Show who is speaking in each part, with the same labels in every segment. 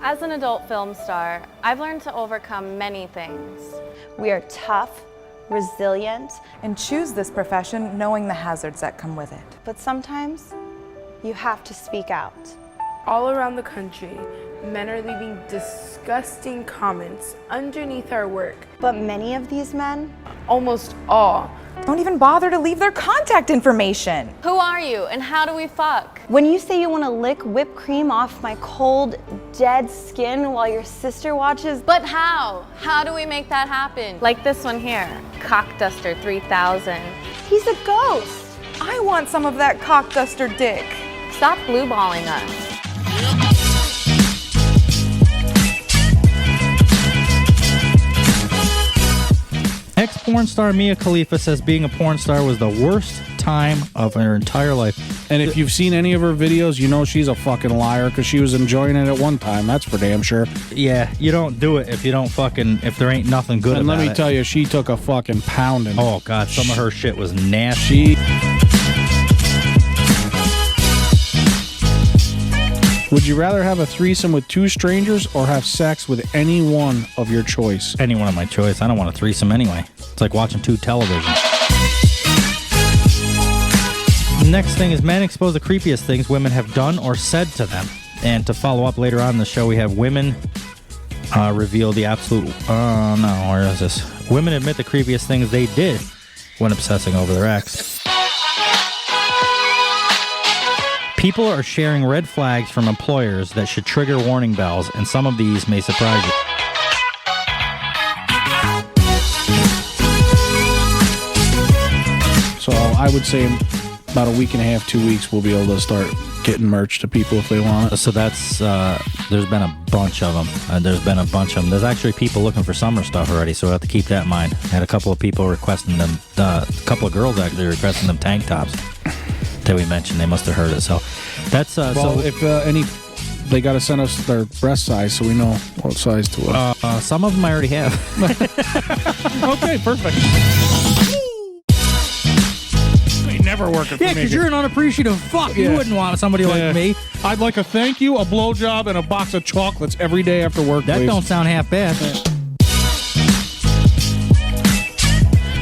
Speaker 1: As an adult film star, I've learned to overcome many things.
Speaker 2: We are tough, resilient,
Speaker 3: and choose this profession knowing the hazards that come with it.
Speaker 2: but sometimes you have to speak out.
Speaker 4: All around the country, men are leaving disgusting comments underneath our work.
Speaker 2: But many of these men,
Speaker 4: Almost all.
Speaker 3: Don't even bother to leave their contact information.
Speaker 1: Who are you and how do we fuck?
Speaker 2: when you say you want to lick whipped cream off my cold, dead skin while your sister watches,
Speaker 1: But how? How do we make that happen? Like this one here, Cockduster 3000.
Speaker 2: he's a ghost.
Speaker 3: I want some of that cockduster dick.
Speaker 1: Stop blueballing us.
Speaker 5: Ex-porn star Mia Khalifa says being a porn star was the worst time of her entire life.
Speaker 6: And if you've seen any of her videos, you know she's a fucking liar because she was enjoying it at one time. That's for damn sure.
Speaker 5: Yeah, you don't do it if you don't if there ain't nothing good
Speaker 6: And
Speaker 5: about it.
Speaker 6: let me tell you, she took a fucking pounding.
Speaker 5: Oh, God, some of her shit was nasty.
Speaker 6: Would you rather have a threesome with two strangers or have sex with any one of your choice?
Speaker 5: Anyone of my choice. I don't want a threesome anyway. It's like watching two televisions. Next thing is men expose the creepiest things women have done or said to them. And to follow up later on in the show, we have women reveal the absolute... no, where is this? Women admit the creepiest things they did when obsessing over their ex. People are sharing red flags from employers that should trigger warning bells, and some of these may surprise you.
Speaker 6: So I would say about a week and a half, 2 weeks, we'll be able to start getting merch to people if they want it.
Speaker 5: So that's, there's been a bunch of them. There's actually people looking for summer stuff already, so we'll have to keep that in mind. I had a couple of people requesting them, a couple of girls actually requesting them tank tops that we mentioned. They must have heard it. So that's,
Speaker 6: Well, if they got to send us their breast size so we know what size to wear.
Speaker 5: some of them I already have.
Speaker 6: Okay, perfect. They never work at
Speaker 5: Yeah, because you're an unappreciative fuck. You
Speaker 6: Yeah.
Speaker 5: wouldn't want somebody like me.
Speaker 6: I'd like a thank you, a blowjob, and a box of chocolates every day after work,
Speaker 5: That
Speaker 6: please.
Speaker 5: don't sound half bad.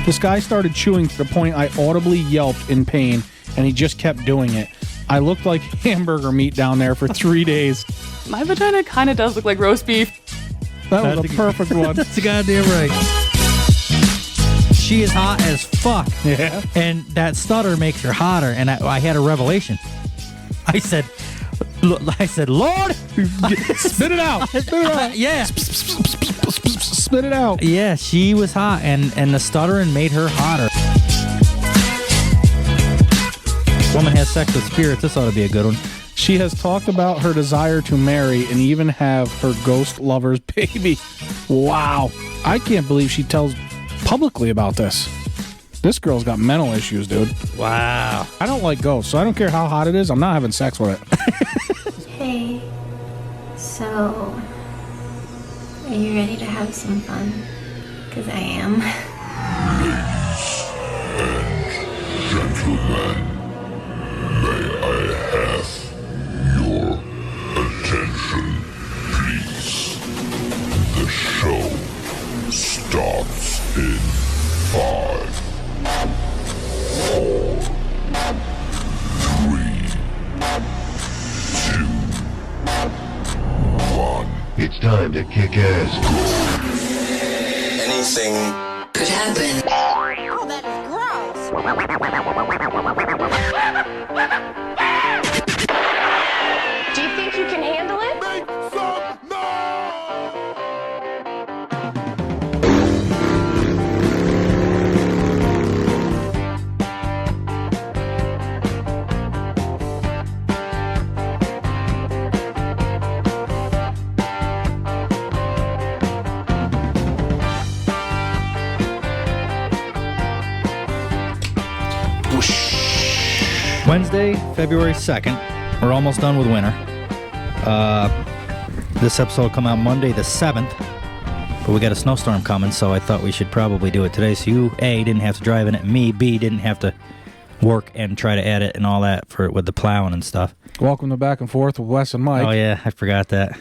Speaker 6: This guy started chewing to the point I audibly yelped in pain, and he just kept doing it. I looked like hamburger meat down there for 3 days.
Speaker 7: My vagina kind of does look like roast beef.
Speaker 6: That was a perfect one.
Speaker 5: That's a goddamn right. She is hot as fuck.
Speaker 6: Yeah.
Speaker 5: And that stutter makes her hotter. And I had a revelation. I said, Lord,
Speaker 6: Spit it out. Spit it out.
Speaker 5: yeah,
Speaker 6: Spit it out.
Speaker 5: yeah, she was hot, and the stuttering made her hotter. Woman has sex with spirits. This ought to be a good one.
Speaker 6: She has talked about her desire to marry and even have her ghost lover's baby. Wow. I can't believe she tells publicly about this. This girl's got mental issues, dude.
Speaker 5: Wow.
Speaker 6: I don't like ghosts, so I don't care how hot it is. I'm not having sex with it.
Speaker 8: Hey, so are you ready to have some fun? Because I am.
Speaker 9: Gentlemen, may I have your attention, please? The show starts in 5, 4, 3, 2, 1. It's time to kick ass.
Speaker 10: Anything could happen.
Speaker 2: Oh, that is gross.
Speaker 4: Do you think you can handle it?
Speaker 9: Make some noise!
Speaker 5: Wednesday, February 2nd. We're almost done with winter. This episode will come out Monday the 7th. But we got a snowstorm coming, so I thought we should probably do it today. So you, A, didn't have to drive in it. Me, B, didn't have to work and try to edit and all that with the plowing and stuff.
Speaker 6: Welcome to Back and Forth with Wes and Mike.
Speaker 5: Oh, yeah, I forgot that.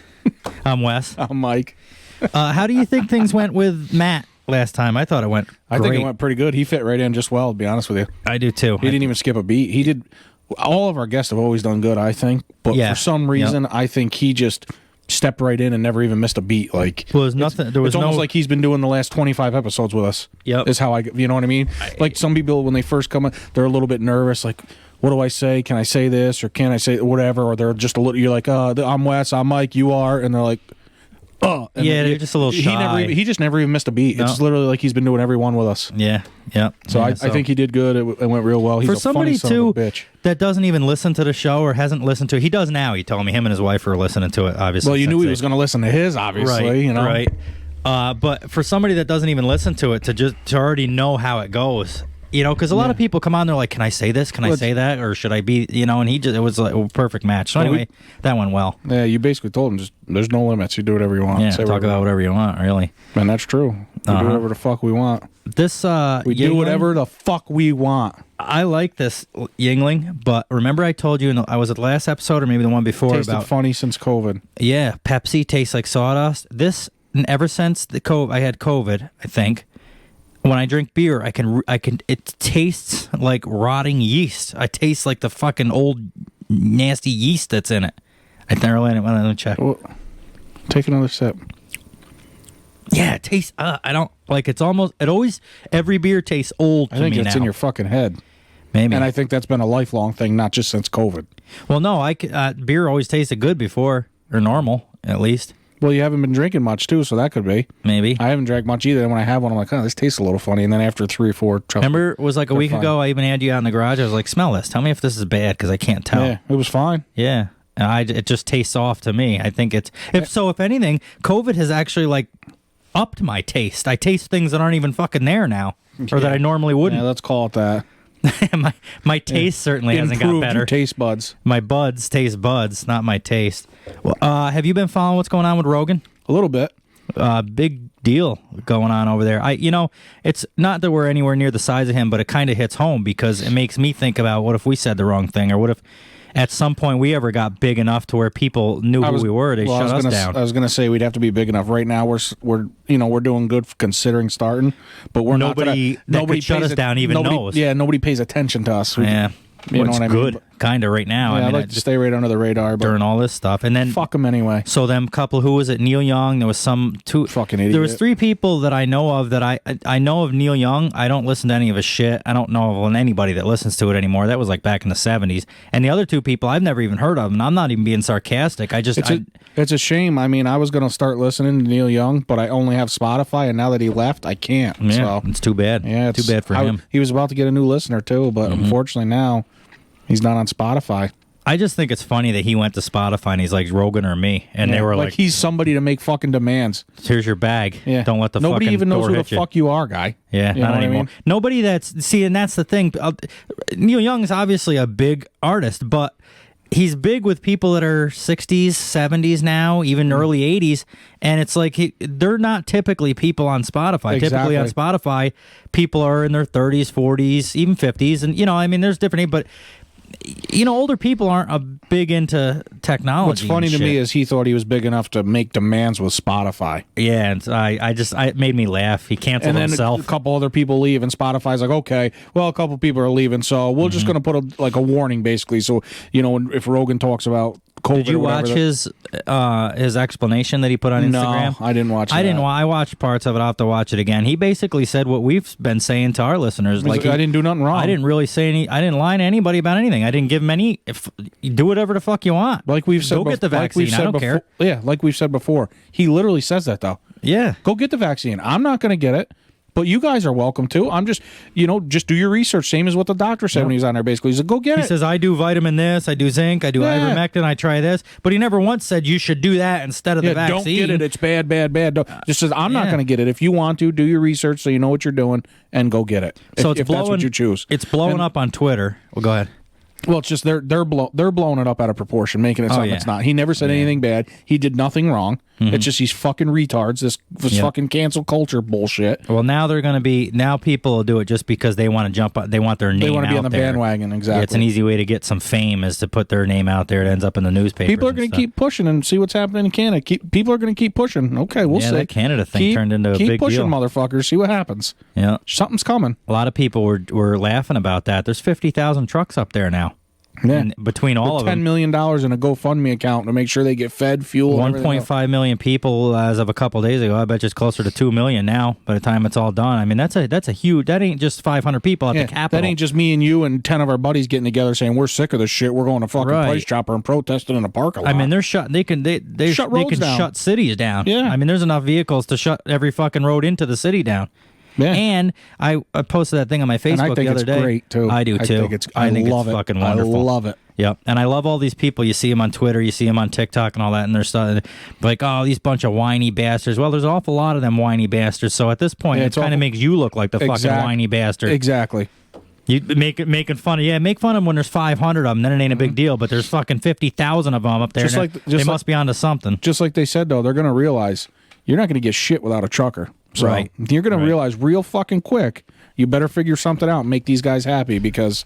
Speaker 5: I'm Wes.
Speaker 6: I'm Mike.
Speaker 5: How do you think things went with Matt last time? I thought it went great.
Speaker 6: I think it went pretty good. He fit right in just well, to be honest with you.
Speaker 5: I do too.
Speaker 6: He didn't even skip a beat. He did. All of our guests have always done good, I think. But
Speaker 5: Yeah.
Speaker 6: for some reason, I think he just stepped right in and never even missed a beat. Like,
Speaker 5: Well, there's nothing. There was
Speaker 6: it's almost
Speaker 5: no.
Speaker 6: like he's been doing the last 25 episodes with us.
Speaker 5: Yep.
Speaker 6: Is how you know what I mean? Like some people, when they first come in, they're a little bit nervous. Like, what do I say? Can I say this? Or can I say whatever? Or they're just a little, you're like, I'm Wes, I'm Mike, you are. And they're like, oh. And
Speaker 5: Yeah, they're just a little shy.
Speaker 6: He just never even missed a beat.
Speaker 5: No.
Speaker 6: It's literally like he's been doing every one with us.
Speaker 5: Yeah. Yep.
Speaker 6: So,
Speaker 5: Yeah,
Speaker 6: I think he did good. It went real well. He's
Speaker 5: for
Speaker 6: a
Speaker 5: somebody
Speaker 6: funny son
Speaker 5: too
Speaker 6: of a bitch.
Speaker 5: that doesn't even listen to the show or hasn't listened to it. He does now. He told me him and his wife are listening to it. Obviously,
Speaker 6: Well, you knew
Speaker 5: since
Speaker 6: he was going to listen to his, obviously.
Speaker 5: right,
Speaker 6: You know,
Speaker 5: right. But for somebody that doesn't even listen to it to already know how it goes, you know, because a lot of people come on, they're like, "Can I say this? Can I say that? Or should I be?" You know, and it was like a perfect match. So anyway, that went well.
Speaker 6: Yeah, you basically told him just there's no limits. You do whatever you want.
Speaker 5: Yeah,
Speaker 6: Say
Speaker 5: talk about whatever you want, really.
Speaker 6: Man, that's true. We do whatever the fuck we want.
Speaker 5: This
Speaker 6: We do whatever the fuck we want.
Speaker 5: I like this Yingling, but remember I told you, I was at the last episode or maybe the one before
Speaker 6: Tasted
Speaker 5: about
Speaker 6: funny since COVID.
Speaker 5: Yeah, Pepsi tastes like sawdust. This, ever since I had COVID, I think. When I drink beer, I can. It tastes like rotting yeast. I taste like the fucking old nasty yeast that's in it. I thoroughly want to check.
Speaker 6: Well, take another sip.
Speaker 5: Yeah, it tastes. I don't like. It's almost. It always. Every beer tastes old to me now.
Speaker 6: I think it's in your fucking head.
Speaker 5: Maybe.
Speaker 6: And I think that's been a lifelong thing, not just since COVID.
Speaker 5: Well, no, beer always tasted good before, or normal at least.
Speaker 6: Well, you haven't been drinking much too, so that could be.
Speaker 5: Maybe.
Speaker 6: I haven't drank much either. And when I have one, I'm like, oh, this tastes a little funny. And then after 3 or 4,
Speaker 5: remember, it was like a week ago. I even had you out in the garage. I was like, "Smell this. Tell me if this is bad, because I can't tell."
Speaker 6: Yeah, it was fine.
Speaker 5: Yeah, and it just tastes off to me. I think it's if anything, COVID has actually like upped my taste. I taste things that aren't even fucking there now, or that I normally wouldn't.
Speaker 6: Yeah, let's call it that.
Speaker 5: my taste certainly hasn't got
Speaker 6: Improved
Speaker 5: better.
Speaker 6: your taste buds.
Speaker 5: My buds taste buds, not my taste. Well, have you been following what's going on with Rogan?
Speaker 6: A little bit.
Speaker 5: Big deal going on over there. It's not that we're anywhere near the size of him, but it kind of hits home because it makes me think about what if we said the wrong thing, or what if at some point we ever got big enough to where people knew who we were. They shut us down.
Speaker 6: I was gonna say we'd have to be big enough. Right now we're doing good considering starting, but we're
Speaker 5: nobody
Speaker 6: nobody
Speaker 5: could shut us down even knows.
Speaker 6: Yeah, nobody pays attention to us.
Speaker 5: Yeah.
Speaker 6: You know what I mean?
Speaker 5: Good, kind of right now.
Speaker 6: Yeah,
Speaker 5: I mean,
Speaker 6: I'd like to stay right under the radar, but
Speaker 5: during all this stuff, and then
Speaker 6: fuck them anyway.
Speaker 5: So them couple, who was it? Neil Young. There was some two
Speaker 6: fucking idiot.
Speaker 5: There was 3 people that I know of that I know of Neil Young. I don't listen to any of his shit. I don't know of anybody that listens to it anymore. That was like back in the 70s. And the other 2 people I've never even heard of, and I'm not even being sarcastic.
Speaker 6: It's a shame. I mean, I was gonna start listening to Neil Young, but I only have Spotify, and now that he left, I can't.
Speaker 5: Yeah,
Speaker 6: so
Speaker 5: it's too bad.
Speaker 6: Yeah,
Speaker 5: too bad for him.
Speaker 6: He was about to get a new listener too, but unfortunately now he's not on Spotify.
Speaker 5: I just think it's funny that he went to Spotify and he's like Rogan or me, and they were like,
Speaker 6: he's somebody to make fucking demands.
Speaker 5: "Here's your bag.
Speaker 6: Yeah.
Speaker 5: Don't let the
Speaker 6: nobody
Speaker 5: fucking
Speaker 6: even knows
Speaker 5: door
Speaker 6: who the
Speaker 5: hit you."
Speaker 6: fuck you are, guy.
Speaker 5: Yeah,
Speaker 6: you
Speaker 5: not
Speaker 6: know what
Speaker 5: anymore.
Speaker 6: I mean?
Speaker 5: Nobody and that's the thing. Neil Young is obviously a big artist, but he's big with people that are 60s, 70s now, even early 80s, and it's like they're not typically people on Spotify.
Speaker 6: Exactly.
Speaker 5: Typically on Spotify, people are in their 30s, 40s, even 50s, and there's different, but older people aren't big into technology.
Speaker 6: What's funny to me is he thought he was big enough to make demands with Spotify.
Speaker 5: Yeah, and it made me laugh. He canceled
Speaker 6: and then
Speaker 5: himself.
Speaker 6: a couple other people leave, and Spotify's like, okay, well, a couple people are leaving, so we're just going to put a warning, basically. So, if Rogan talks about COVID
Speaker 5: Did you watch his explanation that he put on Instagram?
Speaker 6: No, I didn't watch.
Speaker 5: I watched parts of it. I'll have to watch it again. He basically said what we've been saying to our listeners.
Speaker 6: I didn't do nothing wrong.
Speaker 5: I didn't really say I didn't lie to anybody about anything. I didn't give him any. Do whatever the fuck you want.
Speaker 6: Like we've said,
Speaker 5: go get the vaccine. I don't care.
Speaker 6: Yeah, like we've said before. He literally says that though.
Speaker 5: Yeah,
Speaker 6: go get the vaccine. I'm not going to get it. But you guys are welcome to. I'm just, just do your research. Same as what the doctor said when he was on there, basically. He said, go get it.
Speaker 5: He says, I do vitamin this, I do zinc, I do ivermectin, I try this. But he never once said you should do that instead of the vaccine.
Speaker 6: Don't get it. It's bad, bad, bad. Just says, I'm not going to get it. If you want to, do your research so you know what you're doing and go get it.
Speaker 5: So
Speaker 6: if that's what you choose.
Speaker 5: It's blowing up on Twitter. Well, go ahead.
Speaker 6: Well, it's just they're blowing it up out of proportion, making it something it's not. He never said anything bad. He did nothing wrong. It's just these fucking retards, this fucking cancel culture bullshit.
Speaker 5: Well, now they're going to be, now people will do it just because they want to jump, they want their name out there.
Speaker 6: They want to be on the bandwagon, exactly.
Speaker 5: Yeah, it's an easy way to get some fame is to put their name out there. It ends up in the newspaper.
Speaker 6: People are going to keep pushing and see what's happening in Canada. People are going to keep pushing. Okay, we'll see.
Speaker 5: That Canada thing turned into a big deal.
Speaker 6: Keep pushing, motherfuckers. See what happens.
Speaker 5: Yeah.
Speaker 6: Something's coming.
Speaker 5: A lot of people were laughing about that. There's 50,000 trucks up there now.
Speaker 6: Yeah.
Speaker 5: And between all of them,
Speaker 6: $10 million in a GoFundMe account to make sure they get fed, fuel.
Speaker 5: 1.5 million people as of a couple days ago. I bet you it's closer to 2 million now. By the time it's all done, I mean that's a huge. That ain't just 500 people at the Capitol.
Speaker 6: That ain't just me and you and 10 of our buddies getting together saying we're sick of this shit. We're going to fucking Price Chopper and protesting in a parking lot.
Speaker 5: I mean, they're shut. They can shut cities down.
Speaker 6: Yeah.
Speaker 5: I mean, there's enough vehicles to shut every fucking road into the city down.
Speaker 6: Yeah.
Speaker 5: And I posted that thing on my Facebook the other day.
Speaker 6: I think it's great too.
Speaker 5: I do too.
Speaker 6: I think
Speaker 5: it's fucking wonderful.
Speaker 6: I love it.
Speaker 5: Yep. And I love all these people. You see them on Twitter, you see them on TikTok and all that, and they're like, oh, these bunch of whiny bastards. Well, there's an awful lot of them whiny bastards. So at this point, it kind of makes you look like the fucking whiny bastard.
Speaker 6: Exactly.
Speaker 5: You making fun of make fun of them when there's 500 of them, then it ain't a big deal. But there's fucking 50,000 of them up there. They must be onto something.
Speaker 6: Just like they said, though, they're going to realize you're not going to get shit without a trucker. So you're going to realize real fucking quick, you better figure something out and make these guys happy because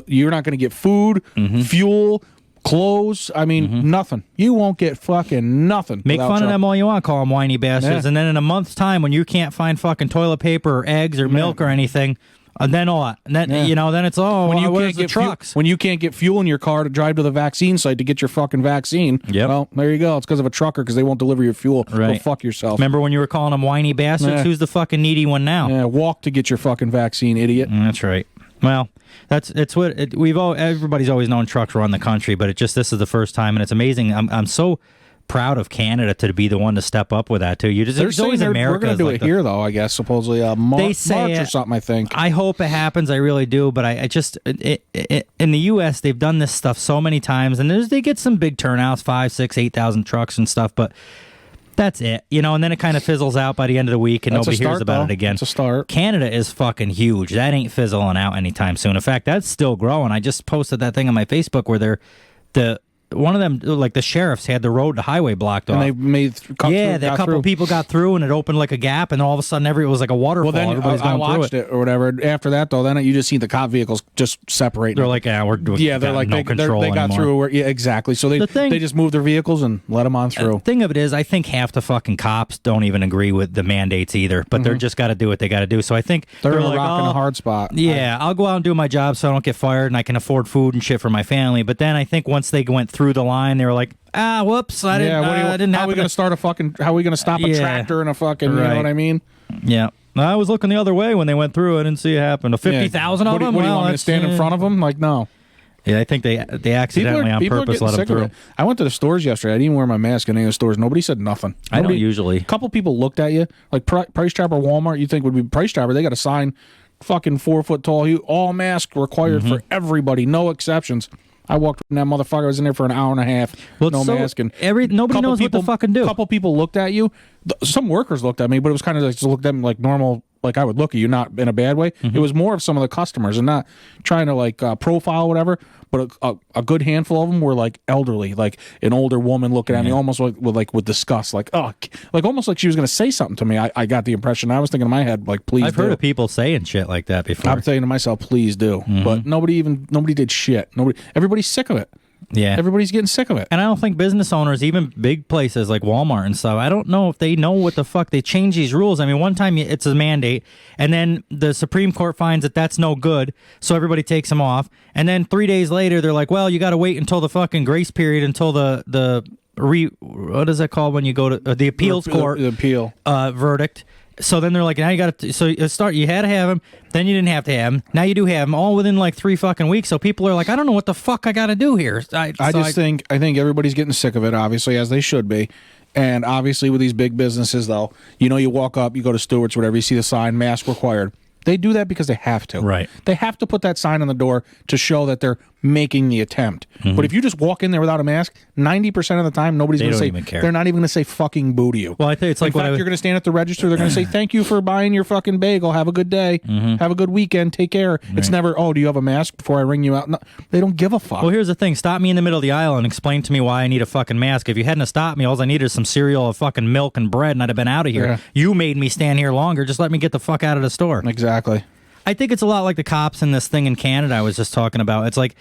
Speaker 6: you're not going to get food, fuel, clothes. I mean, nothing. You won't get fucking nothing.
Speaker 5: Make fun of them all you want, call them whiny bastards. And then in a month's time when you can't find fucking toilet paper or eggs or milk or anything, and then what? And then, then it's, where's the trucks?
Speaker 6: When you can't get fuel in your car to drive to the vaccine site to get your fucking vaccine, well, there you go. It's because of a trucker because they won't deliver your fuel. Go fuck yourself.
Speaker 5: Remember when you were calling them whiny bastards? Who's the fucking needy one now?
Speaker 6: Yeah, walk to get your fucking vaccine, idiot.
Speaker 5: That's right. Well, everybody's always known trucks run the country, but this is the first time, and it's amazing. I'm so proud of Canada to be the one to step up with that too.
Speaker 6: They're saying we're going to do it here, though. I guess supposedly March or something. I think.
Speaker 5: I hope it happens. I really do. But I just in the U.S. they've done this stuff so many times, and they get some big turnouts, 5,000, 6,000, 8,000 trucks and stuff, but. That's it, and then it kind of fizzles out by the end of the week, and nobody hears about it again.
Speaker 6: It's a start.
Speaker 5: Canada is fucking huge. That ain't fizzling out anytime soon. In fact, that's still growing. I just posted that thing on my Facebook where one of them, like the sheriffs, had the road to highway blocked off.
Speaker 6: And they made
Speaker 5: a couple people got through, and it opened like a gap, and all of a sudden it was like a waterfall.
Speaker 6: Well, then
Speaker 5: everybody's going
Speaker 6: I watched
Speaker 5: through
Speaker 6: it or whatever. After that, though, then you just see the cop vehicles just separate.
Speaker 5: They're like, they're like
Speaker 6: they got through. Yeah, exactly. So they just moved their vehicles and let them on through.
Speaker 5: The thing of it is, I think half the fucking cops don't even agree with the mandates either, but they're just got to do what they got to do. So I think
Speaker 6: they're
Speaker 5: like,
Speaker 6: rocking a hard spot.
Speaker 5: Yeah, I'll go out and do my job so I don't get fired, and I can afford food and shit for my family. But then I think once they went through the line, they were like, whoops, I didn't. How
Speaker 6: are we going to start a fucking? How are we going to stop a tractor and a fucking? You know what I mean?
Speaker 5: Yeah. I was looking the other way when they went through. I didn't see it happen. 50,000 of them.
Speaker 6: What do you want me to stand in front of them? Like, no.
Speaker 5: Yeah, I think they accidentally on purpose let them through.
Speaker 6: I went to the stores yesterday. I didn't even wear my mask in any of the stores. Nobody said nothing.
Speaker 5: I don't usually.
Speaker 6: A couple people looked at you like Price Chopper, Walmart. You think would be Price Chopper? They got a sign, fucking 4 foot tall. All mask required for everybody, no exceptions. I walked in that motherfucker. I was in there for an hour and a half.
Speaker 5: Well,
Speaker 6: no mask. And
Speaker 5: nobody knows what to fucking do.
Speaker 6: A couple people looked at you. Some workers looked at me, but it was kind of like just looked at me like normal. Like I would look at you, not in a bad way. It was more of some of the customers and not trying to like profile or whatever. But a good handful of them were like elderly, like an older woman looking at me almost with disgust, like almost like she was going to say something to me. I got the impression. I was thinking in my head, like, please.
Speaker 5: I've heard of people saying shit like that before.
Speaker 6: I'm saying to myself, please do. But nobody did shit. Everybody's sick of it.
Speaker 5: Yeah.
Speaker 6: Everybody's getting sick of it.
Speaker 5: And I don't think business owners, even big places like Walmart and stuff, I don't know if they know what the fuck. They change these rules. I mean, one time it's a mandate, and then the Supreme Court finds that that's no good, so everybody takes them off. And then 3 days later, they're like, well, you got to wait until the fucking grace period until what is it called when you go to the appeals court?
Speaker 6: The appeal.
Speaker 5: Verdict. So then they're like, now you got to. So you had to have him, then you didn't have to have him. Now you do have him, all within like 3 fucking weeks. So people are like, I don't know what the fuck I got to do here. I
Speaker 6: think everybody's getting sick of it, obviously, as they should be. And obviously, with these big businesses, though, you walk up, you go to Stewart's, whatever, you see the sign, mask required. They do that because they have to.
Speaker 5: Right.
Speaker 6: They have to put that sign on the door to show that they're making the attempt. But if you just walk in there without a mask, 90% of the time, nobody's going to say,
Speaker 5: even care.
Speaker 6: they're not even going to say fucking boo to you.
Speaker 5: Well, I think it's like
Speaker 6: in fact, you're going to stand at the register, they're going to say, thank you for buying your fucking bagel. Have a good day. Have a good weekend. Take care. It's never, oh, do you have a mask before I ring you out? No, they don't give a fuck.
Speaker 5: Well, here's the thing. Stop me in the middle of the aisle and explain to me why I need a fucking mask. If you hadn't stopped me, all I needed is some cereal, a fucking milk, and bread, and I'd have been out of here.
Speaker 6: Yeah.
Speaker 5: You made me stand here longer. Just let me get the fuck out of the store.
Speaker 6: Exactly.
Speaker 5: I think it's a lot like the cops in this thing in Canada I was just talking about. It's like,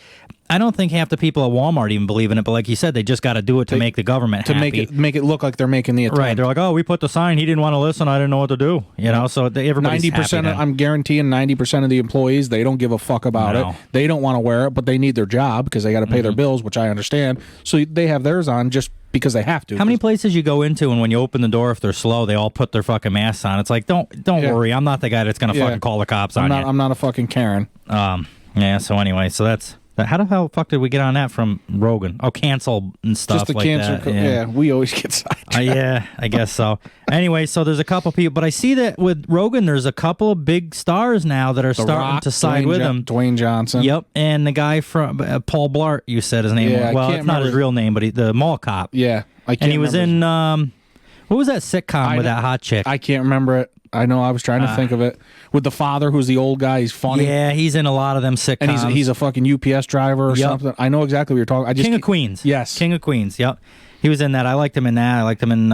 Speaker 5: I don't think half the people at Walmart even believe in it, but like you said, they just got to do it to make the government happy.
Speaker 6: Make it look like they're making the attempt.
Speaker 5: Right. They're like, oh, we put the sign. He didn't want to listen. I didn't know what to do. You know, so everybody's
Speaker 6: 90%,
Speaker 5: happy then.
Speaker 6: I'm guaranteeing 90% of the employees, they don't give a fuck about it. They don't want to wear it, but they need their job because they got to pay their bills, which I understand. So they have theirs on just because they have to.
Speaker 5: How many places you go into and when you open the door, if they're slow, they all put their fucking masks on? It's like, don't worry. I'm not the guy that's going to fucking call the cops on you.
Speaker 6: I'm not a fucking Karen.
Speaker 5: Yeah, so anyway, so that's... How the hell fuck did we get on that from Rogan? Oh, cancel and stuff
Speaker 6: Just the
Speaker 5: like
Speaker 6: cancer.
Speaker 5: that.
Speaker 6: Yeah, we always get sidetracked.
Speaker 5: Yeah, I guess so. Anyway, so there's a couple people, but I see that with Rogan, there's a couple of big stars now that are starting to side with him.
Speaker 6: Dwayne Johnson.
Speaker 5: Yep, and the guy from Paul Blart, you said his name.
Speaker 6: Yeah,
Speaker 5: well, it's not his real name, but the mall cop.
Speaker 6: Yeah, I can't.
Speaker 5: And he was in what was that sitcom with that hot chick?
Speaker 6: I can't remember it. I know. I was trying to think of it with the father, who's the old guy. He's funny.
Speaker 5: Yeah, he's in a lot of them sitcoms.
Speaker 6: And he's a fucking UPS driver or something. I know exactly what you're talking.
Speaker 5: King of Queens.
Speaker 6: Yes,
Speaker 5: King of Queens. Yep, he was in that. I liked him in that. I liked him in.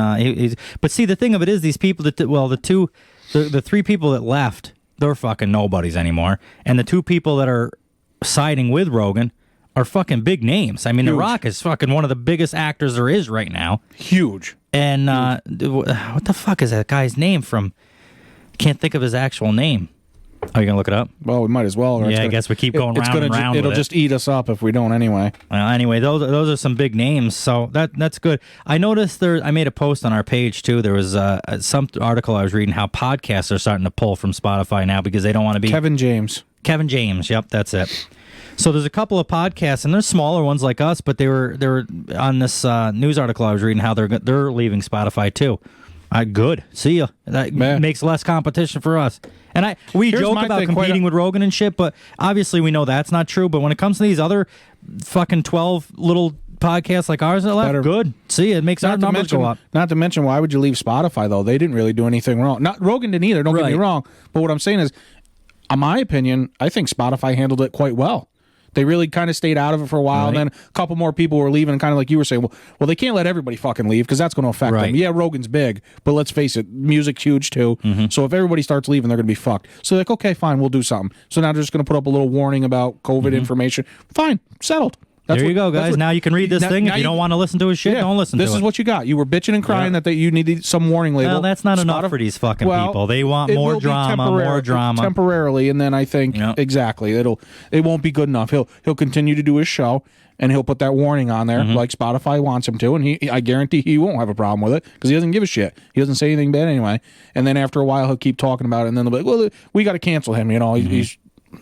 Speaker 5: But see, the thing of it is, these people the three people that left, they're fucking nobodies anymore, and the two people that are siding with Rogan are fucking big names. I mean, The Rock is fucking one of the biggest actors there is right now.
Speaker 6: Huge.
Speaker 5: And what the fuck is that guy's name from? Can't think of his actual name. Are you gonna look it up?
Speaker 6: Well, we might as well.
Speaker 5: Yeah, I guess we keep going round and round.
Speaker 6: It'll just eat us up if we don't anyway.
Speaker 5: Anyway, those are some big names, so that's good. I noticed I made a post on our page too. There was some article I was reading how podcasts are starting to pull from Spotify now because they don't want to be
Speaker 6: Kevin James.
Speaker 5: Yep, that's it. So there's a couple of podcasts, and there's smaller ones like us, but they were on this news article I was reading how they're leaving Spotify too. Good. See ya. That makes less competition for us. And we joke about competing with Rogan and shit, but obviously we know that's not true. But when it comes to these other fucking 12 little podcasts like ours that left, good. See, it makes our numbers go up.
Speaker 6: Not to mention, why would you leave Spotify, though? They didn't really do anything wrong. Rogan didn't either, don't get me wrong. But what I'm saying is, in my opinion, I think Spotify handled it quite well. They really kind of stayed out of it for a while, and then a couple more people were leaving, and kind of like you were saying, well, they can't let everybody fucking leave because that's going to affect them. Yeah, Rogan's big, but let's face it, music's huge too. So if everybody starts leaving, they're going to be fucked. So they're like, okay, fine, we'll do something. So now they're just going to put up a little warning about COVID information. Fine, settled.
Speaker 5: There you go, guys. Now you can read this thing. If you don't want to listen to his shit, don't listen to it.
Speaker 6: This is what you got. You were bitching and crying that you needed some warning label.
Speaker 5: Well, that's not enough for these fucking people. They want more drama.
Speaker 6: Temporarily, and then I think exactly it won't be good enough. He'll continue to do his show, and he'll put that warning on there like Spotify wants him to, and I guarantee he won't have a problem with it because he doesn't give a shit. He doesn't say anything bad anyway. And then after a while, he'll keep talking about it, and then they'll be like, well, we got to cancel him. You know, he's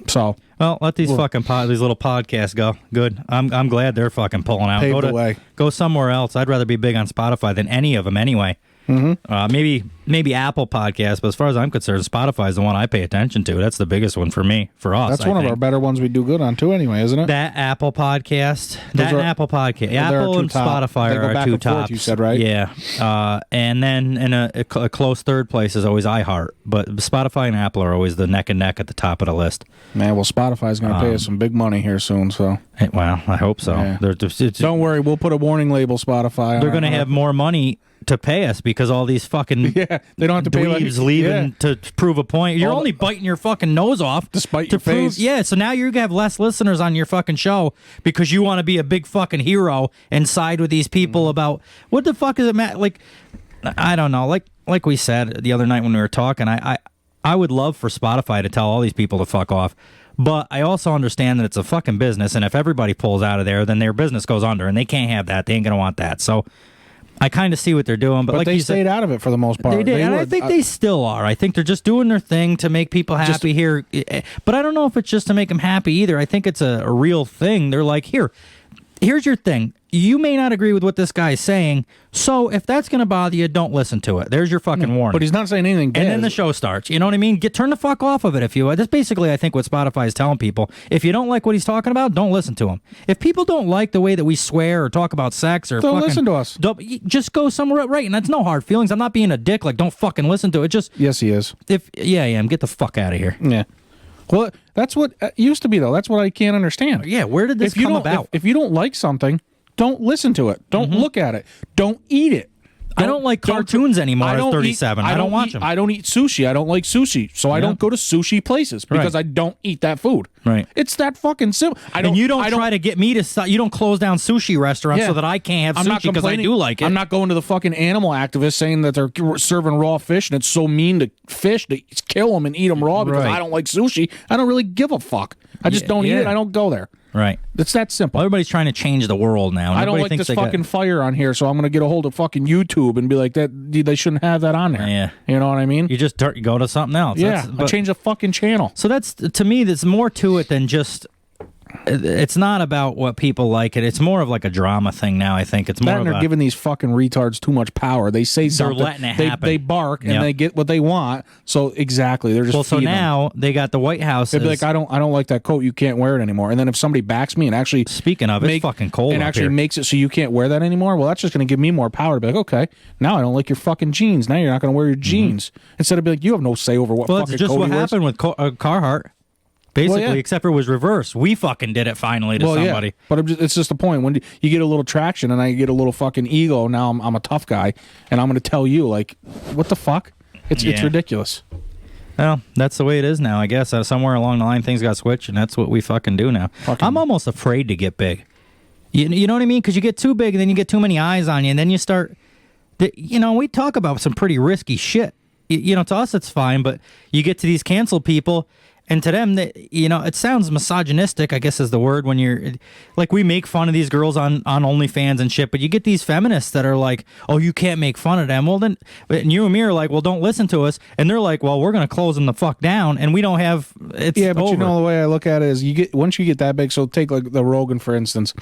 Speaker 6: so.
Speaker 5: Well, let these fucking these little podcasts go. Good. I'm glad they're fucking pulling out.
Speaker 6: Paved the way.
Speaker 5: Go somewhere else. I'd rather be big on Spotify than any of them anyway. Maybe Apple Podcasts, but as far as I'm concerned, Spotify is the one I pay attention to. That's the biggest one for me, for us.
Speaker 6: That's one of our better ones we do good on too, anyway, isn't it?
Speaker 5: That Apple Podcast, Apple and Spotify are our two tops.
Speaker 6: You said right?
Speaker 5: Yeah, and then in a close third place is always iHeart, but Spotify and Apple are always the neck and neck at the top of the list.
Speaker 6: Man, well, Spotify's going to pay us some big money here soon, so.
Speaker 5: Well, I hope so.
Speaker 6: Yeah. Don't worry, we'll put a warning label Spotify.
Speaker 5: They're going to have more money to pay us because all these fucking
Speaker 6: they don't have to pay
Speaker 5: leaving to prove a point. You're only biting your fucking nose off
Speaker 6: despite your face.
Speaker 5: Yeah, so now you're gonna have less listeners on your fucking show because you want to be a big fucking hero and side with these people about what the fuck is it matter? Like, I don't know. Like we said the other night when we were talking, I would love for Spotify to tell all these people to fuck off. But I also understand that it's a fucking business, and if everybody pulls out of there, then their business goes under, and they can't have that. They ain't gonna want that. So I kind of see what they're doing, but like
Speaker 6: they stayed out of it for the most part.
Speaker 5: They did, and I think they still are. I think they're just doing their thing to make people happy here. But I don't know if it's just to make them happy either. I think it's a real thing. They're like, here's your thing. you may not agree with what this guy is saying, so if that's going to bother you, don't listen to it. There's your fucking warning.
Speaker 6: But he's not saying anything bad.
Speaker 5: And then the show starts. You know what I mean? Turn the fuck off of it if you... That's basically, I think, what Spotify is telling people. If you don't like what he's talking about, don't listen to him. If people don't like the way that we swear or talk about sex or
Speaker 6: don't listen to us.
Speaker 5: Just go somewhere right. And that's no hard feelings. I'm not being a dick. Like, don't fucking listen to it. Just...
Speaker 6: Yes, he is.
Speaker 5: Yeah, I am. Get the fuck out of here.
Speaker 6: Yeah. Well, that's what it used to be, though. That's what I can't understand.
Speaker 5: Yeah, where did this come about?
Speaker 6: If you don't like something... Don't listen to it. Don't look at it. Don't eat it.
Speaker 5: I don't like cartoons anymore at 37. I don't watch them.
Speaker 6: I don't eat sushi. I don't like sushi. So I don't go to sushi places because I don't eat that food.
Speaker 5: Right.
Speaker 6: It's that fucking simple.
Speaker 5: And you don't try to get me to stop. You don't close down sushi restaurants so that I can't have sushi because I do like it.
Speaker 6: I'm not going to the fucking animal activists saying that they're serving raw fish and it's so mean to fish to kill them and eat them raw because I don't like sushi. I don't really give a fuck. I just don't eat it. I don't go there.
Speaker 5: Right.
Speaker 6: It's that simple.
Speaker 5: Everybody's trying to change the world now.
Speaker 6: I don't like this fucking fire on here, so I'm going to get a hold of fucking YouTube and be like, that they shouldn't have that on there.
Speaker 5: Yeah.
Speaker 6: You know what I mean?
Speaker 5: You just go to something else.
Speaker 6: Yeah. I change the fucking channel.
Speaker 5: So that's, to me, there's more to it than just... It's not about what people like it. It's more of like a drama thing now, I think. It's more
Speaker 6: that, and they're giving these fucking retards too much power. They say something.
Speaker 5: They're letting it happen.
Speaker 6: They bark and they get what they want. So exactly, they're just
Speaker 5: so now they got the White House.
Speaker 6: They'd be like, I don't like that coat. You can't wear it anymore. And then if somebody backs me and actually
Speaker 5: speaking of, it's fucking cold
Speaker 6: and
Speaker 5: up
Speaker 6: actually
Speaker 5: here.
Speaker 6: makes it so you can't wear that anymore. Well, that's just going to give me more power to be like, okay, now I don't like your fucking jeans. Now you're not going to wear your jeans. Instead of be like, you have no say over what fucking coat he wears.
Speaker 5: Well, it's just what happened with Carhartt. Basically, except for it was reversed. We fucking did it finally to somebody.
Speaker 6: Yeah. But it's just the point. When you get a little traction and I get a little fucking ego, now I'm a tough guy, and I'm going to tell you, like, what the fuck? It's ridiculous.
Speaker 5: Well, that's the way it is now, I guess. Somewhere along the line, things got switched, and that's what we fucking do now. I'm almost afraid to get big. You know what I mean? Because you get too big, and then you get too many eyes on you, and then you start... we talk about some pretty risky shit. To us, it's fine, but you get to these cancel people... And to them, it sounds misogynistic, I guess is the word, when you're, like, we make fun of these girls on OnlyFans and shit, but you get these feminists that are like, oh, you can't make fun of them. Well, then, and you and me are like, well, don't listen to us. And they're like, well, we're going to close them the fuck down, and we don't have, it's
Speaker 6: Yeah, but
Speaker 5: over.
Speaker 6: the way I look at it is, once you get that big, so take, like, the Rogan, for instance.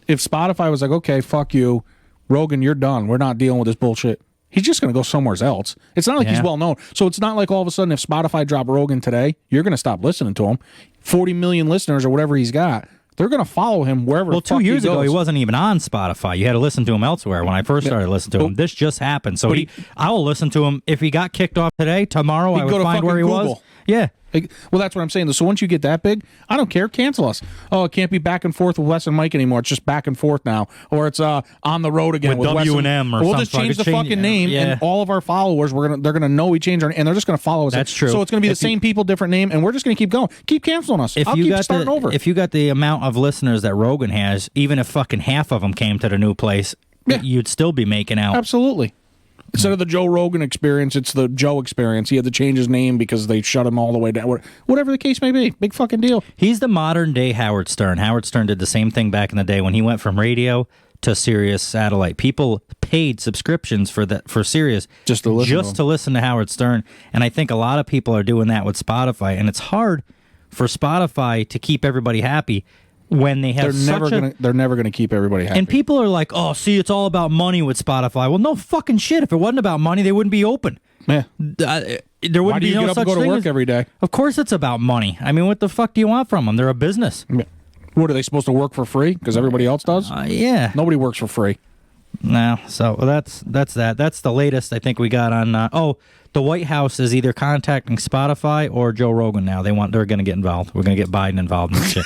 Speaker 6: If Spotify was like, okay, fuck you, Rogan, you're done. We're not dealing with this bullshit. He's just going to go somewhere else. It's not like he's well known. So it's not like all of a sudden if Spotify dropped Rogan today, you're going to stop listening to him. 40 million listeners or whatever he's got. They're going to follow him wherever the fuck he goes.
Speaker 5: Well, 2 years ago, he wasn't even on Spotify. You had to listen to him elsewhere when I first started listening to him. This just happened. So I will listen to him. If he got kicked off today, tomorrow I would find where he was. Yeah.
Speaker 6: Well, that's what I'm saying. So once you get that big, I don't care. Cancel us. Oh, it can't be back and forth with Wes and Mike anymore. It's just back and forth now. Or it's on the road again with
Speaker 5: W and M. Or
Speaker 6: we'll just change the fucking name, and all of our followers, they're gonna know we changed our, and they're just gonna follow us.
Speaker 5: That's true.
Speaker 6: So it's gonna be the same people, different name, and we're just gonna keep going. Keep canceling us. I'll keep starting over.
Speaker 5: If you got the amount of listeners that Rogan has, even if fucking half of them came to the new place, you'd still be making out.
Speaker 6: Absolutely. Instead of the Joe Rogan experience, it's the Joe experience. He had to change his name because they shut him all the way down. Whatever the case may be. Big fucking deal.
Speaker 5: He's the modern day Howard Stern. Howard Stern did the same thing back in the day when he went from radio to Sirius satellite. People paid subscriptions for Sirius
Speaker 6: just to
Speaker 5: listen to Howard Stern. And I think a lot of people are doing that with Spotify. And it's hard for Spotify to keep everybody happy when they have
Speaker 6: they're never gonna keep everybody happy.
Speaker 5: And people are like, oh, see, it's all about money with Spotify. Well, no fucking shit. If it wasn't about money, they wouldn't be open.
Speaker 6: Yeah.
Speaker 5: There wouldn't
Speaker 6: Why do you
Speaker 5: be no
Speaker 6: get up
Speaker 5: such
Speaker 6: and go to
Speaker 5: thing
Speaker 6: work every day?
Speaker 5: Of course it's about money. I mean, what the fuck do you want from them? They're a business.
Speaker 6: Yeah. What, are they supposed to work for free? Because everybody else does?
Speaker 5: Yeah.
Speaker 6: Nobody works for free.
Speaker 5: No. So that's that. That's the latest I think we got on. The White House is either contacting Spotify or Joe Rogan now. They're going to get involved. We're going to get Biden involved in this shit.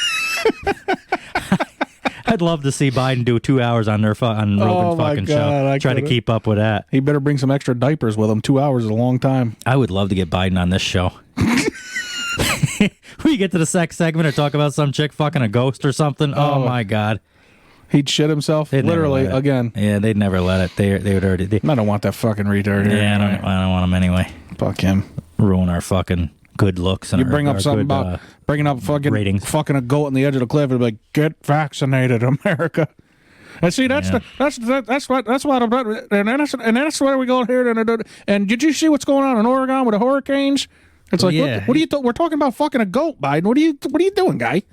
Speaker 5: I'd love to see Biden do 2 hours on Rogan's fucking show. Try to keep up with that.
Speaker 6: He better bring some extra diapers with him. 2 hours is a long time.
Speaker 5: I would love to get Biden on this show. We get to the sex segment or talk about some chick fucking a ghost or something. Oh my God.
Speaker 6: He'd shit himself, literally, again.
Speaker 5: Yeah, they'd never let it. They would already...
Speaker 6: I don't want that fucking retard here.
Speaker 5: Yeah, I don't want him anyway.
Speaker 6: Fuck him.
Speaker 5: Ruin our fucking good looks. And
Speaker 6: you bring up something about bringing up
Speaker 5: ratings.
Speaker 6: Fucking a goat on the edge of the cliff and be like, get vaccinated, America. And see, that's what we go here. And did you see what's going on in Oregon with the hurricanes? It's like, what are you? We're talking about fucking a goat, Biden. What are you doing, guy?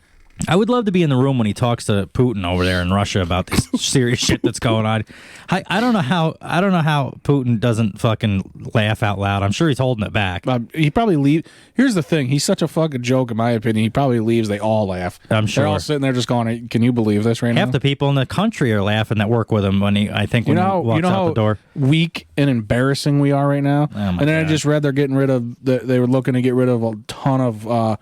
Speaker 5: I would love to be in the room when he talks to Putin over there in Russia about this serious shit that's going on. I don't know how Putin doesn't fucking laugh out loud. I'm sure he's holding it back.
Speaker 6: He probably leave. Here's the thing: he's such a fucking joke, in my opinion. He probably leaves. They all laugh.
Speaker 5: I'm sure
Speaker 6: they're all sitting there just going, "Can you believe this right now?"
Speaker 5: Half the people in the country are laughing that work with him when he walks out the door.
Speaker 6: Weak and embarrassing we are right now.
Speaker 5: Oh my
Speaker 6: and then
Speaker 5: God.
Speaker 6: I just read they're getting rid of. They were looking to get rid of a ton of.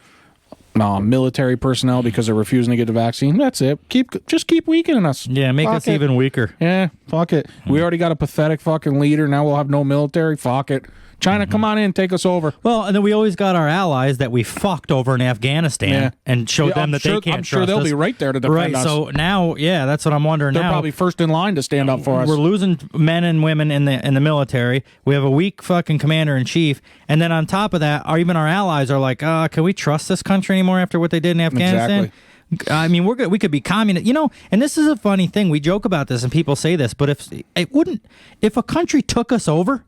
Speaker 6: Military personnel because they're refusing to get the vaccine. That's it. Just keep weakening us.
Speaker 5: Yeah, make us even weaker.
Speaker 6: Yeah, fuck it. We already got a pathetic fucking leader. Now we'll have no military. Fuck it. China, come on in, take us over.
Speaker 5: Well, and then we always got our allies that we fucked over in Afghanistan and showed them that they can't trust us.
Speaker 6: I'm sure they'll be right there to defend us.
Speaker 5: So now, that's what I'm wondering now.
Speaker 6: They're probably first in line to stand up for us.
Speaker 5: We're losing men and women in the military. We have a weak fucking commander-in-chief. And then on top of that, even our allies are like, can we trust this country anymore after what they did in Afghanistan? Exactly. I mean, we could be communist, and this is a funny thing. We joke about this and people say this, but if a country took us over,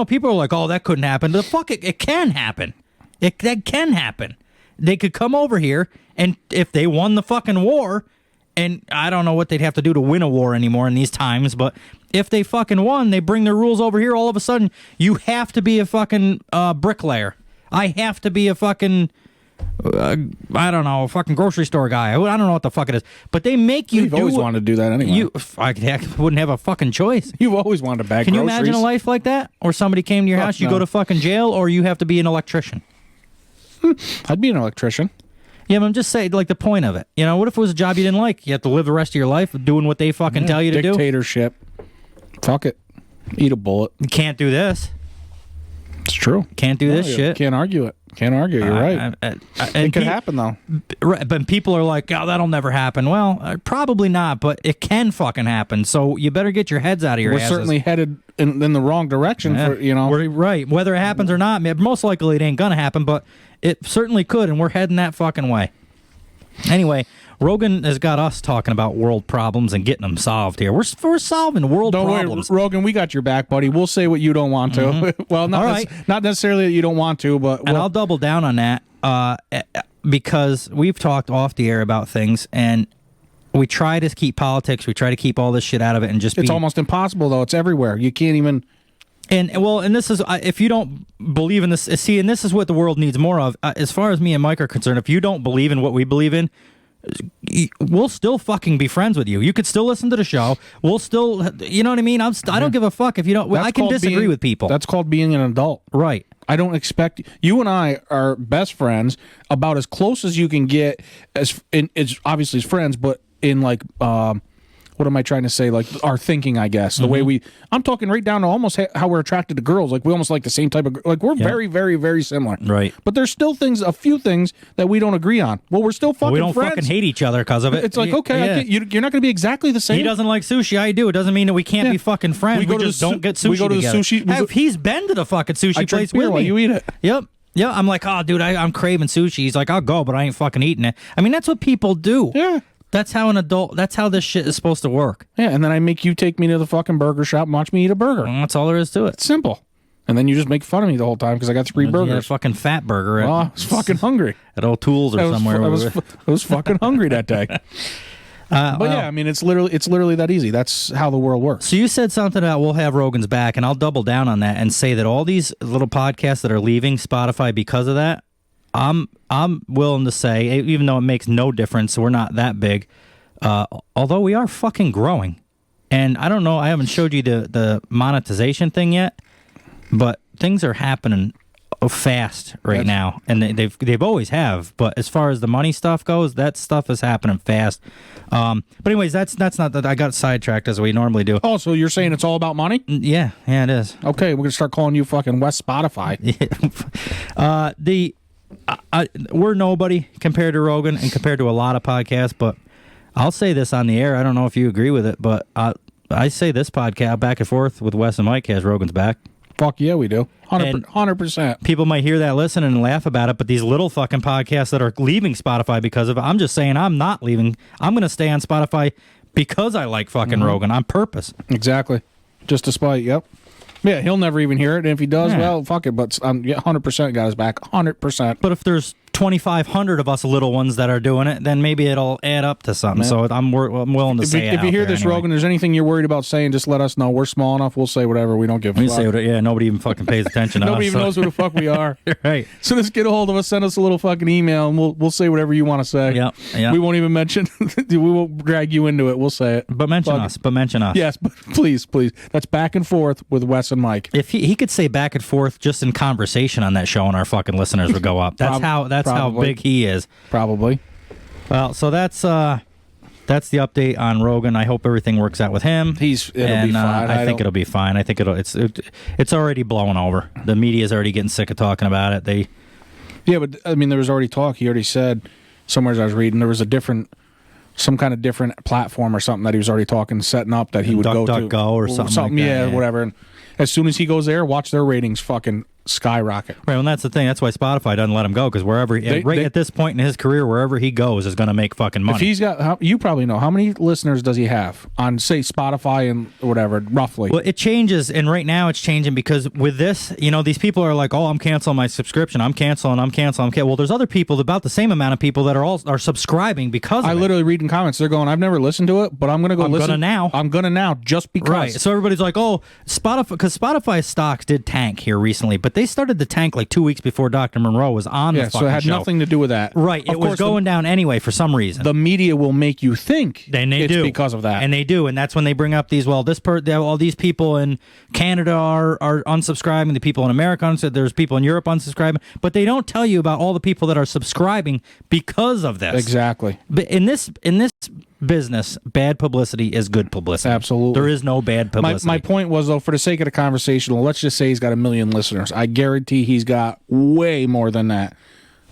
Speaker 5: people are like, oh, that couldn't happen. The fuck, it can happen. That can happen. They could come over here, and if they won the fucking war, and I don't know what they'd have to do to win a war anymore in these times, but if they fucking won, they bring their rules over here, all of a sudden, you have to be a fucking bricklayer. I have to be a fucking... I don't know, a fucking grocery store guy. I don't know what the fuck it is. But they make you
Speaker 6: You've always wanted to do that anyway.
Speaker 5: I wouldn't have a fucking choice.
Speaker 6: You've always wanted to bag
Speaker 5: Can you
Speaker 6: groceries.
Speaker 5: imagine a life like that? Or somebody came to your house, you go to fucking jail, or you have to be an electrician?
Speaker 6: I'd be an electrician.
Speaker 5: Yeah, but I'm just saying, like, the point of it. What if it was a job you didn't like? You have to live the rest of your life doing what they fucking tell you to do?
Speaker 6: Dictatorship. Fuck it. Eat a bullet.
Speaker 5: You can't do this.
Speaker 6: It's true.
Speaker 5: Can't do this shit.
Speaker 6: Can't argue it. Can't argue. You're right. It could happen, though.
Speaker 5: Right, but people are like, oh, that'll never happen. Well, probably not, but it can fucking happen. So you better get your heads out of your asses.
Speaker 6: We're certainly headed in the wrong direction.
Speaker 5: We're right. Whether it happens or not, most likely it ain't going to happen, but it certainly could, and we're heading that fucking way. Anyway, Rogan has got us talking about world problems and getting them solved here. We're solving world problems.
Speaker 6: Don't worry, Rogan, we got your back, buddy. We'll say what you don't want to.
Speaker 5: Mm-hmm.
Speaker 6: Well, not necessarily that you don't want to, but...
Speaker 5: And I'll double down on that because we've talked off the air about things, and we try to keep politics, we try to keep all this shit out of it, and just
Speaker 6: It's almost impossible, though. It's everywhere. You can't even...
Speaker 5: And this is, if you don't believe in this, and this is what the world needs more of. As far as me and Mike are concerned, if you don't believe in what we believe in, we'll still fucking be friends with you. You could still listen to the show. We'll still, you know what I mean? I don't give a fuck if you don't. I can disagree with people.
Speaker 6: That's called being an adult.
Speaker 5: Right.
Speaker 6: I don't expect you and I are best friends, about as close as you can get. It's obviously as friends, but in like. What am I trying to say? Like our thinking, I guess. The way I'm talking right down to almost how we're attracted to girls. Like we almost like the same type of, like we're very, very, very similar.
Speaker 5: Right.
Speaker 6: But there's still a few things that we don't agree on. Well, we're still fucking friends.
Speaker 5: We don't fucking hate each other because of it.
Speaker 6: It's like, okay, you're not going to be exactly the same.
Speaker 5: He doesn't like sushi. I do. It doesn't mean that we can't be fucking friends. We just don't get sushi
Speaker 6: We go to
Speaker 5: together.
Speaker 6: the sushi.
Speaker 5: He's been to the fucking sushi place with me.
Speaker 6: While you eat it.
Speaker 5: Yep. Yeah, I'm like, oh, dude, I'm craving sushi. He's like, I'll go, but I ain't fucking eating it. I mean, that's what people do.
Speaker 6: Yeah.
Speaker 5: That's how that's how this shit is supposed to work.
Speaker 6: Yeah, and then I make you take me to the fucking burger shop and watch me eat a burger.
Speaker 5: Well, that's all there is to it.
Speaker 6: It's simple. And then you just make fun of me the whole time because I got 3 burgers.
Speaker 5: Yeah, a fucking fat burger.
Speaker 6: I was fucking hungry.
Speaker 5: At Old Tools or somewhere.
Speaker 6: I was fucking hungry that day. But yeah, I mean, it's literally that easy. That's how the world works.
Speaker 5: So you said something about we'll have Rogan's back, and I'll double down on that and say that all these little podcasts that are leaving Spotify because of that, I'm willing to say, even though it makes no difference, we're not that big. Although we are fucking growing, and I don't know, I haven't showed you the monetization thing yet, but things are happening fast now, and they've always have. But as far as the money stuff goes, that stuff is happening fast. But anyways, that's not that. I got sidetracked as we normally do.
Speaker 6: Oh, so you're saying it's all about money?
Speaker 5: Yeah, it is.
Speaker 6: Okay, we're gonna start calling you fucking West Spotify.
Speaker 5: We're nobody compared to Rogan and compared to a lot of podcasts, but I'll say this on the air. I don't know if you agree with it, but I say this podcast back and forth with Wes and Mike has Rogan's back.
Speaker 6: Fuck yeah, we do. 100%.
Speaker 5: People might hear that, listen, and laugh about it, but these little fucking podcasts that are leaving Spotify because of it, I'm just saying I'm not leaving. I'm going to stay on Spotify because I like fucking Rogan on purpose.
Speaker 6: Exactly. Just to spite, yep. Yeah, he'll never even hear it, and if he does, well, fuck it, but 100% got his back. 100%.
Speaker 5: But if there's 2,500 of us little ones that are doing it, then maybe it'll add up to something. So I'm willing to say it.
Speaker 6: If you hear this, Rogan, there's anything you're worried about saying, just let us know. We're small enough. We'll say whatever. We don't give a fuck.
Speaker 5: Say whatever, nobody even fucking pays attention to us.
Speaker 6: Nobody even knows who the fuck we are.
Speaker 5: Right.
Speaker 6: So just get a hold of us. Send us a little fucking email, and we'll say whatever you want to say.
Speaker 5: Yeah.
Speaker 6: We won't even mention. We won't drag you into it. We'll say it.
Speaker 5: But mention us.
Speaker 6: Yes, but please. That's Back and Forth with Wes and Mike.
Speaker 5: If he could say back and forth just in conversation on that show, and our fucking listeners would go up. That's how big he is.
Speaker 6: Probably.
Speaker 5: Well, so that's the update on Rogan. I hope everything works out with him.
Speaker 6: It'll be fine.
Speaker 5: I think it'll be fine. I think it's already blowing over. The media's already getting sick of talking about it.
Speaker 6: Yeah, but I mean, there was already talk. He already said somewhere I was reading there was some kind of different platform or something that he was already setting up that he would go to.
Speaker 5: DuckDuckGo or something like that.
Speaker 6: Yeah, whatever. And as soon as he goes there, watch their ratings fucking skyrocket.
Speaker 5: Right, well, that's the thing. That's why Spotify doesn't let him go, because at this point in his career, wherever he goes is going to make fucking money.
Speaker 6: If he's got, you probably know, how many listeners does he have on, say, Spotify and whatever, roughly?
Speaker 5: Well, it changes, and right now it's changing because with this, these people are like, oh, I'm canceling my subscription. I'm canceling. Well, there's other people, about the same amount of people that are subscribing because of it.
Speaker 6: I literally read in comments, they're going, I've never listened to it, but I'm going to go listen. I'm going to now, just because.
Speaker 5: Right, so everybody's like, oh, Spotify, because Spotify stocks did tank here recently, but they started to tank like 2 weeks before Dr. Monroe was on the fucking show.
Speaker 6: So it had nothing to do with that.
Speaker 5: Right, it was going down anyway for some reason.
Speaker 6: The media will make you think it's because of that.
Speaker 5: And they do, and that's when they bring up these, all these people in Canada are unsubscribing, the people in America, there's people in Europe unsubscribing, but they don't tell you about all the people that are subscribing because of this.
Speaker 6: Exactly.
Speaker 5: But in this business, bad publicity is good publicity.
Speaker 6: Absolutely.
Speaker 5: There is no bad publicity.
Speaker 6: My point was, though, for the sake of the conversation, let's just say he's got 1 million listeners. I guarantee he's got way more than that.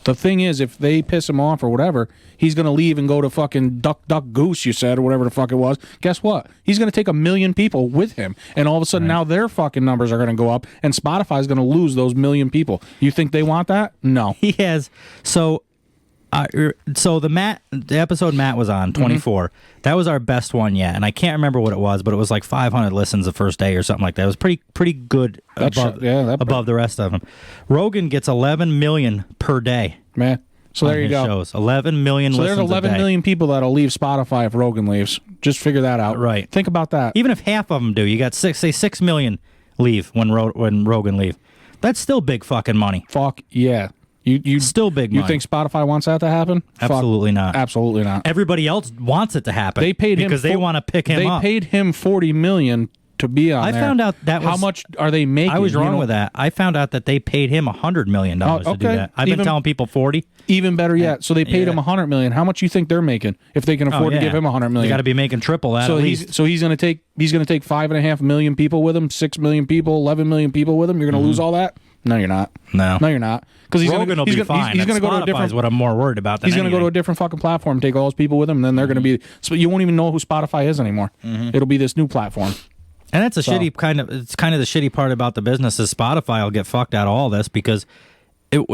Speaker 6: The thing is, if they piss him off or whatever, he's going to leave and go to fucking Duck Duck Goose, you said, or whatever the fuck it was. Guess what? He's going to take 1 million people with him, and all of a sudden now their fucking numbers are going to go up, and Spotify's going to lose those 1 million people. You think they want that? No.
Speaker 5: He has. So the episode Matt was on, 24, that was our best one yet, and I can't remember what it was, but it was like 500 listens the first day or something like that. It was pretty good above the rest of them. Rogan gets 11 million per day.
Speaker 6: Man, so there you go.
Speaker 5: Shows 11 million.
Speaker 6: So
Speaker 5: listens
Speaker 6: there's 11 million people that'll leave Spotify if Rogan leaves. Just figure that out.
Speaker 5: Right.
Speaker 6: Think about that.
Speaker 5: Even if half of them do, you got 6 million leave when Rogan leave. That's still big fucking money.
Speaker 6: Fuck yeah. You
Speaker 5: still big money.
Speaker 6: You think Spotify wants that to happen?
Speaker 5: Absolutely not.
Speaker 6: Absolutely not.
Speaker 5: Everybody else wants it to happen.
Speaker 6: They paid him
Speaker 5: because they want to pick him up.
Speaker 6: They paid him $40 million to be on there.
Speaker 5: I found out that was...
Speaker 6: How much are they making?
Speaker 5: I was wrong with that. I found out that they paid him $100 million to do that. I've been telling people 40.
Speaker 6: Even better yet. So they paid him $100 million. How much you think they're making if they can afford to give him $100 million?
Speaker 5: They got to be making triple that.
Speaker 6: So he's going to take 5.5 million people with him, 6 million people, 11 million people with him. You're going to lose all that? No, you're not.
Speaker 5: No,
Speaker 6: you're not. Because
Speaker 5: Rogan will be fine. He's going to go to a different. What I'm more worried about.
Speaker 6: He's going to go to a different fucking platform, take all those people with him, and then they're going to be. So you won't even know who Spotify is anymore. It'll be this new platform.
Speaker 5: And that's shitty kind of. It's kind of the shitty part about the business is Spotify will get fucked out of all this because.
Speaker 6: They'll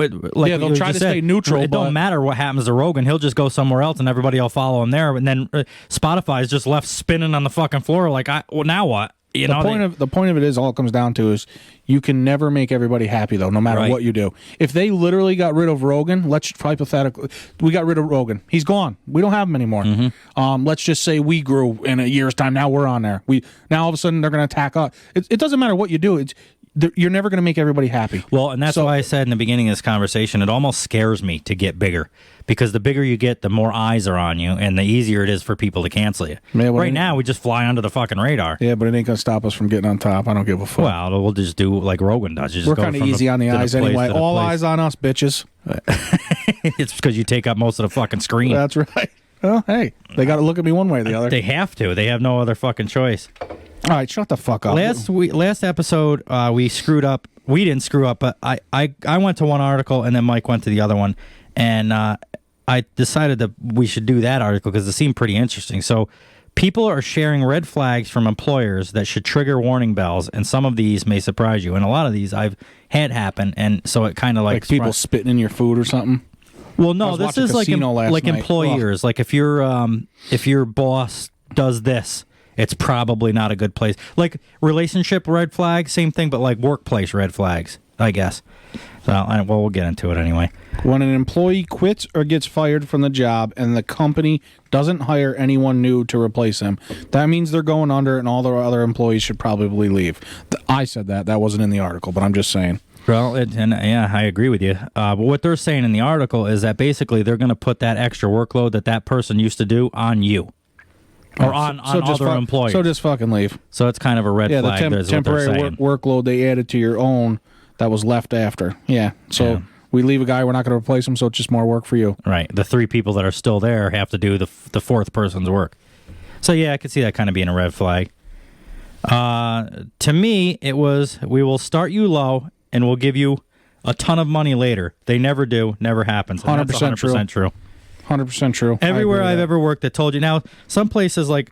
Speaker 6: try to stay neutral.
Speaker 5: It don't matter what happens to Rogan. He'll just go somewhere else, and everybody will follow him there. And then Spotify is just left spinning on the fucking floor. Like, now what? The
Speaker 6: point of it is all it comes down to is you can never make everybody happy though, no matter what you do. If they literally got rid of Rogan, let's hypothetically we got rid of Rogan. He's gone. We don't have him anymore. Let's just say we grew in a year's time. Now we're on there. Now all of a sudden they're going to attack us. It doesn't matter what you do. You're never going to make everybody happy.
Speaker 5: Well, and that's why I said in the beginning of this conversation, it almost scares me to get bigger. Because the bigger you get, the more eyes are on you, and the easier it is for people to cancel you. Right now, we just fly under the fucking radar.
Speaker 6: Yeah, but it ain't going to stop us from getting on top. I don't give a fuck.
Speaker 5: Well, we'll just do like Rogan does.
Speaker 6: We're kind of easy on the eyes anyway. All eyes on us, bitches.
Speaker 5: It's because you take up most of the fucking screen.
Speaker 6: That's right. Well, hey, they got to look at me one way or the other.
Speaker 5: They have to. They have no other fucking choice.
Speaker 6: All right, shut the fuck up.
Speaker 5: Last episode, we screwed up. We didn't screw up, but I went to one article, and then Mike went to the other one. And I decided that we should do that article because it seemed pretty interesting. So people are sharing red flags from employers that should trigger warning bells, and some of these may surprise you. And a lot of these I've had happen, and so it kind of like
Speaker 6: people spitting in your food or something?
Speaker 5: Well, no, this is like employers. Like if your boss does this, it's probably not a good place. Like relationship red flags, same thing, but like workplace red flags. I guess. So, well, we'll get into it anyway.
Speaker 6: When an employee quits or gets fired from the job and the company doesn't hire anyone new to replace them, that means they're going under and all the other employees should probably leave. I said that. That wasn't in the article, but I'm just saying.
Speaker 5: Well, yeah, I agree with you. But what they're saying in the article is that basically they're going to put that extra workload that person used to do on you. Or on other employers.
Speaker 6: So just fucking leave.
Speaker 5: So it's kind of a red flag.
Speaker 6: Yeah, the temporary workload they added to your own that was left after. Yeah. So we leave a guy, we're not going to replace him, so it's just more work for you.
Speaker 5: Right. The 3 people that are still there have to do the 4th person's work. So yeah, I could see that kind of being a red flag. To me, it was, we will start you low and we'll give you a ton of money later. They never do. Never happens.
Speaker 6: 100% true. 100% true.
Speaker 5: Everywhere I've ever worked that told you. Now, some places like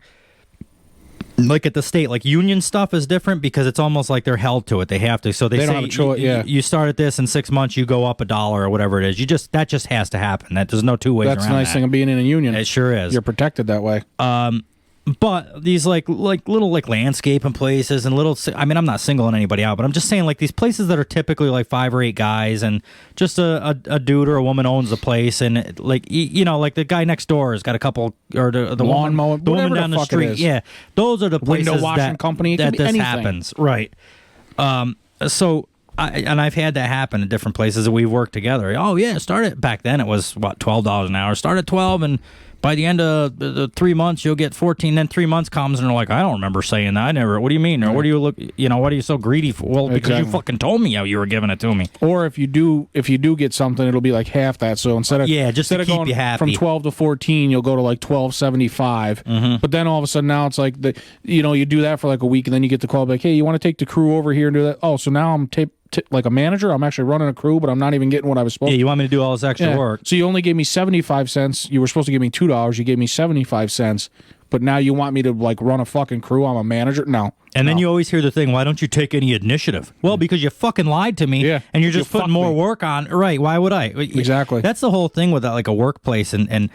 Speaker 5: at the state, like union stuff is different because it's almost like they're held to it. They have to. So they
Speaker 6: don't
Speaker 5: say
Speaker 6: have a choice,
Speaker 5: you start at this in 6 months, you go up $1 or whatever it is. That just has to happen. There's no two ways around that.
Speaker 6: That's the nice thing of being in a union.
Speaker 5: It sure is.
Speaker 6: You're protected that way.
Speaker 5: But these like little like landscaping places and little, I mean, I'm not singling anybody out, but I'm just saying like these places that are typically like 5 or 8 guys and just a dude or a woman owns the place and like like the guy next door has got a couple or the
Speaker 6: lawn mowing,
Speaker 5: the woman down the street. Yeah, those are the places
Speaker 6: window washing company.
Speaker 5: That this
Speaker 6: anything.
Speaker 5: happens, right? So. I've had that happen in different places that we've worked together. Oh yeah, start it back then. It was what $12 an hour. Start at 12, and by the end of the 3 months, you'll get 14. Then 3 months comes, and they're like, I don't remember saying that. I never. What do you mean? Or what do you look? What are you so greedy for? Well, because you fucking told me how you were giving it to me.
Speaker 6: Or if you do get something, it'll be like half that. So instead of
Speaker 5: just to keep
Speaker 6: going
Speaker 5: you happy.
Speaker 6: From 12 to 14, you'll go to like 12.75.
Speaker 5: Mm-hmm.
Speaker 6: But then all of a sudden now it's like you do that for like a week, and then you get the call like, hey, you want to take the crew over here and do that? Oh, so now I'm like a manager, I'm actually running a crew, but I'm not even getting what I was supposed to.
Speaker 5: Yeah, you want me to do all this extra work.
Speaker 6: So you only gave me 75 cents. You were supposed to give me $2. You gave me 75 cents. But now you want me to like run a fucking crew? I'm a manager? No.
Speaker 5: And then you always hear the thing, why don't you take any initiative? Well, because you fucking lied to me and you're just putting more work on. Right, why would I?
Speaker 6: Exactly.
Speaker 5: That's the whole thing with like a workplace and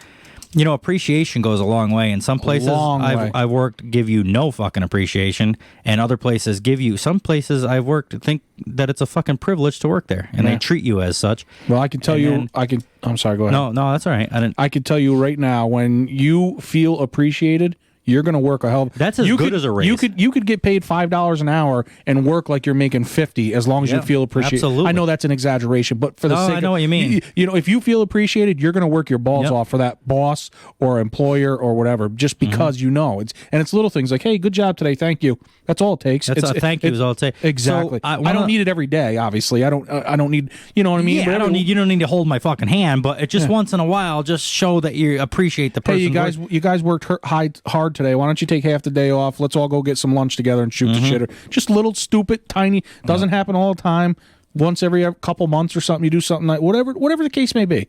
Speaker 5: appreciation goes a long way. In some places I've worked give you no fucking appreciation, and other places give you. Some places I've worked think that it's a fucking privilege to work there, and they treat you as such.
Speaker 6: Well, I can tell I'm sorry, go ahead.
Speaker 5: No, that's all right.
Speaker 6: I can tell you right now, when you feel appreciated, you're going to work a hell of...
Speaker 5: That's good as a raise.
Speaker 6: You could get paid $5 an hour and work like you're making $50 as long as you feel appreciated.
Speaker 5: Absolutely.
Speaker 6: I know that's an exaggeration, but for the sake
Speaker 5: I know what you mean.
Speaker 6: If you feel appreciated, you're going to work your balls off for that boss or employer or whatever, just because it's little things like, hey, good job today, thank you. That's all it takes.
Speaker 5: Thank you is all it takes.
Speaker 6: Exactly. So I don't need it every day, obviously. I don't need, you know what I mean?
Speaker 5: Yeah, you don't need to hold my fucking hand, but it just once in a while, just show that you appreciate the person.
Speaker 6: Hey, you guys worked hard today. Why don't you take half the day off? Let's all go get some lunch together and shoot the shit. Just little stupid, tiny, doesn't happen all the time. Once every couple months or something, you do something like whatever the case may be.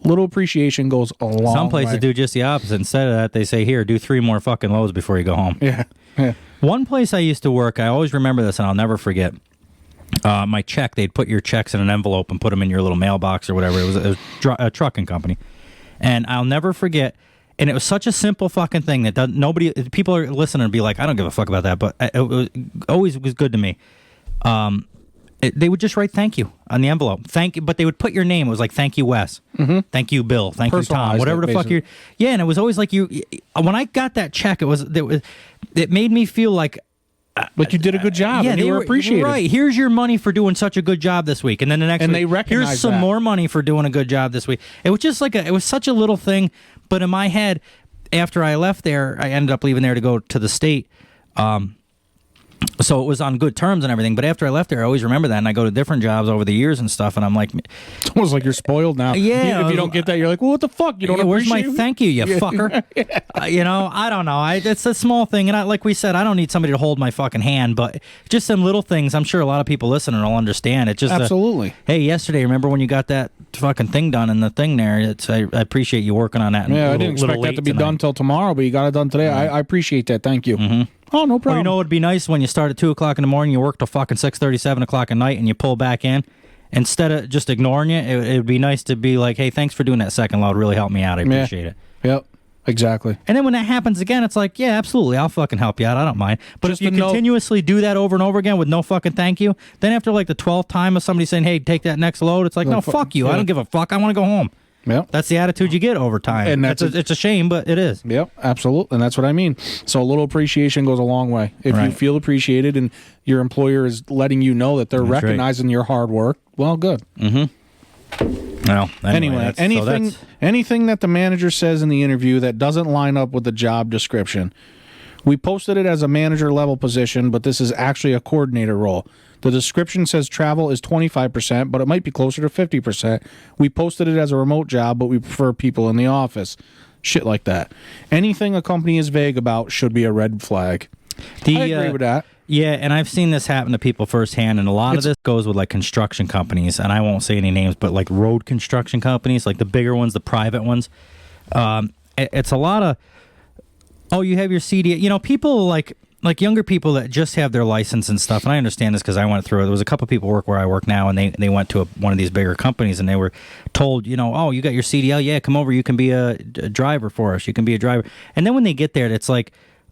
Speaker 6: Little appreciation goes a long way.
Speaker 5: Some places do just the opposite. Instead of that, they say, here, do 3 more fucking loads before you go home.
Speaker 6: Yeah.
Speaker 5: One place I used to work, I always remember this, and I'll never forget. My check, they'd put your checks in an envelope and put them in your little mailbox or whatever. It was a trucking company. And I'll never forget, and it was such a simple fucking thing that people are listening and be like, I don't give a fuck about that, but it always was good to me. They would just write thank you on the envelope. Thank you, but they would put your name. It was like, thank you, Wes. Mm-hmm. Thank you, Bill. Thank you, Tom. Whatever the fuck you're... Yeah, and it was always like you... When I got that check, it made me feel like...
Speaker 6: Like you did a good job, and you were appreciated.
Speaker 5: Right, here's your money for doing such a good job this week. And then the next week,
Speaker 6: they recognize
Speaker 5: here's some more money for doing a good job this week. It was just like it was such a little thing, but in my head, after I left there, I ended up leaving there to go to the state. So it was on good terms and everything. But after I left there, I always remember that. And I go to different jobs over the years and stuff. And I'm like...
Speaker 6: It's almost like you're spoiled now.
Speaker 5: Yeah.
Speaker 6: If you don't get that, you're like, well, what the fuck? You don't
Speaker 5: where's my
Speaker 6: appreciate
Speaker 5: thank you, fucker? I don't know. It's a small thing. And like we said, I don't need somebody to hold my fucking hand. But just some little things I'm sure a lot of people listening will understand. It's just...
Speaker 6: Absolutely.
Speaker 5: Hey, yesterday, remember when you got that fucking thing done in the thing there? I appreciate you working on that.
Speaker 6: Yeah, I didn't expect that to be done till tomorrow, but you got it done today. Mm-hmm. I appreciate that. Thank you.
Speaker 5: Mm-hmm.
Speaker 6: Oh, no problem.
Speaker 5: Or, you know, it'd be nice when you start at 2 o'clock in the morning, you work till fucking 6:30, 7 o'clock at night, and you pull back in. Instead of just ignoring you, it would be nice to be like, hey, thanks for doing that second load. Really helped me out. I appreciate it.
Speaker 6: Yep. Exactly.
Speaker 5: And then when that happens again, it's like, yeah, absolutely, I'll fucking help you out. I don't mind. But
Speaker 6: Just
Speaker 5: if you
Speaker 6: to know-
Speaker 5: continuously do that over and over again with no fucking thank you, then after like the 12th time of somebody saying, hey, take that next load, it's like, no, fuck you. I don't give a fuck. I want to go home.
Speaker 6: Yep.
Speaker 5: That's the attitude you get over time. And it's a shame, but it is.
Speaker 6: Yep, absolutely. And that's what I mean. So a little appreciation goes a long way. If you feel appreciated and your employer is letting you know that they're recognizing your hard work, well, good.
Speaker 5: Mm-hmm. Well, anyway,
Speaker 6: anything that the manager says in the interview that doesn't line up with the job description. We posted it as a manager level position, but this is actually a coordinator role. The description says travel is 25%, but it might be closer to 50%. We posted it as a remote job, but we prefer people in the office. Shit like that. Anything a company is vague about should be a red flag. I agree with that.
Speaker 5: Yeah, and I've seen this happen to people firsthand, and a lot of this goes with like construction companies, and I won't say any names, but like road construction companies, like the bigger ones, the private ones. It's a lot of, oh, you have your CDL. You know, people like younger people that just have their license and stuff, and I understand this because I went through it. There was a couple people work where I work now, and they went to one of these bigger companies, and they were told, you know, oh, you got your CDL? Yeah, come over. You can be a driver for us. You can be a driver. And then when they get there, it's like,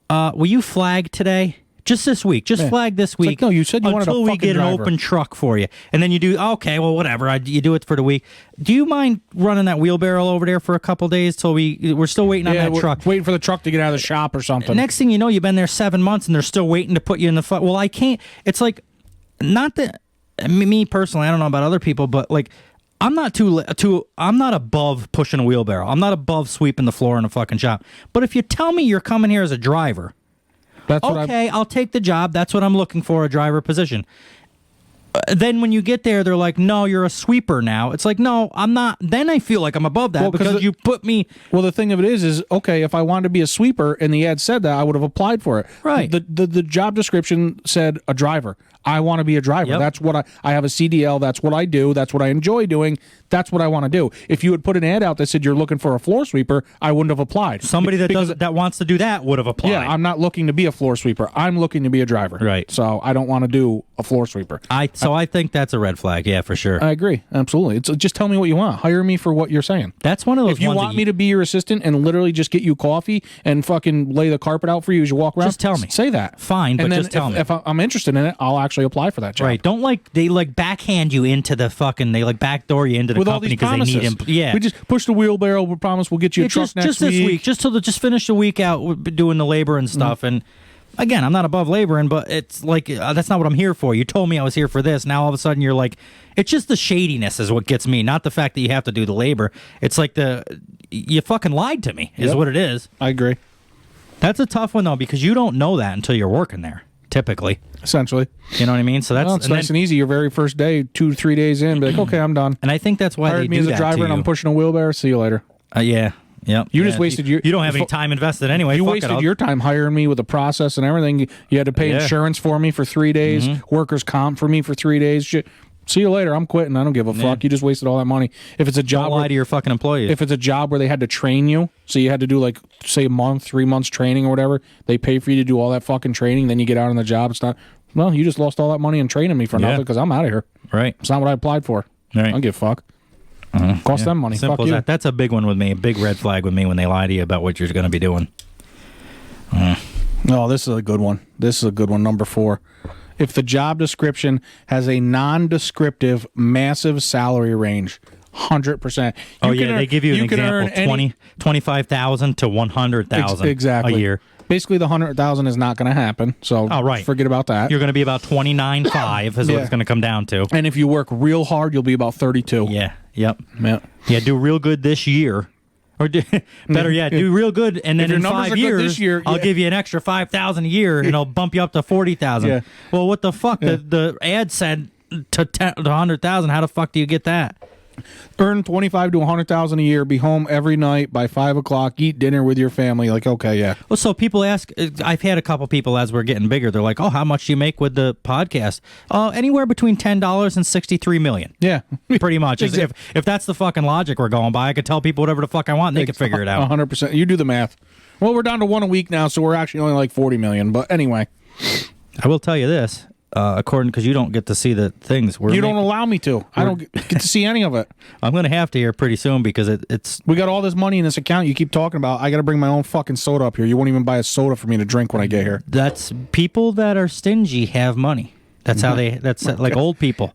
Speaker 5: will you flag today? Just this week. Just flag this week.
Speaker 6: Like, no, you said you wanted a
Speaker 5: until we
Speaker 6: fucking
Speaker 5: get
Speaker 6: driver.
Speaker 5: an open truck for you. And then you do, okay, well, whatever. You do it for the week. Do you mind running that wheelbarrow over there for a couple days till we're still waiting on that truck?
Speaker 6: Waiting for the truck to get out of the shop or something.
Speaker 5: Next thing you know, you've been there 7 months and they're still waiting to put you in the well, I can't. It's like, not that, me personally, I don't know about other people, but like, I'm not I'm not above pushing a wheelbarrow. I'm not above sweeping the floor in a fucking shop. But if you tell me you're coming here as a driver, I'll take the job. That's what I'm looking for, a driver position. Then when you get there, they're like, no, you're a sweeper now. It's like, no, I'm not. Then I feel like I'm above that because you put me.
Speaker 6: Well, the thing of it is okay, if I wanted to be a sweeper and the ad said that, I would have applied for it.
Speaker 5: Right.
Speaker 6: The job description said a driver. I want to be a driver.
Speaker 5: Yep.
Speaker 6: That's what I have a CDL. That's what I do. That's what I enjoy doing. That's what I want to do. If you had put an ad out that said you're looking for a floor sweeper, I wouldn't have applied.
Speaker 5: Somebody that wants to do that would have applied.
Speaker 6: Yeah, I'm not looking to be a floor sweeper. I'm looking to be a driver.
Speaker 5: Right.
Speaker 6: So I don't want to do a floor sweeper.
Speaker 5: I think that's a red flag. Yeah, for sure.
Speaker 6: I agree. Absolutely. It's just tell me what you want. Hire me for what you're saying.
Speaker 5: That's one of those.
Speaker 6: If you want me to be your assistant and literally just get you coffee and fucking lay the carpet out for you as you walk around,
Speaker 5: just tell me.
Speaker 6: Say that.
Speaker 5: Fine, but just tell me.
Speaker 6: If I'm interested in it, I'll actually apply for that job.
Speaker 5: Right. Don't they backhand you into the fucking, they backdoor you into the
Speaker 6: with
Speaker 5: company because they need
Speaker 6: Yeah. We just push the wheelbarrow. We promise we'll get you a truck next week.
Speaker 5: Just this week. Just finish the week out doing the labor and stuff. And again, I'm not above laboring, but it's like, that's not what I'm here for. You told me I was here for this. Now all of a sudden you're like, it's just the shadiness is what gets me, not the fact that you have to do the labor. It's like you fucking lied to me is what it is.
Speaker 6: I agree.
Speaker 5: That's a tough one though, because you don't know that until you're working there. Typically,
Speaker 6: essentially,
Speaker 5: you know what I mean. So that's
Speaker 6: nice and easy. Your very first day, 2-3 days in, be like, okay, I'm done.
Speaker 5: And I think that's why
Speaker 6: hired me as a driver, and I'm pushing a wheelbarrow. See you later.
Speaker 5: Yeah. Yep.
Speaker 6: You just wasted your.
Speaker 5: You don't have any time invested anyway.
Speaker 6: You wasted your time hiring me with the process and everything. You had to pay insurance for me for 3 days, workers' comp for me for 3 days. Shit. See you later. I'm quitting. I don't give a fuck. You just wasted all that money. If it's a job,
Speaker 5: don't lie to your fucking employees.
Speaker 6: If it's a job where they had to train you, so you had to do like say a month, 3 months training or whatever, they pay for you to do all that fucking training. Then you get out on the job. It's not. Well, you just lost all that money in training me for nothing because I'm out of here.
Speaker 5: Right.
Speaker 6: It's not what I applied for.
Speaker 5: Right.
Speaker 6: I don't give a fuck. Cost them money.
Speaker 5: Simple
Speaker 6: fuck
Speaker 5: as
Speaker 6: you.
Speaker 5: that. That's a big one with me. A big red flag with me when they lie to you about what you're going to be doing.
Speaker 6: No, this is a good one. This is a good one. Number 4. If the job description has a non-descriptive, massive salary range, 100%.
Speaker 5: They give you an example: 25,000 to 100,000
Speaker 6: exactly.
Speaker 5: a year.
Speaker 6: Basically, the 100,000 is not going to happen. So forget about that.
Speaker 5: You're going to be about 29.5 is what it's going to come down to.
Speaker 6: And if you work real hard, you'll be about 32.
Speaker 5: Yeah. Yep. Yeah. Do real good this year. Or better yet, do real good, and then in 5 years,
Speaker 6: this year,
Speaker 5: I'll give you an extra 5,000 a year, and I'll bump you up to 40,000.
Speaker 6: Yeah.
Speaker 5: Well, what the fuck? The ad said to 100,000. How the fuck do you get that?
Speaker 6: Earn 25 to 100,000 a year. Be home every night by 5 o'clock. Eat dinner with your family. Like, okay, yeah.
Speaker 5: Well, so people ask. I've had a couple people as we're getting bigger. They're like, "Oh, how much do you make with the podcast?" Anywhere between $10 and $63 million.
Speaker 6: Yeah,
Speaker 5: pretty much. If that's the fucking logic we're going by, I could tell people whatever the fuck I want, and they can figure it out.
Speaker 6: 100%. You do the math. Well, we're down to 1 a week now, so we're actually only like 40 million. But anyway,
Speaker 5: I will tell you this. according because you don't get to see the things.
Speaker 6: You don't allow me to. I don't get to see any of it.
Speaker 5: I'm going to have to here pretty soon because it's.
Speaker 6: We got all this money in this account you keep talking about. I got to bring my own fucking soda up here. You won't even buy a soda for me to drink when I get here.
Speaker 5: That's people that are stingy have money. That's how they. That's like old people.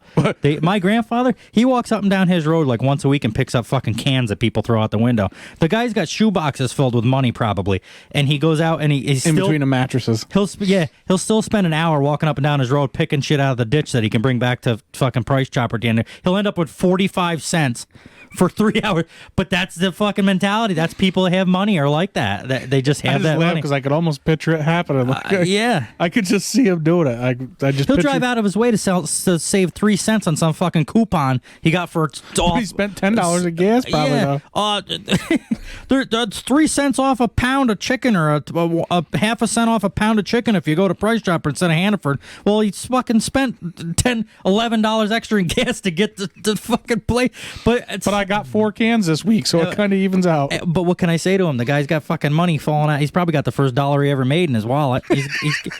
Speaker 5: My grandfather, he walks up and down his road like once a week and picks up fucking cans that people throw out the window. The guy's got shoe boxes filled with money probably, and he goes out and he's
Speaker 6: in
Speaker 5: still,
Speaker 6: between the mattresses.
Speaker 5: He'll still spend an hour walking up and down his road picking shit out of the ditch that he can bring back to fucking Price Chopper at the end. He'll end up with 45 cents for 3 hours. But that's the fucking mentality. That's people that have money are like that. They just have that money.
Speaker 6: Because I could almost picture it happening.
Speaker 5: Yeah,
Speaker 6: I could just see him doing it.
Speaker 5: He'll drive out of his way to save 3 cents on some fucking coupon he got for.
Speaker 6: He spent $10 of gas probably.
Speaker 5: Yeah, that's 3 cents off a pound of chicken, or a half a cent off a pound of chicken if you go to Price Chopper instead of Hannaford. Well, he fucking spent $10, $11 extra in gas to get the fucking plate. But
Speaker 6: I got 4 cans this week, so it kind of evens out.
Speaker 5: But what can I say to him? The guy's got fucking money falling out. He's probably got the first dollar he ever made in his wallet.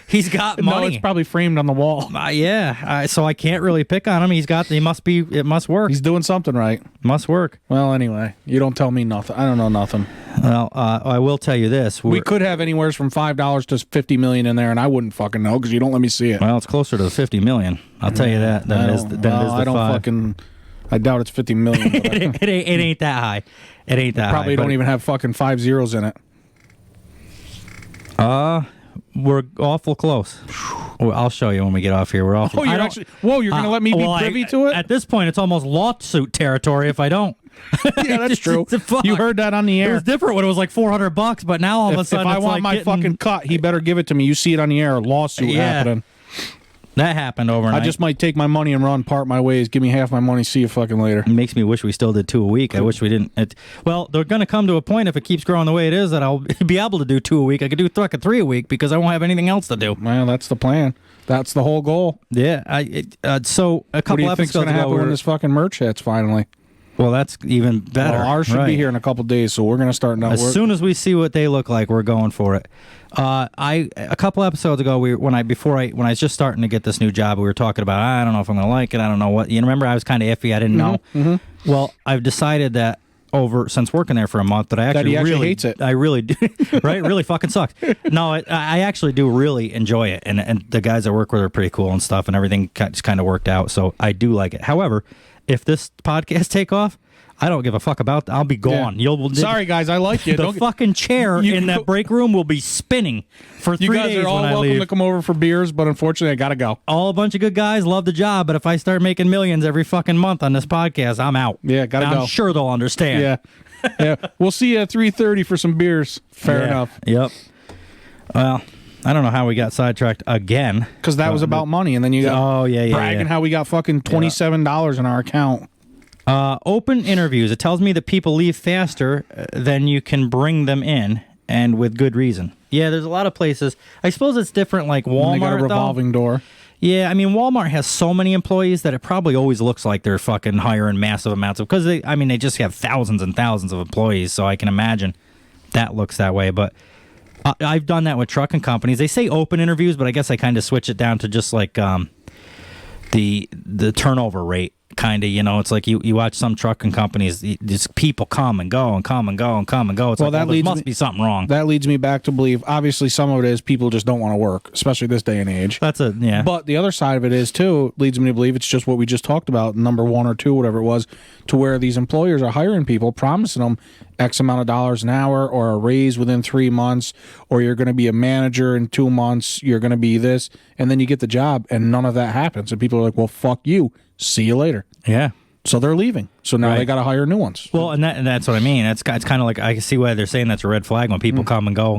Speaker 5: He's got money.
Speaker 6: No, it's probably framed on the wall.
Speaker 5: So I can't really pick on him. It must work.
Speaker 6: He's doing something right.
Speaker 5: Must work.
Speaker 6: Well, anyway, you don't tell me nothing. I don't know nothing.
Speaker 5: Well, I will tell you this.
Speaker 6: We could have anywhere from $5 to $50 million in there, and I wouldn't fucking know because you don't let me see it.
Speaker 5: Well, it's closer to the $50 million. I'll tell you that.
Speaker 6: I doubt it's $50 million.
Speaker 5: It ain't that high. It ain't that
Speaker 6: probably
Speaker 5: high.
Speaker 6: Don't even have fucking 5 zeros in it.
Speaker 5: We're awful close. Well, I'll show you when we get off here. We're awful.
Speaker 6: You're going to let me be privy to it?
Speaker 5: At this point, it's almost lawsuit territory if I don't.
Speaker 6: Yeah, that's true. You heard that on the air.
Speaker 5: It was different when it was like $400, but now all of a sudden
Speaker 6: if I want my fucking cut, he better give it to me. You see it on the air. Lawsuit happening.
Speaker 5: That happened overnight.
Speaker 6: I just might take my money and run, part my ways. Give me half my money. See you fucking later.
Speaker 5: It makes me wish we still did 2 a week. I wish we didn't. Well, they're going to come to a point if it keeps growing the way it is that I'll be able to do 2 a week. I could do fucking 3 a week because I won't have anything else to do.
Speaker 6: Well, that's the plan. That's the whole goal.
Speaker 5: Yeah. So a couple episodes ago,
Speaker 6: what do you think's going to happen when this fucking merch hits finally?
Speaker 5: Well, that's even better.
Speaker 6: Well, ours should be here in a couple days, so we're going to start now.
Speaker 5: As soon as we see what they look like, we're going for it. A couple episodes ago, when I was just starting to get this new job, we were talking about I don't know if I'm going to like it. I don't know what. You remember I was kind of iffy. I didn't know. Mm-hmm. Well, I've decided that since working there for a month that I actually really
Speaker 6: hates it.
Speaker 5: I really do. Right? It really fucking sucks. No, I actually do really enjoy it, and the guys I work with are pretty cool and stuff, and everything just kind of worked out. So I do like it. However, if this podcast take off, I don't give a fuck about that. I'll be gone.
Speaker 6: Yeah. Sorry, guys. I like you.
Speaker 5: The fucking chair in that break room will be spinning for 3 days.
Speaker 6: You guys are all welcome to come over for beers, but unfortunately, I got to go.
Speaker 5: All a bunch of good guys, love the job, but if I start making millions every fucking month on this podcast, I'm out.
Speaker 6: Yeah, got to go.
Speaker 5: I'm sure they'll understand.
Speaker 6: Yeah. We'll see you at 3:30 for some beers. Fair enough.
Speaker 5: Yep. Well, I don't know how we got sidetracked again.
Speaker 6: Because that was about money, and then you got bragging how we got fucking $27 in our account.
Speaker 5: Open interviews. It tells me that people leave faster than you can bring them in, and with good reason. Yeah, there's a lot of places. I suppose it's different, like Walmart.
Speaker 6: And they got a revolving door.
Speaker 5: Yeah, I mean, Walmart has so many employees that it probably always looks like they're fucking hiring massive amounts of, because they just have thousands and thousands of employees, so I can imagine that looks that way. But I've done that with trucking companies. They say open interviews, but I guess I kind of switch it down to just like the turnover rate. Kind of, it's like you watch some trucking companies, just people come and go and come and go and come and go. It's there must be something wrong.
Speaker 6: That leads me back to believe, obviously, some of it is people just don't want to work, especially this day and age.
Speaker 5: But
Speaker 6: the other side of it is, too, leads me to believe it's just what we just talked about, number 1 or 2, whatever it was, to where these employers are hiring people, promising them X amount of dollars an hour or a raise within 3 months, or you're going to be a manager in 2 months, you're going to be this, and then you get the job, and none of that happens. And people are like, well, fuck you. See you later.
Speaker 5: Yeah.
Speaker 6: So they're leaving. So now they got to hire new ones.
Speaker 5: Well, and that's what I mean. It's kind of like I can see why they're saying that's a red flag when people come and go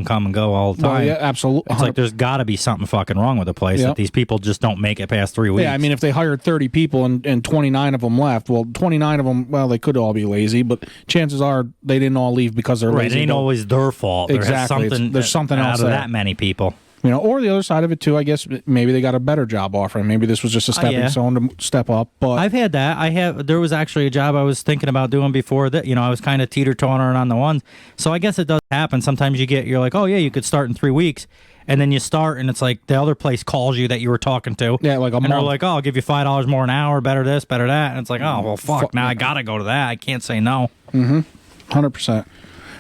Speaker 5: all the time.
Speaker 6: Well, yeah, absolutely.
Speaker 5: It's like there's got to be something fucking wrong with the place that these people just don't make it past 3 weeks.
Speaker 6: Yeah, I mean, if they hired 30 people and 29 of them left, well, 29 of them, they could all be lazy, but chances are they didn't all leave because they're lazy.
Speaker 5: Right, it ain't always their fault.
Speaker 6: Exactly. There's something else
Speaker 5: out of that many people.
Speaker 6: Or the other side of it too, I guess maybe they got a better job offering. Maybe this was just a stepping stone to step up. But
Speaker 5: I've had that. There was actually a job I was thinking about doing before that. I was kind of teeter-tottering on the ones. So I guess it does happen. Sometimes you're like, oh yeah, you could start in 3 weeks, and then you start, and it's like the other place calls you that you were talking to.
Speaker 6: Yeah, like a
Speaker 5: and they're
Speaker 6: month.
Speaker 5: like, oh, I'll give you $5 more an hour, better this, better that. And it's like, oh, well, fuck, now I got to go to that. I can't say no.
Speaker 6: 100%.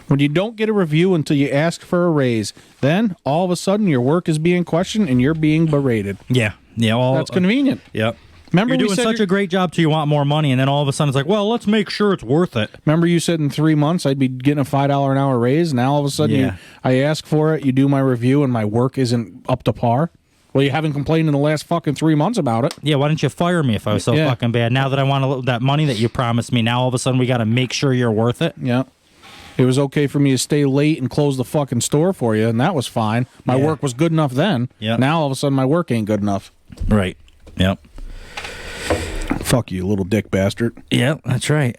Speaker 6: When you don't get a review until you ask for a raise, then all of a sudden your work is being questioned and you're being berated.
Speaker 5: Yeah.
Speaker 6: That's convenient.
Speaker 5: Yep.
Speaker 6: Remember,
Speaker 5: you're doing such a great job till you want more money, and then all of a sudden it's like, well, let's make sure it's worth it.
Speaker 6: Remember you said in 3 months I'd be getting a $5 an hour raise. Now all of a sudden I ask for it, you do my review, and my work isn't up to par. Well, you haven't complained in the last fucking 3 months about it.
Speaker 5: Yeah, why didn't you fire me if I was so fucking bad? Now that I want that money that you promised me, now all of a sudden we got to make sure you're worth it.
Speaker 6: Yeah. It was okay for me to stay late and close the fucking store for you, and that was fine. My work was good enough then.
Speaker 5: Yep.
Speaker 6: Now all of a sudden my work ain't good enough.
Speaker 5: Right. Yep.
Speaker 6: Fuck you, little dick bastard.
Speaker 5: Yep, that's right.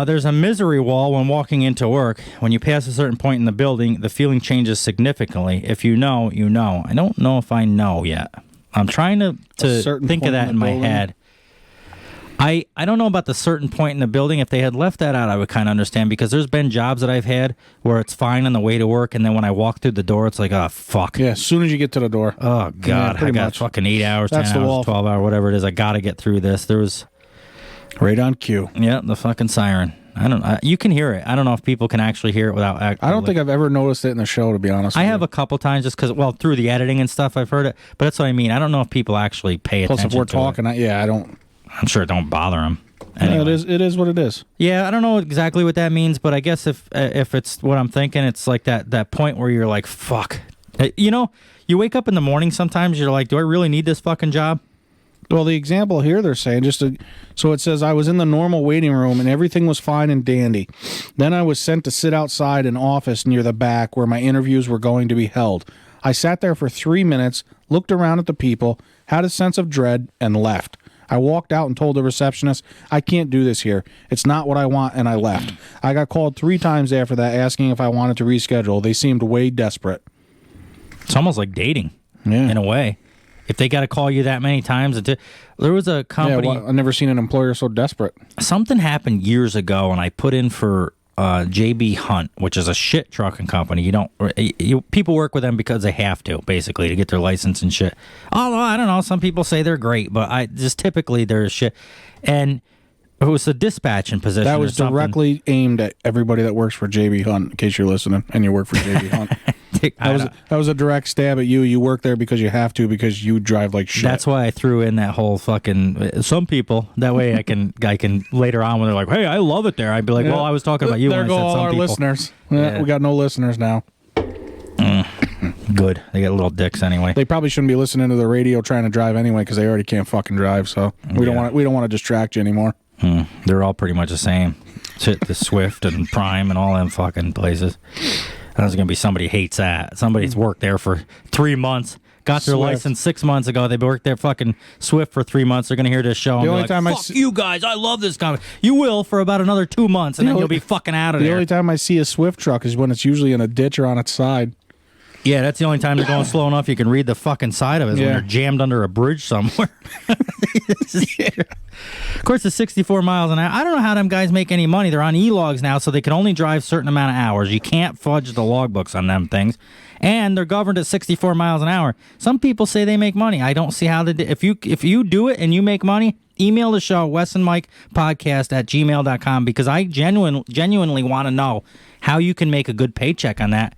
Speaker 5: There's a misery wall when walking into work. When you pass a certain point in the building, the feeling changes significantly. If you know, you know. I don't know if I know yet. I'm trying to think of that in my head. I don't know about the certain point in the building. If they had left that out, I would kind of understand, because there's been jobs that I've had where it's fine on the way to work, and then when I walk through the door, it's like, oh, fuck.
Speaker 6: Yeah, as soon as you get to the door.
Speaker 5: Oh, God. I got fucking 8 hours,
Speaker 6: That's
Speaker 5: 10
Speaker 6: the
Speaker 5: hours,
Speaker 6: wall.
Speaker 5: 12 hours, whatever it is. I got to get through this. There was...
Speaker 6: Right on cue.
Speaker 5: Yeah, the fucking siren. I don't. You can hear it. I don't know if people can actually hear it without.
Speaker 6: I don't think I've ever noticed it in the show, to be honest.
Speaker 5: I have a couple times just because, well, through the editing and stuff, I've heard it. But that's what I mean. I don't know if people actually pay attention.
Speaker 6: Plus, if we're
Speaker 5: to
Speaker 6: talking,
Speaker 5: it.
Speaker 6: I don't.
Speaker 5: I'm sure it don't bother them.
Speaker 6: Anyway. Yeah, it is what it is.
Speaker 5: Yeah, I don't know exactly what that means, but I guess if it's what I'm thinking, it's like that point where you're like, fuck. You know, you wake up in the morning sometimes, you're like, do I really need this fucking job?
Speaker 6: Well, the example here they're saying, so it says, I was in the normal waiting room and everything was fine and dandy. Then I was sent to sit outside an office near the back where my interviews were going to be held. I sat there for 3 minutes, looked around at the people, had a sense of dread, and left. I walked out and told the receptionist, I can't do this here. It's not what I want, and I left. I got called 3 times after that asking if I wanted to reschedule. They seemed way desperate.
Speaker 5: It's almost like dating, in a way. If they got to call you that many times. There was a company.
Speaker 6: Yeah, I've never seen an employer so desperate.
Speaker 5: Something happened years ago, and I put in for JB Hunt, which is a shit trucking company. People work with them because they have to, basically, to get their license and shit. Although, I don't know, some people say they're great, but typically they're shit. And it was a dispatching position.
Speaker 6: That was directly aimed at everybody that works for JB Hunt, in case you're listening and you work for JB Hunt. That was a direct stab at you. You work there because you have to, because you drive like shit.
Speaker 5: That's why I threw in that whole fucking some people. That way I can later on when they're like, hey, I love it there. I'd be like, well, I was talking about you.
Speaker 6: There
Speaker 5: when
Speaker 6: go
Speaker 5: I said
Speaker 6: all
Speaker 5: some
Speaker 6: our
Speaker 5: people.
Speaker 6: listeners. Yeah, we got no listeners now.
Speaker 5: Good. They got little dicks anyway.
Speaker 6: They probably shouldn't be listening to the radio trying to drive anyway, because they already can't fucking drive. So we don't want to distract you anymore.
Speaker 5: They're all pretty much the same. The Swift and Prime and all them fucking places. There's going to be somebody hates that. Somebody's worked there for 3 months, got their license 6 months ago. They worked there fucking Swift for 3 months. They're going to hear this show and be like, fuck you guys, I love this company. You will for about another 2 months, and then you'll be fucking out of there.
Speaker 6: The only time I see a Swift truck is when it's usually in a ditch or on its side.
Speaker 5: Yeah, that's the only time they're going slow enough you can read the fucking side of it, is when they're jammed under a bridge somewhere. Of course, it's 64 miles an hour. I don't know how them guys make any money. They're on e-logs now, so they can only drive a certain amount of hours. You can't fudge the logbooks on them things. And they're governed at 64 miles an hour. Some people say they make money. I don't see how they do. If you do it and you make money, email the show, wesandmikepodcast@gmail.com, because I genuinely want to know how you can make a good paycheck on that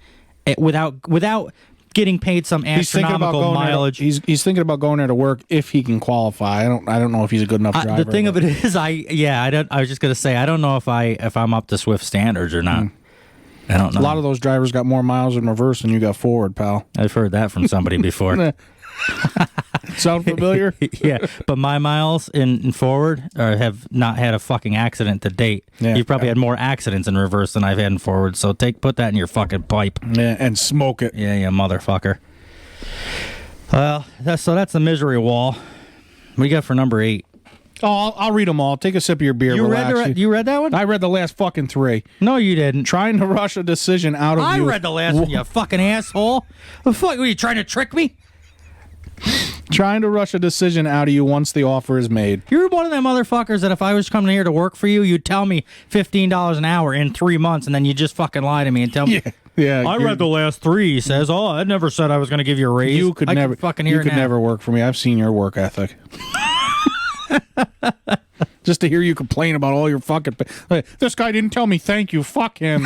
Speaker 5: without getting paid some astronomical mileage.
Speaker 6: He's thinking about going there to work if he can qualify. I don't know if he's a good enough driver.
Speaker 5: The thing of it is, I was just gonna say, I don't know if I'm up to Swift standards or not. I don't know.
Speaker 6: A lot of those drivers got more miles in reverse than you got forward, pal.
Speaker 5: I've heard that from somebody before.
Speaker 6: Sound familiar?
Speaker 5: Yeah, but my miles in forward have not had a fucking accident to date.
Speaker 6: Yeah,
Speaker 5: You've probably had more accidents in reverse than I've had in forward, so put that in your fucking pipe.
Speaker 6: Yeah, and smoke it.
Speaker 5: Yeah, you motherfucker. Well, that's the misery wall. What do you got for number 8?
Speaker 6: Oh, I'll read them all. Take a sip of your beer.
Speaker 5: You read that one?
Speaker 6: I read the last fucking 3.
Speaker 5: No, you didn't.
Speaker 6: Trying to rush a decision out of you.
Speaker 5: I read the last one, you fucking asshole. The fuck, were you trying to trick me?
Speaker 6: Trying to rush a decision out of you once the offer is made.
Speaker 5: You're one of them motherfuckers that if I was coming here to work for you, you'd tell me $15 an hour in 3 months, and then you just fucking lie to me and tell me.
Speaker 6: Yeah,
Speaker 5: I read the last 3. He says, "Oh, I never said I was going to give you a raise."
Speaker 6: You could
Speaker 5: I
Speaker 6: never
Speaker 5: can fucking hear
Speaker 6: You could
Speaker 5: now.
Speaker 6: never work for me. I've seen your work ethic. Just to hear you complain about all your fucking. This guy didn't tell me thank you. Fuck him.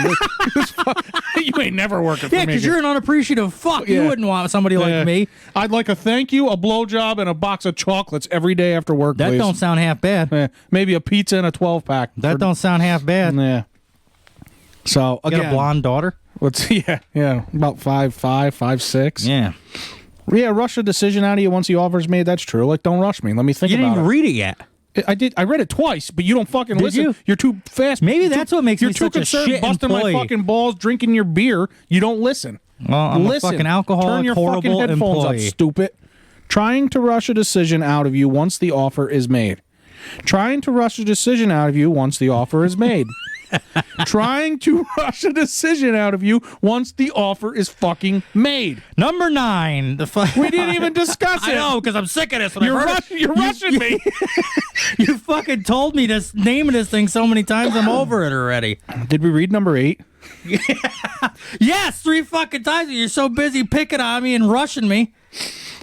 Speaker 6: You ain't never working for me.
Speaker 5: Yeah, because you're an unappreciative fuck. You wouldn't want somebody like me.
Speaker 6: I'd like a thank you, a blowjob, and a box of chocolates every day after work.
Speaker 5: That
Speaker 6: please.
Speaker 5: don't sound half bad.
Speaker 6: Maybe a pizza and a 12-pack.
Speaker 5: That don't sound half bad.
Speaker 6: Yeah. So
Speaker 5: You
Speaker 6: again,
Speaker 5: got a blonde daughter?
Speaker 6: Let's about 5'5", 5'6".
Speaker 5: Yeah.
Speaker 6: Yeah, rush a decision out of you once the offer's made. That's true. Like, don't rush me. Let me think
Speaker 5: You
Speaker 6: about
Speaker 5: didn't even
Speaker 6: it.
Speaker 5: read it yet.
Speaker 6: I did. I read it twice, but you don't fucking
Speaker 5: Did
Speaker 6: listen.
Speaker 5: you?
Speaker 6: You're too fast.
Speaker 5: Maybe that's what makes me such a
Speaker 6: You're too
Speaker 5: shit
Speaker 6: concerned busting
Speaker 5: employee.
Speaker 6: my fucking balls, drinking your beer. You don't listen.
Speaker 5: Well, I'm
Speaker 6: listen.
Speaker 5: a fucking alcoholic,
Speaker 6: Turn your
Speaker 5: horrible
Speaker 6: fucking headphones
Speaker 5: employee.
Speaker 6: up, stupid. Trying to rush a decision out of you once the offer is made. Trying to rush a decision out of you once the offer is made. Trying to rush a decision out of you once the offer is fucking made.
Speaker 5: Number 9.
Speaker 6: We didn't even discuss it.
Speaker 5: I know, because I'm sick of this.
Speaker 6: You're rushing me.
Speaker 5: You fucking told me this name of this thing so many times. I'm over it already.
Speaker 6: Did we read number 8?
Speaker 5: Yes, 3 fucking times. You're so busy picking on me and rushing me.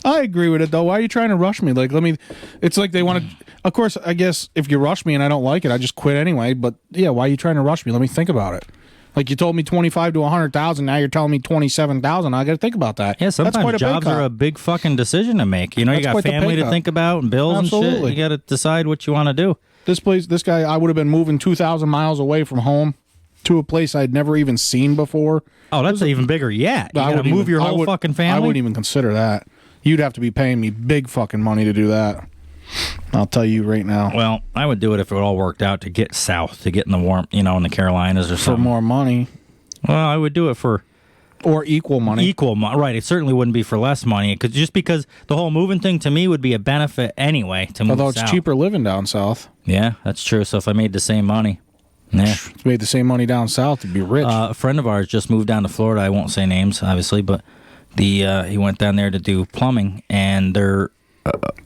Speaker 6: I agree with it, though. Why are you trying to rush me? Like, it's like they want to. Of course, I guess if you rush me and I don't like it, I just quit anyway. But yeah, why are you trying to rush me? Let me think about it. Like, you told me 25 to 100,000. Now you're telling me 27,000. I got to think about that.
Speaker 5: Yeah, sometimes
Speaker 6: That's quite a
Speaker 5: jobs
Speaker 6: pay cut.
Speaker 5: are a big fucking decision to make. You know, you
Speaker 6: That's
Speaker 5: got
Speaker 6: quite the
Speaker 5: family
Speaker 6: pay
Speaker 5: to
Speaker 6: cut.
Speaker 5: think about and bills and shit.
Speaker 6: Absolutely.
Speaker 5: You got to decide what you want to do.
Speaker 6: This guy, I would have been moving 2,000 miles away from home to a place I'd never even seen before.
Speaker 5: Oh, that's even bigger yet. You
Speaker 6: I
Speaker 5: got to
Speaker 6: wouldn't
Speaker 5: move
Speaker 6: even-
Speaker 5: your
Speaker 6: I
Speaker 5: whole
Speaker 6: would-
Speaker 5: fucking family.
Speaker 6: I wouldn't even consider that. You'd have to be paying me big fucking money to do that. I'll tell you right now.
Speaker 5: Well, I would do it if it all worked out to get south, to get in the warm, in the Carolinas or
Speaker 6: For
Speaker 5: something.
Speaker 6: more money.
Speaker 5: Well, I would do it for
Speaker 6: Or equal money.
Speaker 5: right. It certainly wouldn't be for less money, because the whole moving thing to me would be a benefit anyway to move
Speaker 6: Although it's
Speaker 5: south.
Speaker 6: cheaper living down south.
Speaker 5: Yeah, that's true. So if I made the same money, yeah.
Speaker 6: If you made the same money down south, you'd be rich.
Speaker 5: A friend of ours just moved down to Florida. I won't say names, obviously, but he went down there to do plumbing, and they're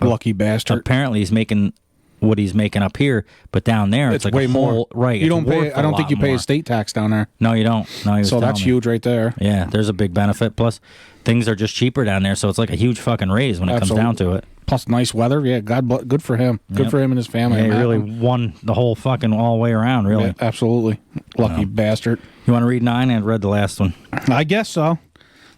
Speaker 6: Lucky bastard.
Speaker 5: apparently he's making what he's making up here, but down there it's like
Speaker 6: way
Speaker 5: a
Speaker 6: more.
Speaker 5: whole, right.
Speaker 6: You
Speaker 5: it's
Speaker 6: don't pay.
Speaker 5: worth
Speaker 6: I don't
Speaker 5: a
Speaker 6: think you
Speaker 5: lot
Speaker 6: pay
Speaker 5: more.
Speaker 6: estate tax down there.
Speaker 5: No, you don't. No, he was
Speaker 6: So
Speaker 5: telling
Speaker 6: that's
Speaker 5: me.
Speaker 6: huge right there.
Speaker 5: Yeah, there's a big benefit. Plus, things are just cheaper down there, so it's like a huge fucking raise when it comes down to it.
Speaker 6: Plus nice weather. Yeah, good for him. Good
Speaker 5: Yep.
Speaker 6: for him and his family.
Speaker 5: Yeah, he
Speaker 6: man.
Speaker 5: really won the whole fucking all the way around, really.
Speaker 6: Yeah, absolutely. Lucky bastard.
Speaker 5: You want to read 9? I read the last one.
Speaker 6: I guess so.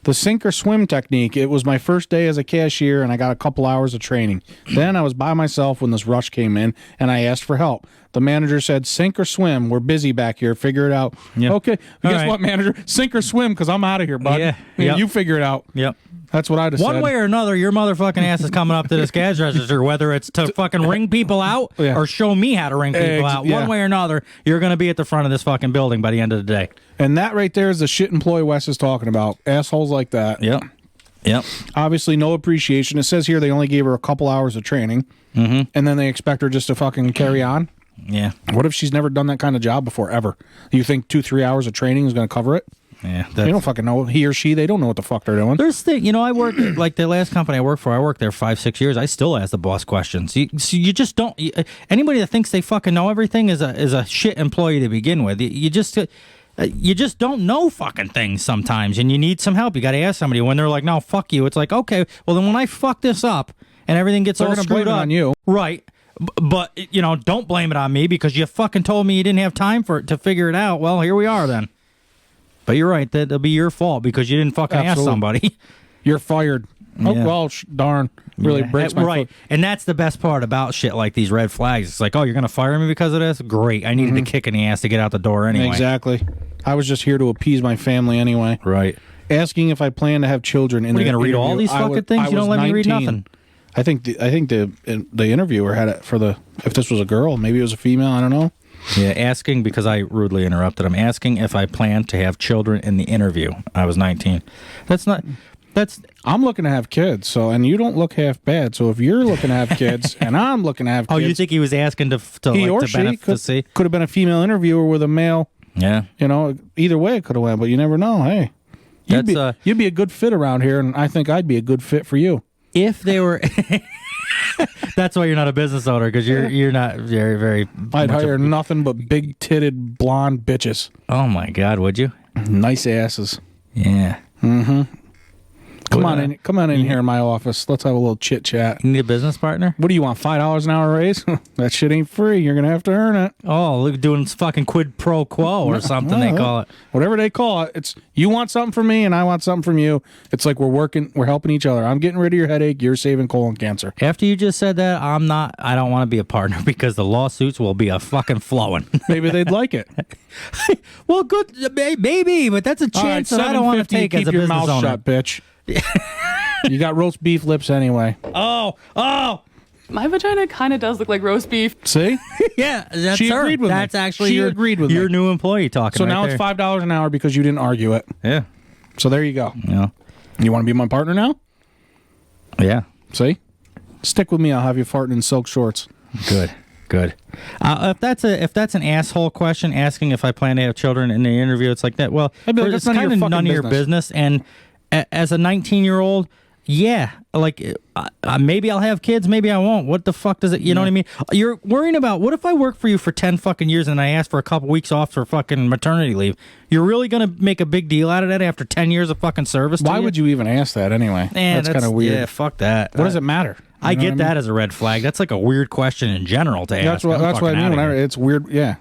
Speaker 6: The sink or swim technique. It was my first day as a cashier, and I got a couple hours of training. Then I was by myself when this rush came in, and I asked for help. The manager said, sink or swim. We're busy back here. Figure it out.
Speaker 5: Yep.
Speaker 6: Okay.
Speaker 5: All
Speaker 6: Guess
Speaker 5: right.
Speaker 6: what, manager? Sink or swim, because I'm out of here, bud.
Speaker 5: Yeah. Yep.
Speaker 6: You figure it out.
Speaker 5: Yep.
Speaker 6: That's what I'd have said.
Speaker 5: One way or another, your motherfucking ass is coming up to this cash register, whether it's to fucking ring people out
Speaker 6: Yeah.
Speaker 5: or show me how to ring people out.
Speaker 6: yeah.
Speaker 5: One way or another, you're going to be at the front of this fucking building by the end of the day.
Speaker 6: And that right there is the shit employee Wes is talking about. Assholes like that.
Speaker 5: Yep. Yep.
Speaker 6: Obviously, no appreciation. It says here they only gave her a couple hours of training, and then they expect her just to fucking carry on.
Speaker 5: Yeah.
Speaker 6: What if she's never done that kind of job before, ever? You think 2-3 hours of training is going to cover it?
Speaker 5: Yeah.
Speaker 6: They don't fucking know. He or she, they don't know what the fuck they're doing.
Speaker 5: There's I work like the last company I worked for. I worked there 5-6 years. I still ask the boss questions. You just don't. Anybody that thinks they fucking know everything is a shit employee to begin with. You just don't know fucking things sometimes, and you need some help. You got to ask somebody. When they're like, "No, fuck you," it's like, okay, well then when I fuck this up and everything gets
Speaker 6: They're
Speaker 5: all
Speaker 6: gonna
Speaker 5: screwed
Speaker 6: blame it
Speaker 5: up
Speaker 6: on you.
Speaker 5: right? But don't blame it on me because you fucking told me you didn't have time to figure it out. Well, here we are then. But you're right. That'll be your fault because you didn't fucking ask somebody.
Speaker 6: You're fired. Oh,
Speaker 5: Yeah.
Speaker 6: well, darn. Really breaks my
Speaker 5: right.
Speaker 6: foot.
Speaker 5: And that's the best part about shit like these red flags. It's like, oh, you're going to fire me because of this? Great. I needed a kick in the ass to get out the door anyway.
Speaker 6: Exactly. I was just here to appease my family anyway.
Speaker 5: Right.
Speaker 6: Asking if I plan to have children in
Speaker 5: What,
Speaker 6: the
Speaker 5: are you gonna read all
Speaker 6: interview.
Speaker 5: these fucking things?
Speaker 6: I
Speaker 5: You don't
Speaker 6: was
Speaker 5: let me read
Speaker 6: 19.
Speaker 5: nothing.
Speaker 6: I think the interviewer had it for if this was a girl, maybe it was a female, I don't know.
Speaker 5: Yeah, asking, because I rudely interrupted him, asking if I plan to have children in the interview. I was 19. I'm
Speaker 6: looking to have kids, and you don't look half bad. So if you're looking to have kids and I'm looking to have kids.
Speaker 5: Oh, you think he was asking to
Speaker 6: he or
Speaker 5: to
Speaker 6: she
Speaker 5: benefit to see?
Speaker 6: could have been a female interviewer with a male.
Speaker 5: Yeah.
Speaker 6: Either way it could have went, but you never know. Hey, you'd be a good fit around here, and I think I'd be a good fit for you.
Speaker 5: If they were... That's why you're not a business owner, because you're not very, very...
Speaker 6: I'd hire nothing but big-titted blonde bitches.
Speaker 5: Oh, my God, would you?
Speaker 6: Nice asses.
Speaker 5: Yeah.
Speaker 6: Come on in here in my office. Let's have a little chit chat.
Speaker 5: You need a business partner?
Speaker 6: What do you want? $5 an hour raise? That shit ain't free. You're gonna have to earn it.
Speaker 5: Oh, look, doing fucking quid pro quo or something they call it.
Speaker 6: Whatever they call it. It's you want something from me and I want something from you. It's like we're helping each other. I'm getting rid of your headache. You're saving colon cancer.
Speaker 5: After you just said that, I don't want to be a partner because the lawsuits will be a fucking flowing.
Speaker 6: Maybe they'd like it.
Speaker 5: Well, good, maybe, but that's a chance that I don't want to take as a business owner.
Speaker 6: Keep your mouth shut, bitch. You got roast beef lips anyway.
Speaker 5: Oh.
Speaker 7: My vagina kind of does look like roast beef.
Speaker 6: See?
Speaker 5: Yeah, that's
Speaker 6: She
Speaker 5: her.
Speaker 6: agreed with me.
Speaker 5: That's actually
Speaker 6: She agreed with
Speaker 5: your
Speaker 6: me.
Speaker 5: new employee talking.
Speaker 6: So
Speaker 5: right
Speaker 6: now
Speaker 5: there.
Speaker 6: it's $5 an hour because you didn't argue it.
Speaker 5: Yeah.
Speaker 6: So there you go.
Speaker 5: Yeah.
Speaker 6: You want to be my partner now?
Speaker 5: Yeah.
Speaker 6: See? Stick with me. I'll have you farting in silk shorts.
Speaker 5: Good. If that's an asshole question asking if I plan to have children in the interview, it's like that. Well,
Speaker 6: I'd be like,
Speaker 5: it's
Speaker 6: that's
Speaker 5: kind of none of your
Speaker 6: business.
Speaker 5: business. And as a 19-year-old, yeah, like maybe I'll have kids, maybe I won't. What the fuck does it? You know what I mean? You're worrying about what if I work for you for 10 fucking years and I ask for a couple weeks off for fucking maternity leave? You're really gonna make a big deal out of that after 10 years of fucking service?
Speaker 6: Why would you even ask that anyway? That's kind of weird.
Speaker 5: Yeah, fuck that.
Speaker 6: What does it matter?
Speaker 5: I get that as a red flag. That's like a weird question in general to ask.
Speaker 6: That's what I mean. Whenever it's weird. Yeah,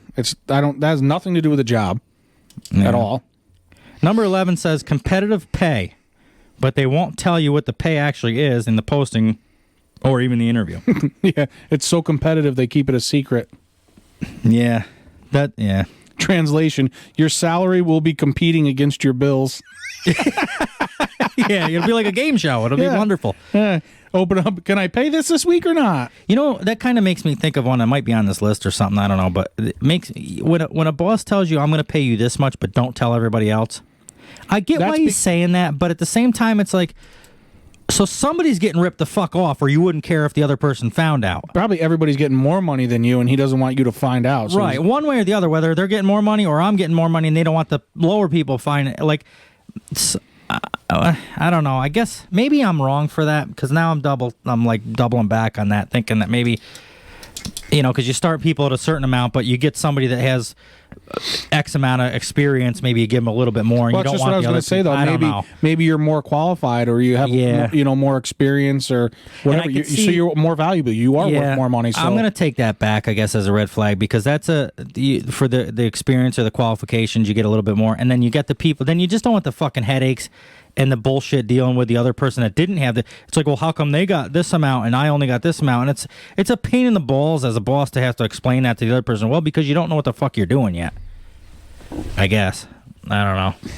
Speaker 6: that has nothing to do with the job at all.
Speaker 5: Number 11 says competitive pay, but they won't tell you what the pay actually is in the posting or even the interview.
Speaker 6: Yeah, it's so competitive they keep it a secret.
Speaker 5: Yeah.
Speaker 6: Translation: your salary will be competing against your bills.
Speaker 5: Yeah, it'll be like a game show. It'll be wonderful.
Speaker 6: Open up. Can I pay this week or not?
Speaker 5: You know, that kind of makes me think of one that might be on this list or something. I don't know, but it makes when a boss tells you, "I'm going to pay you this much, but don't tell everybody else." I get why he's saying that, but at the same time, it's like, so somebody's getting ripped the fuck off, or you wouldn't care if the other person found out.
Speaker 6: Probably everybody's getting more money than you, and he doesn't want you to find out. So
Speaker 5: Right, one way or the other, whether they're getting more money or I'm getting more money, and they don't want the lower people finding it. Like, I don't know. I guess maybe I'm wrong for that because now I'm doubling back on that, thinking that maybe, because you start people at a certain amount, but you get somebody that has X amount of experience, maybe you give them a little bit more, and
Speaker 6: well,
Speaker 5: you don't
Speaker 6: that's
Speaker 5: want
Speaker 6: just what I was
Speaker 5: the
Speaker 6: going
Speaker 5: other
Speaker 6: to say, though. Maybe you're more qualified, or you have more experience, or whatever. So you're more valuable. You are worth more money. So
Speaker 5: I'm going to take that back, I guess, as a red flag because that's for the experience or the qualifications, you get a little bit more, and then you get the people. Then you just don't want the fucking headaches and the bullshit dealing with the other person that didn't have it's like, well, how come they got this amount and I only got this amount? And it's a pain in the balls as a boss to have to explain that to the other person. Well, because you don't know what the fuck you're doing yet. I guess. I don't know.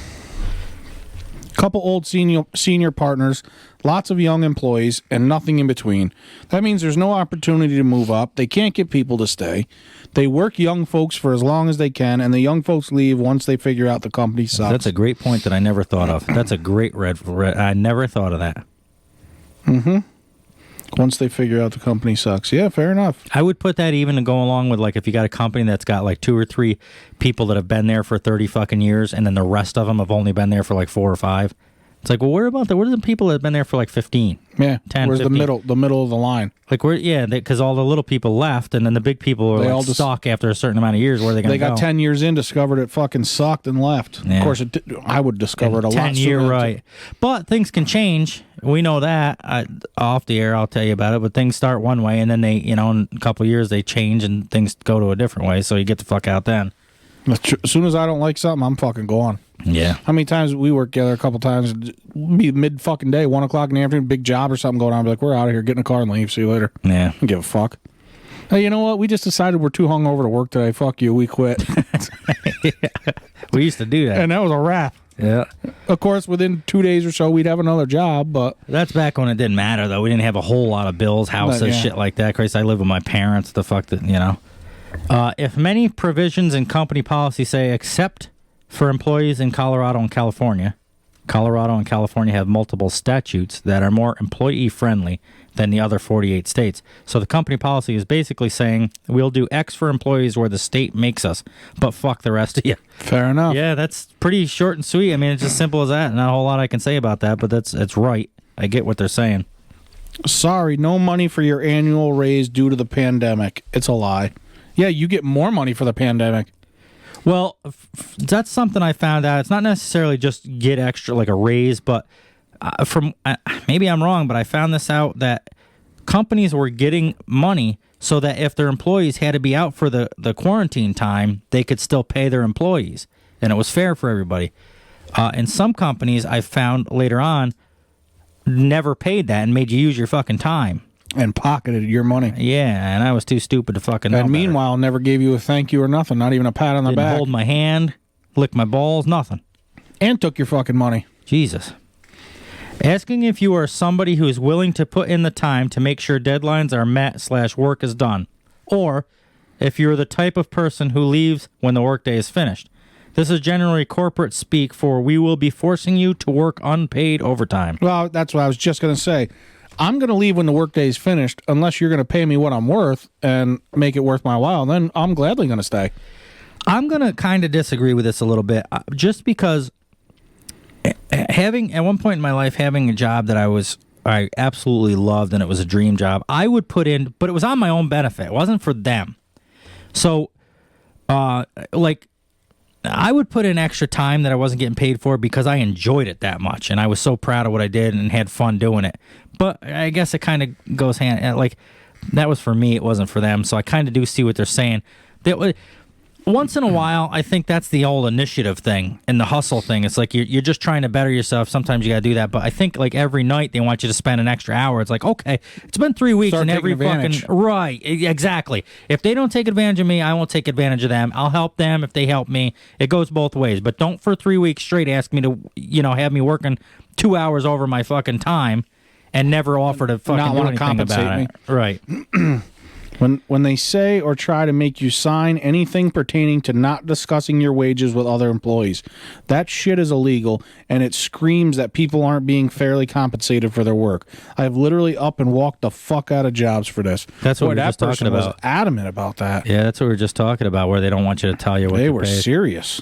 Speaker 6: Couple old senior partners, lots of young employees, and nothing in between. That means there's no opportunity to move up. They can't get people to stay. They work young folks for as long as they can, and the young folks leave once they figure out the company sucks.
Speaker 5: That's a great point that I never thought of. That's a great red. I never thought of that.
Speaker 6: Mm-hmm. Once they figure out the company sucks. Yeah, fair enough.
Speaker 5: I would put that even to go along with, like, if you got a company that's got like 2 or 3 people that have been there for 30 fucking years, and then the rest of them have only been there for like 4 or 5. It's like, well, what are the people that have been there for like 15?
Speaker 6: Yeah,
Speaker 5: 10,
Speaker 6: where's
Speaker 5: 15?
Speaker 6: the middle of the line?
Speaker 5: Like, because all the little people left, and then the big people are all stuck after a certain amount of years. Where are they going to go?
Speaker 6: They got 10 years in, discovered it fucking sucked, and left. Yeah. Of course, I would discover it a lot sooner.
Speaker 5: 10-year, right. But things can change. We know that. Off the air, I'll tell you about it. But things start one way, and then they, in a couple of years, they change, and things go to a different way. So you get the fuck out then.
Speaker 6: As soon as I don't like something, I'm fucking gone.
Speaker 5: Yeah.
Speaker 6: How many times we work together? A couple times. Be mid fucking day, 1 o'clock in the afternoon, big job or something going on. I'll be like, we're out of here. Get in the car and leave. See you later.
Speaker 5: Yeah.
Speaker 6: Don't give a fuck. Hey, you know what? We just decided we're too hungover to work today. Fuck you. We quit.
Speaker 5: Yeah. We used to do that.
Speaker 6: And that was a wrap.
Speaker 5: Yeah.
Speaker 6: Of course, within 2 days or so, we'd have another job, but...
Speaker 5: That's back when it didn't matter, though. We didn't have a whole lot of bills, houses, shit like that. Christ, I live with my parents. The fuck that, if many provisions in company policy say except for employees in Colorado and California have multiple statutes that are more employee-friendly than the other 48 states. So the company policy is basically saying we'll do X for employees where the state makes us, but fuck the rest of you.
Speaker 6: Fair enough.
Speaker 5: Yeah, that's pretty short and sweet. I mean, it's as simple as that. Not a whole lot I can say about that, but it's right. I get what they're saying.
Speaker 6: Sorry, no money for your annual raise due to the pandemic. It's a lie. Yeah, you get more money for the pandemic.
Speaker 5: Well, that's something I found out. It's not necessarily just get extra like a raise, but maybe I'm wrong, but I found this out that companies were getting money so that if their employees had to be out for the quarantine time, they could still pay their employees, and it was fair for everybody. And some companies I found later on never paid that and made you use your fucking time.
Speaker 6: And pocketed your money.
Speaker 5: Yeah, and I was too stupid to fucking know
Speaker 6: And meanwhile, never gave you a thank you or nothing, not even a pat on the
Speaker 5: Didn't
Speaker 6: back.
Speaker 5: hold my hand, lick my balls, nothing.
Speaker 6: And took your fucking money.
Speaker 5: Jesus. Asking if you are somebody who is willing to put in the time to make sure deadlines are met / work is done. Or if you're the type of person who leaves when the workday is finished. This is generally corporate speak for we will be forcing you to work unpaid overtime.
Speaker 6: Well, that's what I was just going to say. I'm going to leave when the workday is finished unless you're going to pay me what I'm worth and make it worth my while. Then I'm gladly going to stay.
Speaker 5: I'm going to kind of disagree with this a little bit, just because having, at one point in my life, having a job that I absolutely loved and it was a dream job, I would put in, but it was on my own benefit. It wasn't for them. So, I would put in extra time that I wasn't getting paid for because I enjoyed it that much, and I was so proud of what I did and had fun doing it. But I guess it kind of goes hand, like, that was for me, it wasn't for them, so I kind of do see what they're saying. Once in a while, I think that's the old initiative thing and the hustle thing. It's like you're just trying to better yourself. Sometimes you got to do that. But I think like every night they want you to spend an extra hour. It's like, okay, it's been 3 weeks and every fucking... Right, exactly. If they don't take advantage of me, I won't take advantage of them. I'll help them if they help me. It goes both ways. But don't for 3 weeks straight ask me to, have me working 2 hours over my fucking time and never offer to fucking do anything about it. Right.
Speaker 6: When they say or try to make you sign anything pertaining to not discussing your wages with other employees, that shit is illegal, and it screams that people aren't being fairly compensated for their work. I've literally up and walked the fuck out of jobs for this.
Speaker 5: That's what we were just talking about.
Speaker 6: Was adamant about that.
Speaker 5: Yeah, that's what we were just talking about, where they don't want you to tell you what
Speaker 6: they
Speaker 5: to
Speaker 6: were
Speaker 5: pay.
Speaker 6: Serious.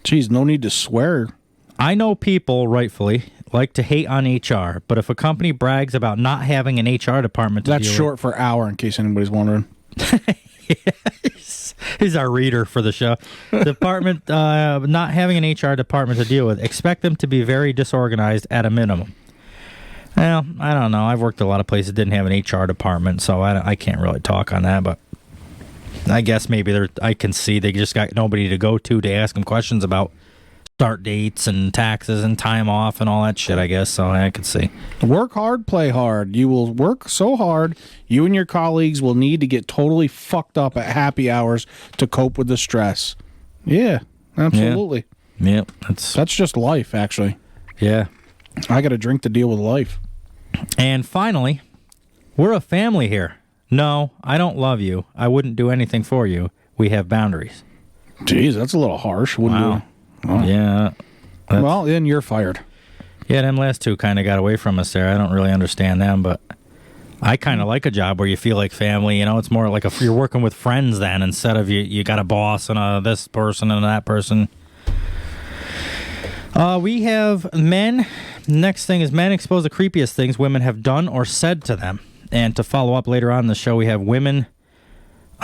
Speaker 6: Jeez, no need to swear.
Speaker 5: I know people, rightfully, like to hate on HR, but if a company brags about not having an HR department to
Speaker 6: That's
Speaker 5: deal
Speaker 6: short for hour, in case anybody's wondering.
Speaker 5: He's our reader for the show. Department, not having an HR department to deal with, expect them to be very disorganized at a minimum. Well, I don't know. I've worked at a lot of places that didn't have an HR department, so I can't really talk on that, but I guess maybe I can see they just got nobody to go to ask them questions about start dates and taxes and time off and all that shit, I guess, so I could see.
Speaker 6: Work hard, play hard. You will work so hard, you and your colleagues will need to get totally fucked up at happy hours to cope with the stress. Yeah, absolutely.
Speaker 5: Yeah,
Speaker 6: that's just life, actually.
Speaker 5: Yeah.
Speaker 6: I got to drink to deal with life.
Speaker 5: And finally, we're a family here. No, I don't love you. I wouldn't do anything for you. We have boundaries.
Speaker 6: Jeez, that's a little harsh.
Speaker 5: Wow. Yeah.
Speaker 6: Well, then you're fired.
Speaker 5: Yeah, them last two kind of got away from us there. I don't really understand them, but I kind of like a job where you feel like family. It's more like you're working with friends then instead of you got a boss and this person and that person. We have men. Next thing is men expose the creepiest things women have done or said to them. And to follow up later on in the show, we have women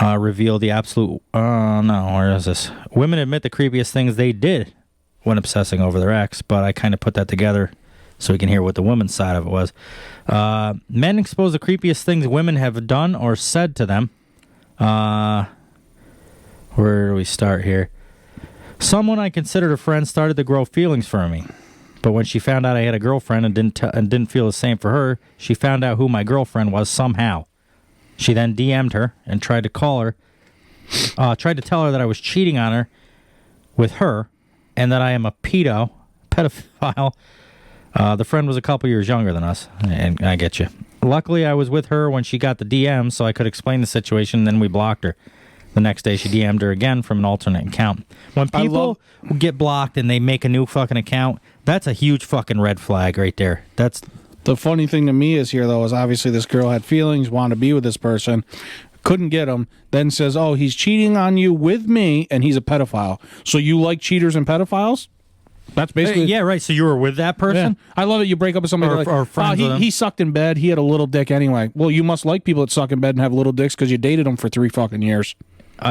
Speaker 5: reveal the absolute... where is this? Women admit the creepiest things they did when obsessing over their ex, but I kind of put that together so we can hear what the women's side of it was. Men expose the creepiest things women have done or said to them. Where do we start here? Someone I considered a friend started to grow feelings for me. But when she found out I had a girlfriend and didn't feel the same for her, she found out who my girlfriend was somehow. She then DM'd her and tried to tell her that I was cheating on her with her and that I am a pedophile. The friend was a couple years younger than us, and I get you. Luckily, I was with her when she got the DM, so I could explain the situation, and then we blocked her. The next day, she DM'd her again from an alternate account. When people get blocked and they make a new fucking account, that's a huge fucking red flag right there. That's...
Speaker 6: The funny thing to me is obviously this girl had feelings, wanted to be with this person, couldn't get him, then says, oh, he's cheating on you with me, and he's a pedophile. So you like cheaters and pedophiles? That's basically...
Speaker 5: yeah, right. So you were with that person?
Speaker 6: Yeah. I love it. You break up with somebody
Speaker 5: or friends with them.
Speaker 6: He sucked in bed. He had a little dick anyway. Well, you must like people that suck in bed and have little dicks because you dated them for 3 fucking years.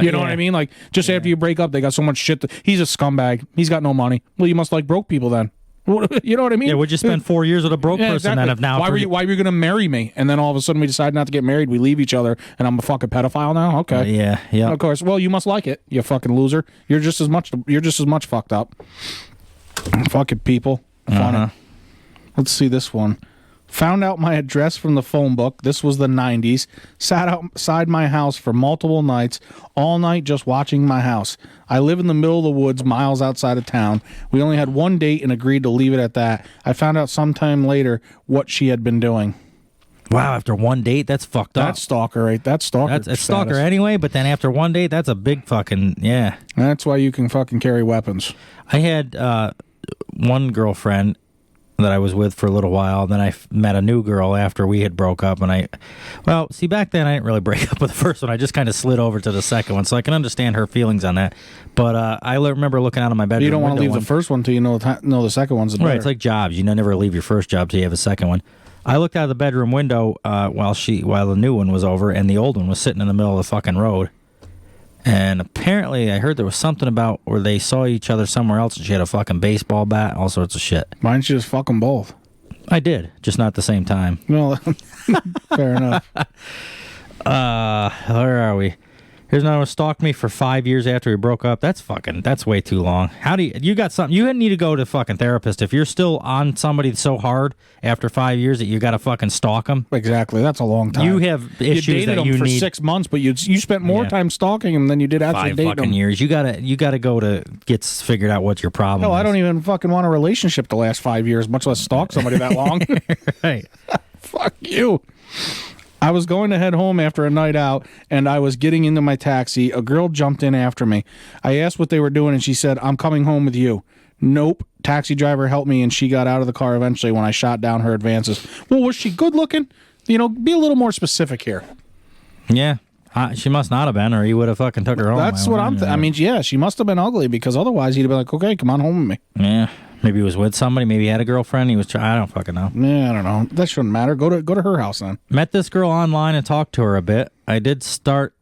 Speaker 6: You know what I mean? Like, just after you break up, they got so much shit. He's a scumbag. He's got no money. Well, you must like broke people then. You know what I mean?
Speaker 5: Yeah, would you spend 4 years with a broke person
Speaker 6: exactly.
Speaker 5: then if now...
Speaker 6: Why were you going to marry me? And then all of a sudden we decide not to get married. We leave each other, and I'm a fucking pedophile now? Okay.
Speaker 5: Yeah.
Speaker 6: Of course. Well, you must like it, you fucking loser. You're just as much fucked up. Fucking people. Funny. Let's see this one. Found out my address from the phone book. This was the 90s. Sat outside my house for multiple nights, all night just watching my house. I live in the middle of the woods, miles outside of town. We only had one date and agreed to leave it at that. I found out sometime later what she had been doing.
Speaker 5: Wow, after one date, that's fucked up.
Speaker 6: That's stalker, right? That's stalker.
Speaker 5: That's a stalker anyway, but then after one date, that's a big fucking, yeah.
Speaker 6: That's why you can fucking carry weapons.
Speaker 5: I had one girlfriend that I was with for a little while. Then I met a new girl after we had broke up, and back then I didn't really break up with the first one. I just kind of slid over to the second one, so I can understand her feelings on that. But I remember looking out of my bedroom.
Speaker 6: You don't want to leave the first one till you know the second one's better.
Speaker 5: Right, it's like jobs. You never leave your first job till you have a second one. I looked out of the bedroom window while the new one was over, and the old one was sitting in the middle of the fucking road. And apparently, I heard there was something about where they saw each other somewhere else, and she had a fucking baseball bat, all sorts of shit.
Speaker 6: Why didn't you just fuck them both?
Speaker 5: I did, just not at the same time.
Speaker 6: Well, fair enough.
Speaker 5: Where are we? Here's another one. Stalked me for 5 years after we broke up. That's way too long. How do you got something? You need to go to fucking therapist. If you're still on somebody so hard after 5 years that you got to fucking stalk them.
Speaker 6: Exactly. That's a long time.
Speaker 5: You have issues
Speaker 6: you dated
Speaker 5: that
Speaker 6: him
Speaker 5: you
Speaker 6: for
Speaker 5: need.
Speaker 6: 6 months, but you spent more time stalking him than you did actually dating him.
Speaker 5: 5 fucking years. You gotta go to get figured out what your problem is.
Speaker 6: I don't even fucking want a relationship to last 5 years, much less stalk somebody that long.
Speaker 5: Right.
Speaker 6: Fuck you. I was going to head home after a night out, and I was getting into my taxi. A girl jumped in after me. I asked what they were doing, and she said, "I'm coming home with you." Nope. Taxi driver helped me, and she got out of the car eventually when I shot down her advances. Well, was she good looking? Be a little more specific here.
Speaker 5: Yeah. She must not have been, or he would have fucking took her home.
Speaker 6: That's what I'm I mean, yeah, she must have been ugly, because otherwise he'd have been like, okay, come on home with me.
Speaker 5: Yeah. Maybe he was with somebody. Maybe he had a girlfriend. He was. I don't fucking know.
Speaker 6: Yeah, I don't know. That shouldn't matter. Go to her house then.
Speaker 5: Met this girl online and talked to her a bit. I did started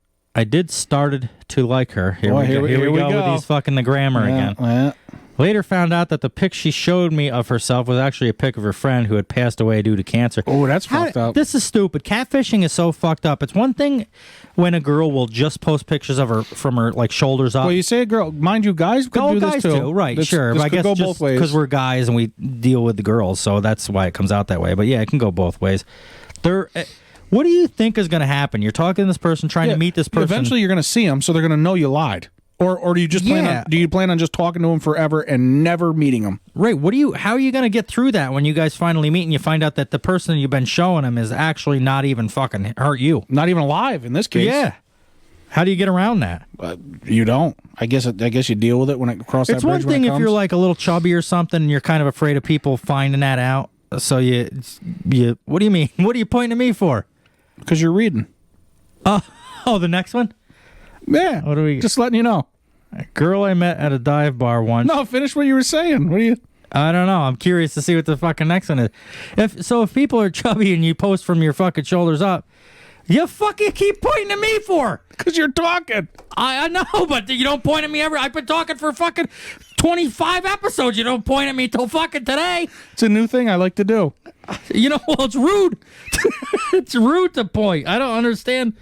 Speaker 5: to like her. Here we go with these fucking the grammar again.
Speaker 6: Yeah.
Speaker 5: Later found out that the pic she showed me of herself was actually a pic of her friend who had passed away due to cancer.
Speaker 6: Oh, that's fucked up.
Speaker 5: This is stupid. Catfishing is so fucked up. It's one thing when a girl will just post pictures of her from her like shoulders up.
Speaker 6: Well, you say a girl. Mind you, guys could do
Speaker 5: guys
Speaker 6: this too.
Speaker 5: Right, sure.
Speaker 6: This
Speaker 5: But I guess
Speaker 6: go
Speaker 5: just
Speaker 6: both ways.
Speaker 5: because we're guys and we deal with the girls, so that's why it comes out that way. But yeah, it can go both ways. What do you think is going to happen? You're talking to this person, trying to meet this person.
Speaker 6: Eventually, you're going to see them, so they're going to know you lied. Or do you just plan on just talking to him forever and never meeting him?
Speaker 5: Right. How are you going to get through that when you guys finally meet and you find out that the person you've been showing him is actually not even fucking hurt you?
Speaker 6: Not even alive in this case.
Speaker 5: Yeah. How do you get around that?
Speaker 6: You don't. I guess you deal with it when it crosses that bridge.
Speaker 5: It's one thing if you're like a little chubby or something and you're kind of afraid of people finding that out. So you what do you mean? What are you pointing at me for?
Speaker 6: Because you're reading.
Speaker 5: Oh, the next one?
Speaker 6: Yeah.
Speaker 5: What do we?
Speaker 6: Just letting you know.
Speaker 5: A girl I met at a dive bar once.
Speaker 6: No, finish what you were saying. What are you?
Speaker 5: I don't know. I'm curious to see what the fucking next one is. If people are chubby and you post from your fucking shoulders up, you fucking keep pointing at me for?
Speaker 6: Because you're talking.
Speaker 5: I know, but you don't point at me ever. I've been talking for fucking 25 episodes. You don't point at me till fucking today.
Speaker 6: It's a new thing I like to do.
Speaker 5: Well, it's rude. It's rude to point. I don't understand.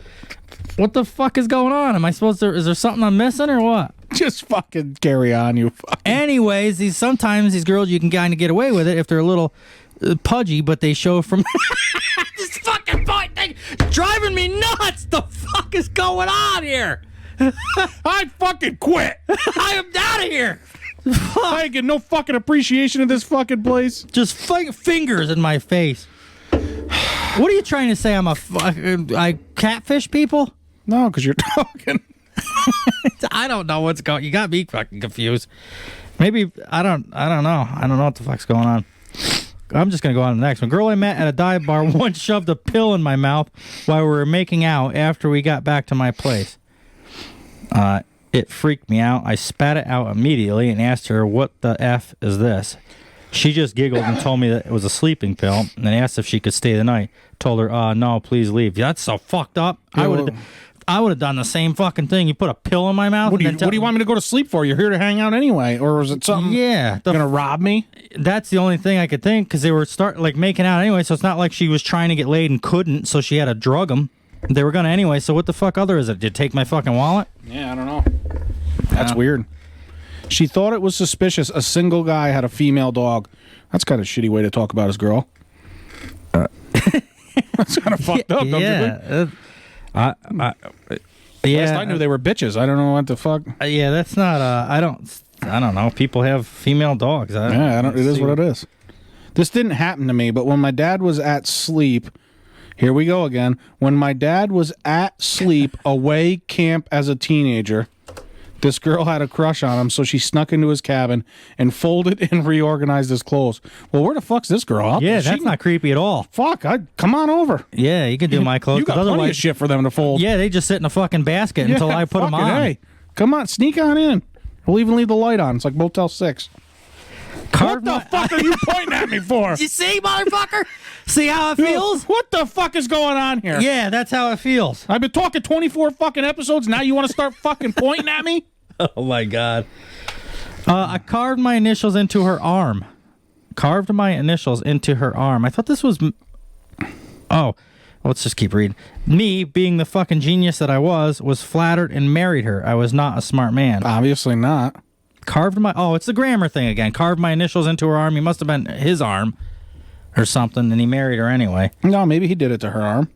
Speaker 5: What the fuck is going on? Am I supposed to? Is there something I'm missing or what?
Speaker 6: Just fucking carry on, you fucking.
Speaker 5: Anyways, sometimes these girls you can kind of get away with it if they're a little pudgy, but they show from this fucking point thing driving me nuts. The fuck is going on here?
Speaker 6: I fucking quit.
Speaker 5: I am out of here.
Speaker 6: I ain't getting no fucking appreciation of this fucking place.
Speaker 5: Just fingers in my face. What are you trying to say? I catfish people?
Speaker 6: No, because you're talking.
Speaker 5: I don't know what's going. You got me fucking confused. Maybe I don't know. I don't know what the fuck's going on. I'm just gonna go on to the next one. Girl I met at a dive bar once shoved a pill in my mouth while we were making out after we got back to my place. It freaked me out. I spat it out immediately and asked her, "What the F is this?" She just giggled and told me that it was a sleeping pill and asked if she could stay the night. Told her, no, please leave. That's so fucked up. I would have done the same fucking thing. You put a pill in my mouth.
Speaker 6: What do you want me to go to sleep for? You're here to hang out anyway, or was it something?
Speaker 5: Yeah,
Speaker 6: gonna rob me?
Speaker 5: That's the only thing I could think, because they were making out anyway. So it's not like she was trying to get laid and couldn't, so she had to drug them. They were gonna anyway. So what the fuck other is it? Did you take my fucking wallet?
Speaker 6: Yeah, I don't know. That's weird. She thought it was suspicious a single guy had a female dog. That's kind of a shitty way to talk about his girl. That's kind of fucked up, don't you think? Last I knew they were bitches. I don't know what the fuck.
Speaker 5: Yeah, that's not. I don't know. People have female dogs.
Speaker 6: It is what it is. This didn't happen to me, but when my dad was at sleep, here we go again. When my dad was at sleep away camp as a teenager, this girl had a crush on him, so she snuck into his cabin and folded and reorganized his clothes. Well, where the fuck's this girl?
Speaker 5: Yeah, that's not creepy at all.
Speaker 6: Fuck, come on over.
Speaker 5: Yeah, you can do my clothes.
Speaker 6: You got plenty of shit for them to fold.
Speaker 5: Yeah, they just sit in a fucking basket until I put them on.
Speaker 6: Hey, come on, sneak on in. We'll even leave the light on. It's like Motel 6. What the fuck are you pointing at me for?
Speaker 5: You see, motherfucker? See how it feels?
Speaker 6: What the fuck is going on here?
Speaker 5: Yeah, that's how it feels.
Speaker 6: I've been talking 24 fucking episodes. Now you want to start fucking pointing at me?
Speaker 5: Oh, my God. I carved my initials into her arm. Carved my initials into her arm. I thought this was... Oh, let's just keep reading. Me, being the fucking genius that I was flattered and married her. I was not a smart man.
Speaker 6: Obviously not.
Speaker 5: Carved my... Oh, it's the grammar thing again. Carved my initials into her arm. He must have been his arm or something, and he married her anyway.
Speaker 6: No, maybe he did it to her arm.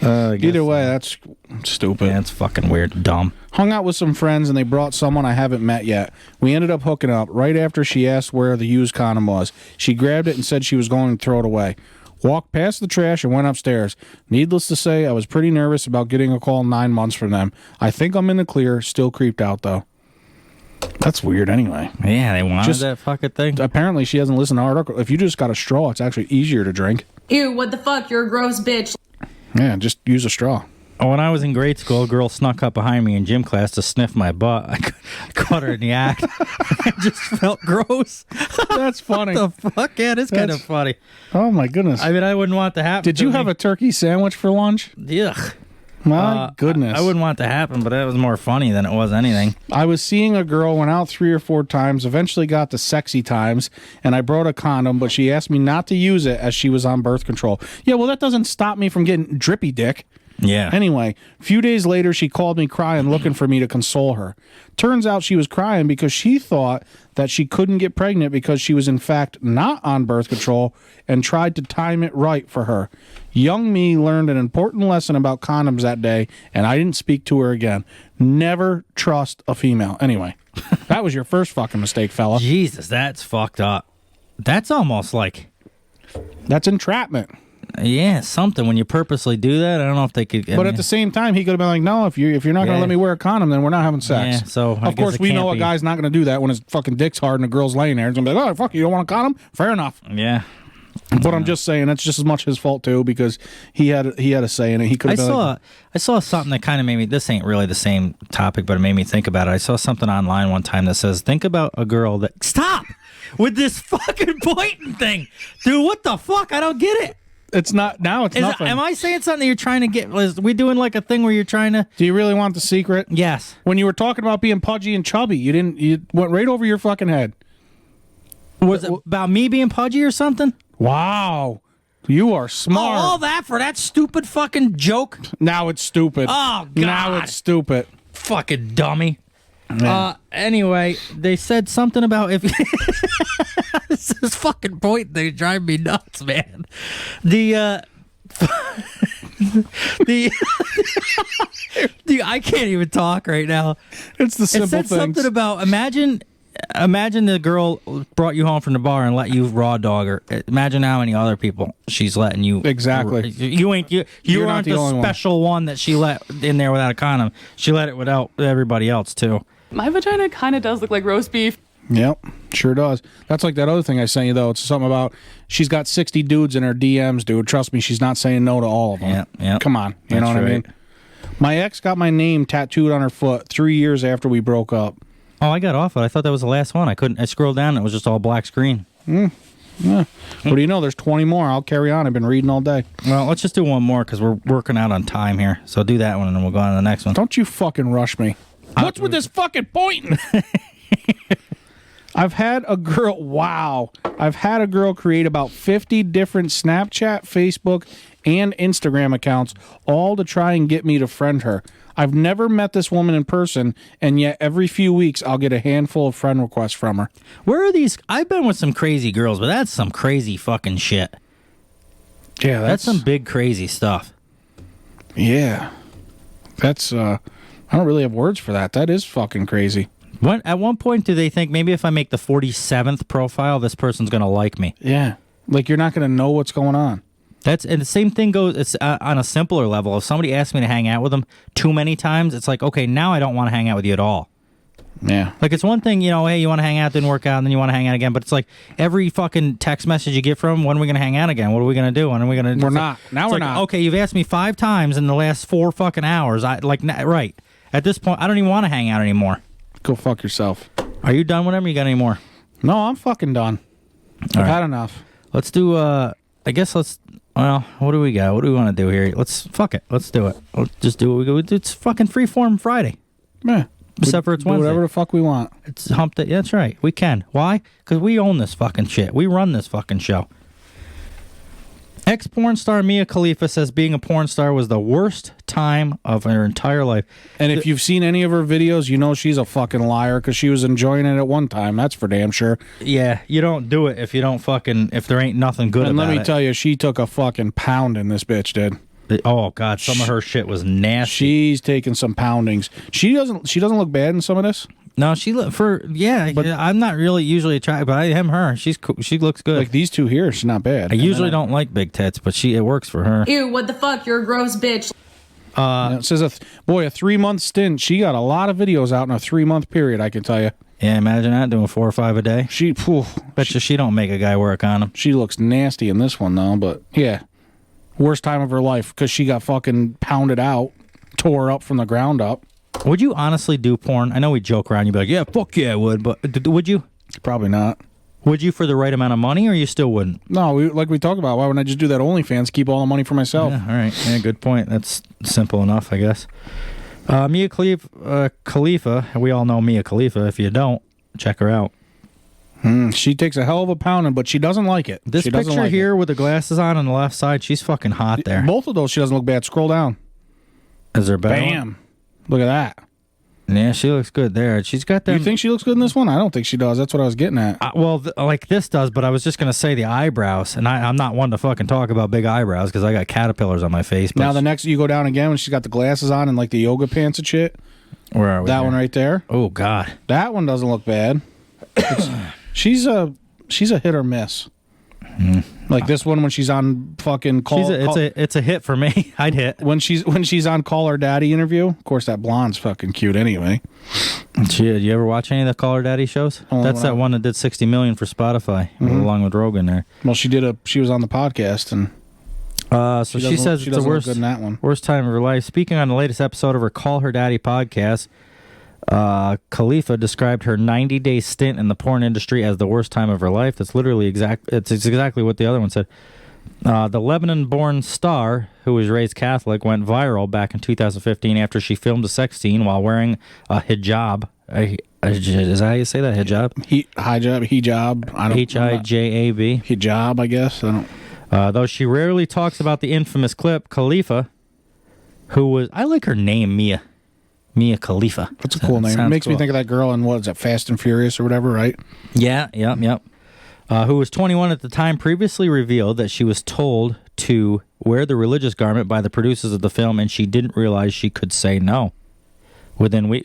Speaker 6: Either way, that's stupid.
Speaker 5: Yeah, it's fucking weird. Dumb.
Speaker 6: Hung out with some friends, and they brought someone I haven't met yet. We ended up hooking up right after she asked where the used condom was. She grabbed it and said she was going to throw it away. Walked past the trash and went upstairs. Needless to say, I was pretty nervous about getting a call 9 months from them. I think I'm in the clear. Still creeped out, though. That's weird anyway.
Speaker 5: Yeah, they wanted that fucking thing.
Speaker 6: Apparently, she hasn't listened to our article. If you just got a straw, it's actually easier to drink.
Speaker 11: Ew, what the fuck? You're a gross bitch.
Speaker 6: Yeah, just use a straw.
Speaker 5: When I was in grade school, a girl snuck up behind me in gym class to sniff my butt. I caught her in the act. I just felt gross.
Speaker 6: That's funny.
Speaker 5: What the fuck? Yeah, it's kind of funny.
Speaker 6: Oh, my goodness.
Speaker 5: I mean, I wouldn't want to happen.
Speaker 6: Did you have a turkey sandwich for lunch?
Speaker 5: Yuck.
Speaker 6: My goodness.
Speaker 5: I wouldn't want it to happen, but that was more funny than it was anything.
Speaker 6: I was seeing a girl, went out 3 or 4 times, eventually got to sexy times, and I brought a condom, but she asked me not to use it as she was on birth control. Yeah, well, that doesn't stop me from getting drippy dick.
Speaker 5: Yeah.
Speaker 6: Anyway, a few days later, she called me crying, looking for me to console her. Turns out she was crying because she thought that she couldn't get pregnant because she was in fact not on birth control and tried to time it right for her. Young me learned an important lesson about condoms that day, and I didn't speak to her again. Never trust a female. Anyway, that was your first fucking mistake, fella.
Speaker 5: Jesus, that's fucked up. That's almost like...
Speaker 6: That's entrapment.
Speaker 5: Yeah, something. When you purposely do that, I don't know if they could...
Speaker 6: But at the same time, he could have been like, no, if you're not going to let me wear a condom, then we're not having sex.
Speaker 5: Yeah, so
Speaker 6: of course, we know a guy's not going to do that when his fucking dick's hard and the girl's laying there. He's going to be like, oh, fuck, you don't want a condom? Fair enough.
Speaker 5: Yeah.
Speaker 6: But I'm just saying, that's just as much his fault, too, because he had a say in it. He could have been
Speaker 5: I saw something that kind of made me... This ain't really the same topic, but it made me think about it. I saw something online one time that says, think about a girl that... Stop! With this fucking pointing thing! Dude, what the fuck? I don't get it.
Speaker 6: It's not now. It's nothing.
Speaker 5: Am I saying something that you're trying to get? Was we doing like a thing where you're trying to?
Speaker 6: Do you really want the secret?
Speaker 5: Yes.
Speaker 6: When you were talking about being pudgy and chubby, you went right over your fucking head.
Speaker 5: Was it about me being pudgy or something?
Speaker 6: Wow, you are smart.
Speaker 5: Oh, all that for that stupid fucking joke.
Speaker 6: Now it's stupid.
Speaker 5: Oh God.
Speaker 6: Now it's stupid.
Speaker 5: Fucking dummy. Anyway, they said something about if this is fucking point. They drive me nuts, man. The I can't even talk right now.
Speaker 6: It's the simple
Speaker 5: things. It said something about imagine the girl brought you home from the bar and let you raw dog her. Imagine how many other people she's letting you.
Speaker 6: Exactly.
Speaker 5: You aren't the special one that she let in there without a condom. She let it without everybody else too.
Speaker 7: My vagina kind of does look like roast beef.
Speaker 6: Yep, sure does. That's like that other thing I sent you, though. It's something about she's got 60 dudes in her DMs, dude. Trust me, she's not saying no to all of them.
Speaker 5: Yeah.
Speaker 6: Come on, you know what I mean? My ex got my name tattooed on her foot 3 years after we broke up.
Speaker 5: Oh, I got off it. I thought that was the last one. I scrolled down and it was just all black screen.
Speaker 6: Yeah. What do you know? There's 20 more. I'll carry on. I've been reading all day.
Speaker 5: Well, let's just do one more because we're working out on time here. So do that one and then we'll go on to the next one.
Speaker 6: Don't you fucking rush me. What's with this fucking pointing? I've had a girl create about 50 different Snapchat, Facebook, and Instagram accounts, all to try and get me to friend her. I've never met this woman in person, and yet every few weeks I'll get a handful of friend requests from her.
Speaker 5: Where are these? I've been with some crazy girls, but that's some crazy fucking shit.
Speaker 6: Yeah,
Speaker 5: that's some big crazy stuff.
Speaker 6: Yeah. That's, I don't really have words for that. That is fucking crazy.
Speaker 5: At one point, do they think maybe if I make the 47th profile, this person's going to like me?
Speaker 6: Yeah. Like, you're not going to know what's going on.
Speaker 5: And the same thing goes it's, on a simpler level. If somebody asks me to hang out with them too many times, it's like, okay, now I don't want to hang out with you at all.
Speaker 6: Yeah.
Speaker 5: Like, it's one thing, hey, you want to hang out, didn't work out, and then you want to hang out again. But it's like every fucking text message you get from them, when are we going to hang out again? What are we going to do? When are we going to?
Speaker 6: We're not. Now we're not.
Speaker 5: Okay, you've asked me 5 times in the last 4 fucking hours. Right. At this point, I don't even want to hang out anymore.
Speaker 6: Go fuck yourself.
Speaker 5: Are you done with them or you got any more?
Speaker 6: No, I'm fucking done. I've had enough.
Speaker 5: Let's do, well, what do we got? What do we want to do here? Fuck it. Let's do it. Let's just do what we go. It's fucking freeform Friday.
Speaker 6: Yeah.
Speaker 5: Except for it's Wednesday.
Speaker 6: Whatever the fuck we want.
Speaker 5: It's hump day. Yeah, that's right. We can. Why? Because we own this fucking shit. We run this fucking show. Ex-porn star Mia Khalifa says being a porn star was the worst time of her entire life.
Speaker 6: And if you've seen any of her videos, you know she's a fucking liar because she was enjoying it at one time. That's for damn sure.
Speaker 5: Yeah, you don't do it if you don't if there ain't nothing good about it.
Speaker 6: And let me tell you, she took a fucking pounding, this bitch did.
Speaker 5: Oh, God, some of her shit was nasty.
Speaker 6: She's taking some poundings. She doesn't look bad in some of this.
Speaker 5: No, but I'm not really usually attracted, but I am her. She looks good.
Speaker 6: Like these two here, she's not bad.
Speaker 5: I usually don't like big tits, but it works for her.
Speaker 11: Ew, what the fuck? You're a gross bitch.
Speaker 6: It says a 3-month stint. She got a lot of videos out in a 3-month period, I can tell you.
Speaker 5: Yeah, imagine that, doing 4 or 5 a day. Bet she don't make a guy work on them.
Speaker 6: She looks nasty in this one, though, but yeah. Worst time of her life because she got fucking pounded out, tore up from the ground up.
Speaker 5: Would you honestly do porn? I know we joke around. You'd be like, yeah, fuck yeah, I would. But would you?
Speaker 6: Probably not.
Speaker 5: Would you for the right amount of money, or you still wouldn't?
Speaker 6: No, like we talked about. Why wouldn't I just do that OnlyFans, keep all the money for myself?
Speaker 5: Yeah, all right. Yeah, good point. That's simple enough, I guess. Mia Khalifa, we all know Mia Khalifa. If you don't, check her out.
Speaker 6: She takes a hell of a pounding, but she doesn't like it.
Speaker 5: This picture here with the glasses on the left side, she's fucking hot there.
Speaker 6: Both of those, she doesn't look bad. Scroll down.
Speaker 5: Is there a better
Speaker 6: Bam.
Speaker 5: one?
Speaker 6: Look at that.
Speaker 5: Yeah, she looks good there. She's got them.
Speaker 6: You think she looks good in this one? I don't think she does. That's what I was getting at.
Speaker 5: Like this does, but I was just going to say the eyebrows. And I'm not one to fucking talk about big eyebrows because I got caterpillars on my face. But
Speaker 6: now, the next, you go down again when she's got the glasses on and like the yoga pants and shit.
Speaker 5: Where are we?
Speaker 6: That one right there.
Speaker 5: Oh, God.
Speaker 6: That one doesn't look bad. She's a hit or miss. Like this one when she's on fucking call.
Speaker 5: It's a hit for me. I'd hit
Speaker 6: when she's on Call Her Daddy interview. Of course, that blonde's fucking cute anyway.
Speaker 5: Did you ever watch any of the Call Her Daddy shows? That's that one that did 60 million for Spotify, along with Rogan there.
Speaker 6: Well, she was on the podcast and.
Speaker 5: So she says it's the worst time of her life. Speaking on the latest episode of her Call Her Daddy podcast, Khalifa described her 90-day stint in the porn industry as the worst time of her life. That's literally it's exactly what the other one said. The Lebanon-born star, who was raised Catholic, went viral back in 2015 after she filmed a sex scene while wearing a hijab. Is that how you say that? Hijab?
Speaker 6: Hijab.
Speaker 5: Hijab.
Speaker 6: Hijab, I guess. I don't.
Speaker 5: Though she rarely talks about the infamous clip, Khalifa, I like her name, Mia Khalifa.
Speaker 6: That's a cool name. It makes me think of that girl in, what is it, Fast and Furious or whatever, right?
Speaker 5: Yeah. Who was 21 at the time, previously revealed that she was told to wear the religious garment by the producers of the film, and she didn't realize she could say no. Within you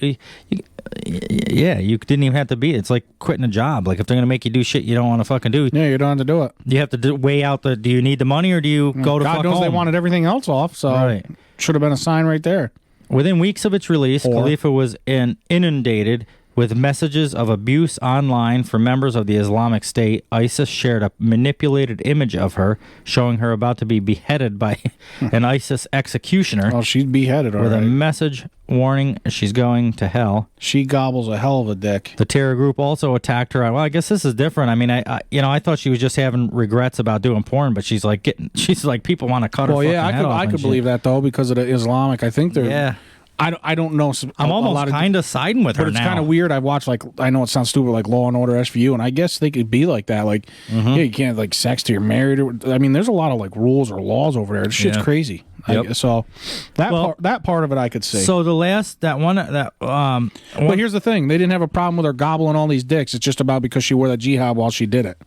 Speaker 5: didn't even have to be. It's like quitting a job. Like if they're gonna make you do shit you don't want to fucking do.
Speaker 6: Yeah, you don't have to do it.
Speaker 5: You have to weigh out do you need the money or do you go to
Speaker 6: God
Speaker 5: fuck
Speaker 6: knows
Speaker 5: home?
Speaker 6: They wanted everything else off, so should have been a sign right there.
Speaker 5: Within weeks of its release, Khalifa was inundated With messages of abuse online for members of the Islamic State, ISIS shared a manipulated image of her, showing her about to be beheaded by an ISIS executioner.
Speaker 6: Oh, she's beheaded, all
Speaker 5: with
Speaker 6: right.
Speaker 5: a message warning she's going to hell.
Speaker 6: She gobbles a hell of a dick.
Speaker 5: The terror group also attacked her. Well, I guess this is different. I mean, I thought she was just having regrets about doing porn, but she's like people want to cut her.
Speaker 6: Well, yeah, I could believe that though because of the Islamic. I think they're.
Speaker 5: Yeah.
Speaker 6: I don't know.
Speaker 5: I'm almost kind of siding with her now.
Speaker 6: But it's kind of weird. I watched I know it sounds stupid, like Law and Order SVU, and I guess they could be like that. Like, yeah, you can't like sex till you're married. I mean, there's a lot of like rules or laws over there. This shit's crazy.
Speaker 5: Yep.
Speaker 6: So that part of it I could see.
Speaker 5: So the last
Speaker 6: But here's the thing: they didn't have a problem with her gobbling all these dicks. It's just about because she wore that jihad while she did it.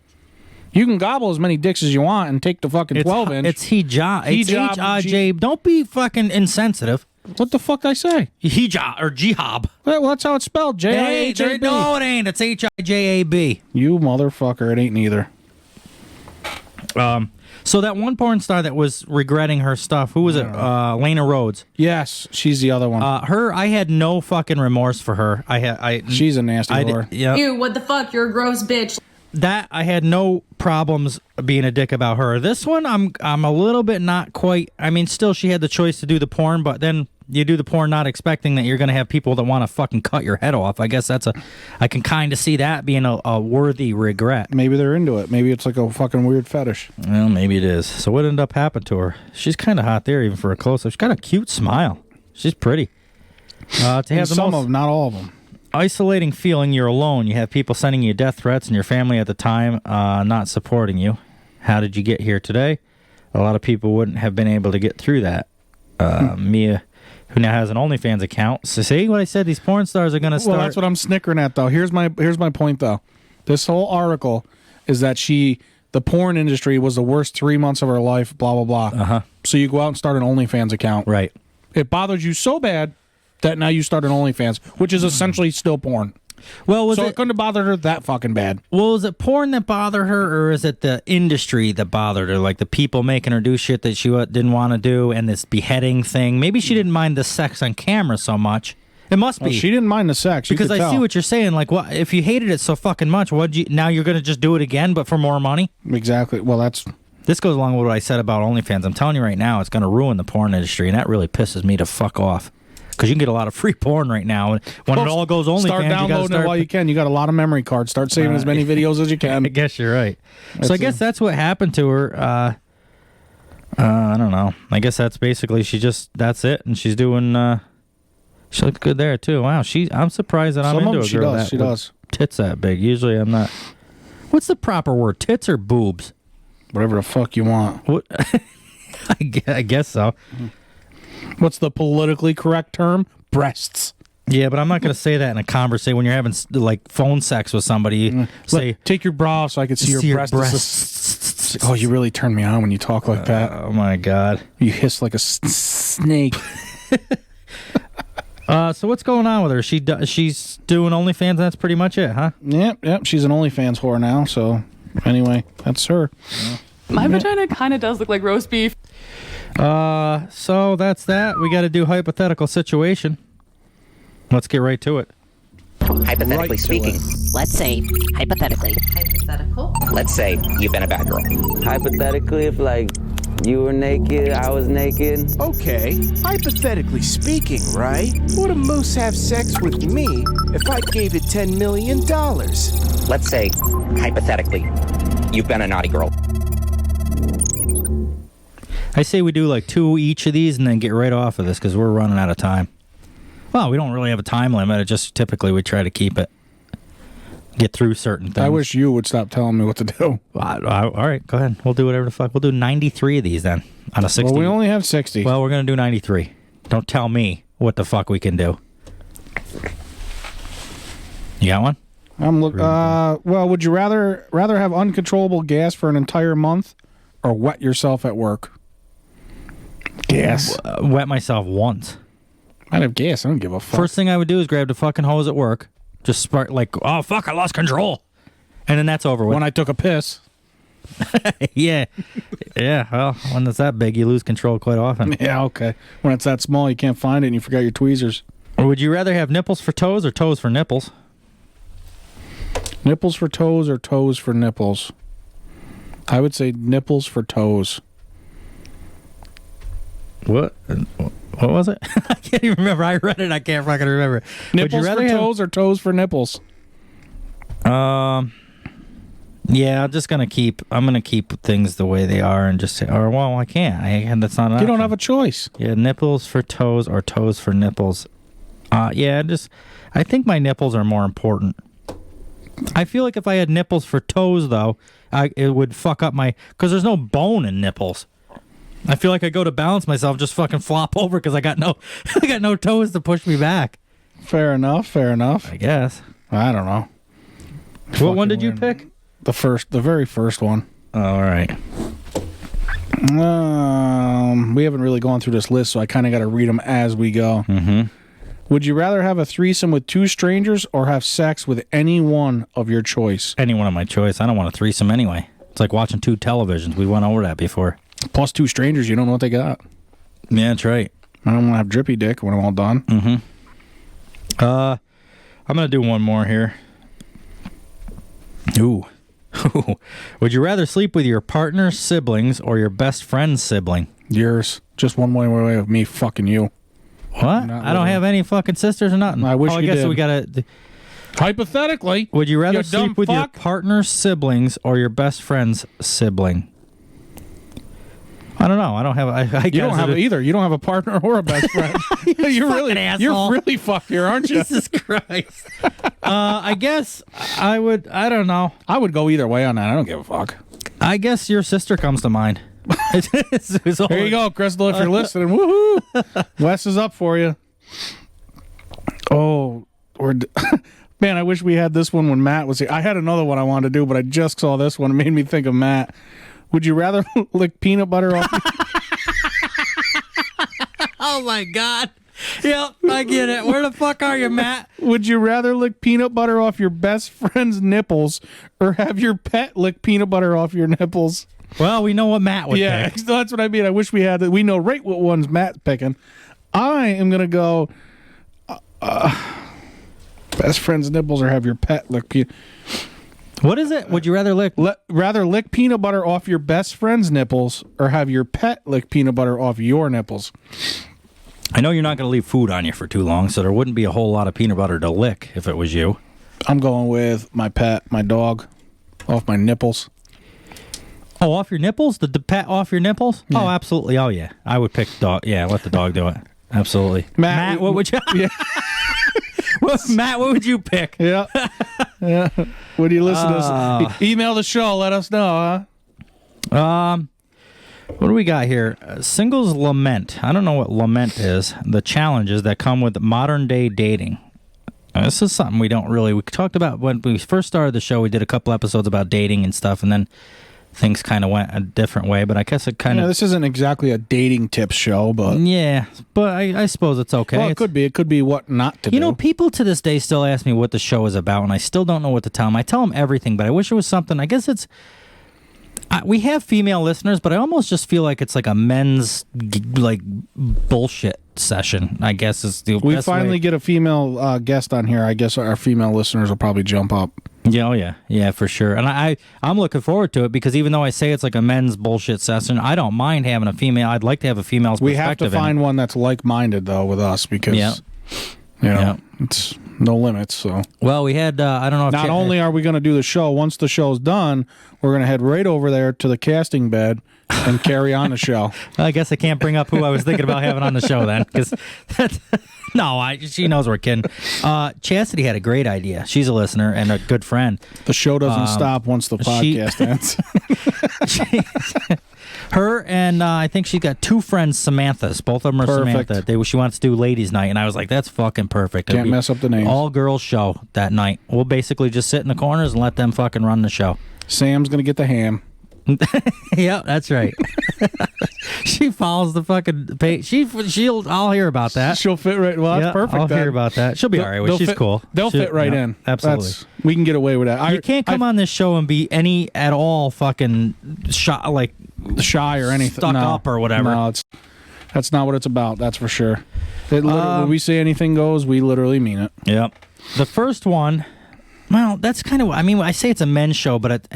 Speaker 6: You can gobble as many dicks as you want and take the fucking 12-inch.
Speaker 5: It's hijab. It's H-I-J. Don't be fucking insensitive.
Speaker 6: What the fuck did I say?
Speaker 5: Hijab or jihab.
Speaker 6: Well, that's how it's spelled. J-I-H-A-B.
Speaker 5: No, it ain't. It's H-I-J-A-B.
Speaker 6: You motherfucker. It ain't neither.
Speaker 5: So that one porn star that was regretting her stuff, who was it? Lena Rhodes.
Speaker 6: Yes, she's the other one.
Speaker 5: I had no fucking remorse for her.
Speaker 6: She's a nasty whore.
Speaker 5: Yeah.
Speaker 11: Ew, what the fuck? You're a gross bitch.
Speaker 5: That I had no problems being a dick about her. This one, I'm a little bit not quite. I mean, still, she had the choice to do the porn, but then you do the porn not expecting that you're going to have people that want to fucking cut your head off. I guess I can kind of see that being a worthy regret.
Speaker 6: Maybe they're into it. Maybe it's like a fucking weird fetish.
Speaker 5: Well, maybe it is. So what ended up happening to her? She's kind of hot there, even for a close-up. She's got a cute smile. She's pretty. To have
Speaker 6: some of them, not all of them.
Speaker 5: Isolating feeling you're alone. You have people sending you death threats and your family at the time not supporting you. How did you get here today? A lot of people wouldn't have been able to get through that. Mia, who now has an OnlyFans account. So see what I said? These porn stars are going to start.
Speaker 6: Well, that's what I'm snickering at, though. Here's my point, though. This whole article is that the porn industry was the worst 3 months of her life, blah, blah, blah.
Speaker 5: Uh-huh.
Speaker 6: So you go out and start an OnlyFans account.
Speaker 5: Right.
Speaker 6: It bothers you so bad that now you start an OnlyFans, which is essentially still porn.
Speaker 5: Well,
Speaker 6: it couldn't have bothered her that fucking bad.
Speaker 5: Well, is it porn that bothered her, or is it the industry that bothered her? Like the people making her do shit that she didn't want to do, and this beheading thing. Maybe she didn't mind the sex on camera so much. It must be.
Speaker 6: Well, she didn't mind the sex.
Speaker 5: Because I see what you're saying. Like, what if you hated it so fucking much? Now you're going to just do it again, but for more money?
Speaker 6: Exactly. Well,
Speaker 5: this goes along with what I said about OnlyFans. I'm telling you right now, it's going to ruin the porn industry, and that really pisses me to fuck off. Because you can get a lot of free porn right now. When it all goes OnlyFans,
Speaker 6: start downloading it while you can. You got a lot of memory cards. Start saving as many videos as you can.
Speaker 5: I guess you're right. So I guess that's what happened to her. I don't know. I guess that's basically that's it, and she's doing. She looks good there too. Wow, I'm surprised that I'm into a girl
Speaker 6: she does.
Speaker 5: Tits that big. Usually I'm not. What's the proper word? Tits or boobs?
Speaker 6: Whatever the fuck you want.
Speaker 5: What? I guess so.
Speaker 6: What's the politically correct term? Breasts.
Speaker 5: Yeah, but I'm not going to say that in a conversation when you're having like phone sex with somebody. Say,
Speaker 6: take your bra off so I can see your breasts. Oh, you really turn me on when you talk like that.
Speaker 5: Oh my God,
Speaker 6: you hiss like a snake.
Speaker 5: So what's going on with her? She's doing OnlyFans, and that's pretty much it, huh?
Speaker 6: Yep. She's an OnlyFans whore now. So anyway, that's her.
Speaker 7: My vagina kind of does look like roast beef.
Speaker 5: So that's that. We got to do hypothetical situation. Let's get right to it.
Speaker 12: Hypothetically speaking.
Speaker 13: Let's say, hypothetically.
Speaker 11: Hypothetical?
Speaker 12: Let's say you've been a bad girl.
Speaker 14: Hypothetically, if like you were naked, I was naked.
Speaker 15: Okay, hypothetically speaking, right? Would a moose have sex with me if I gave it $10 million?
Speaker 12: Let's say, hypothetically, you've been a naughty girl.
Speaker 5: I say we do like 2 each of these and then get right off of this because we're running out of time. Well, we don't really have a time limit. It just typically we try to keep it. Get through certain things.
Speaker 6: I wish you would stop telling me what to do.
Speaker 5: All right, go ahead. We'll do whatever the fuck. We'll do 93 of these then on a 60.
Speaker 6: Well, we only have 60.
Speaker 5: Well, we're going to do 93. Don't tell me what the fuck we can do. You got one?
Speaker 6: Well, would you rather have uncontrollable gas for an entire month or wet yourself at work? Gas.
Speaker 5: Wet myself once.
Speaker 6: I'd have gas. I don't give a fuck.
Speaker 5: First thing I would do is grab the fucking hose at work. Just spark like, oh fuck, I lost control, and then that's over with.
Speaker 6: When I took a piss.
Speaker 5: Yeah. Well, when it's that big, you lose control quite often.
Speaker 6: Yeah. Okay. When it's that small, you can't find it, and you forgot your tweezers.
Speaker 5: Or would you rather have nipples for toes or toes for nipples?
Speaker 6: Nipples for toes or toes for nipples? I would say nipples for toes.
Speaker 5: What was it? I can't even remember. I read it. I can't fucking remember.
Speaker 6: Nipples for toes or toes for nipples?
Speaker 5: Yeah, I'm gonna keep things the way they are and just say, I can't. That's not an
Speaker 6: You don't
Speaker 5: option.
Speaker 6: have a choice.
Speaker 5: Yeah, nipples for toes or toes for nipples. I think my nipples are more important. I feel like if I had nipples for toes, though, it would fuck up because there's no bone in nipples. I feel like I go to balance myself, just fucking flop over because I got no toes to push me back.
Speaker 6: Fair enough.
Speaker 5: I guess.
Speaker 6: I don't know.
Speaker 5: What one did you pick?
Speaker 6: The very first one.
Speaker 5: Oh, all right.
Speaker 6: We haven't really gone through this list, so I kind of got to read them as we go.
Speaker 5: Mm-hmm.
Speaker 6: Would you rather have a threesome with two strangers or have sex with any one of your choice?
Speaker 5: Any one of my choice. I don't want a threesome anyway. It's like watching two televisions. We went over that before.
Speaker 6: Plus two strangers, you don't know what they got.
Speaker 5: Yeah, that's right.
Speaker 6: I don't want to have drippy dick when I'm all done.
Speaker 5: Mm-hmm. I'm going to do one more here. Ooh. Would you rather sleep with your partner's siblings or your best friend's sibling?
Speaker 6: Yours. Just one way of me fucking you.
Speaker 5: What? I don't have any fucking sisters or nothing.
Speaker 6: I wish you
Speaker 5: guess
Speaker 6: did.
Speaker 5: We gotta.
Speaker 6: Hypothetically,
Speaker 5: would you rather
Speaker 6: you
Speaker 5: sleep with your partner's siblings or your best friend's sibling? I don't know. I don't have.
Speaker 6: You don't have either. You don't have a partner or a best friend. You're really fucked here, aren't you?
Speaker 5: Jesus Christ. I guess I would. I don't know.
Speaker 6: I would go either way on that. I don't give a fuck.
Speaker 5: I guess your sister comes to mind.
Speaker 6: There you go, Crystal. If you're listening, woohoo! Wes is up for you. Oh, man, I wish we had this one when Matt was here. I had another one I wanted to do, but I just saw this one. It made me think of Matt. Would you rather lick peanut butter off?
Speaker 5: Oh my God. Yep, I get it. Where the fuck are you, Matt?
Speaker 6: Would you rather lick peanut butter off your best friend's nipples or have your pet lick peanut butter off your nipples?
Speaker 5: Well, we know what Matt would pick.
Speaker 6: Yeah, that's what I mean. I wish we had that. We know right what ones Matt's picking. I am going to go best friend's nipples or have your pet lick peanut.
Speaker 5: What is it? Would you rather
Speaker 6: lick peanut butter off your best friend's nipples or have your pet lick peanut butter off your nipples?
Speaker 5: I know you're not going to leave food on you for too long, so there wouldn't be a whole lot of peanut butter to lick if it was you.
Speaker 6: I'm going with my pet, my dog, off my nipples.
Speaker 5: Oh, off your nipples? The pet off your nipples?
Speaker 6: Yeah.
Speaker 5: Oh, absolutely. Oh, yeah. I would pick dog. Yeah, let the dog do it. Absolutely. Matt, what would you...
Speaker 6: Yeah.
Speaker 5: Matt, what would you pick?
Speaker 6: Yeah. Yeah. Would you listen to us? Email the show. Let us know, huh?
Speaker 5: What do we got here? Singles lament. I don't know what lament is. The challenges that come with modern day dating. This is something we talked about when we first started the show. We did a couple episodes about dating and stuff, and then things kind of went a different way, but I guess it kind of...
Speaker 6: This isn't exactly a dating tips show, but...
Speaker 5: Yeah, but I suppose it's okay.
Speaker 6: Well, it could be. It could be what not to do.
Speaker 5: You know, people to this day still ask me what the show is about, and I still don't know what to tell them. I tell them everything, but I wish it was something... I guess it's... we have female listeners, but I almost just feel like it's like a men's, bullshit session, I guess is the best way.
Speaker 6: We finally get a female guest on here. I guess our female listeners will probably jump up.
Speaker 5: Yeah, yeah, for sure. And I'm looking forward to it because even though I say it's like a men's bullshit session, I don't mind having a female. I'd like to have a female's perspective.
Speaker 6: We have to find one that's like-minded, though, with us because, it's no limits. So,
Speaker 5: well, we had, I don't know if...
Speaker 6: Not only are we going to do the show, once the show's done, we're going to head right over there to the casting bed and carry on the show.
Speaker 5: I guess I can't bring up who I was thinking about having on the show then because... she knows we're kidding. Chastity had a great idea. She's a listener and a good friend.
Speaker 6: The show doesn't stop once the podcast ends.
Speaker 5: Her and I think she got two friends, Samantha's. Both of them are
Speaker 6: Perfect.
Speaker 5: Samantha. She wants to do ladies' night, and I was like, that's fucking perfect.
Speaker 6: Can't mess up the names.
Speaker 5: All girls show that night. We'll basically just sit in the corners and let them fucking run the show.
Speaker 6: Sam's going to get the ham.
Speaker 5: Yep, that's right. She follows the fucking page. I'll hear about that.
Speaker 6: She'll fit right. Well, that's perfect.
Speaker 5: I'll
Speaker 6: then.
Speaker 5: hear about that. She'll be all right. She's cool.
Speaker 6: They'll fit right in.
Speaker 5: Absolutely.
Speaker 6: We can get away with that.
Speaker 5: You can't come on this show and be any at all fucking shy
Speaker 6: or anything.
Speaker 5: Stuck up or whatever.
Speaker 6: No, that's not what it's about. That's for sure. When we say anything goes, we literally mean it.
Speaker 5: Yep. The first one Well, that's kind of. I mean, I say it's a men's show, but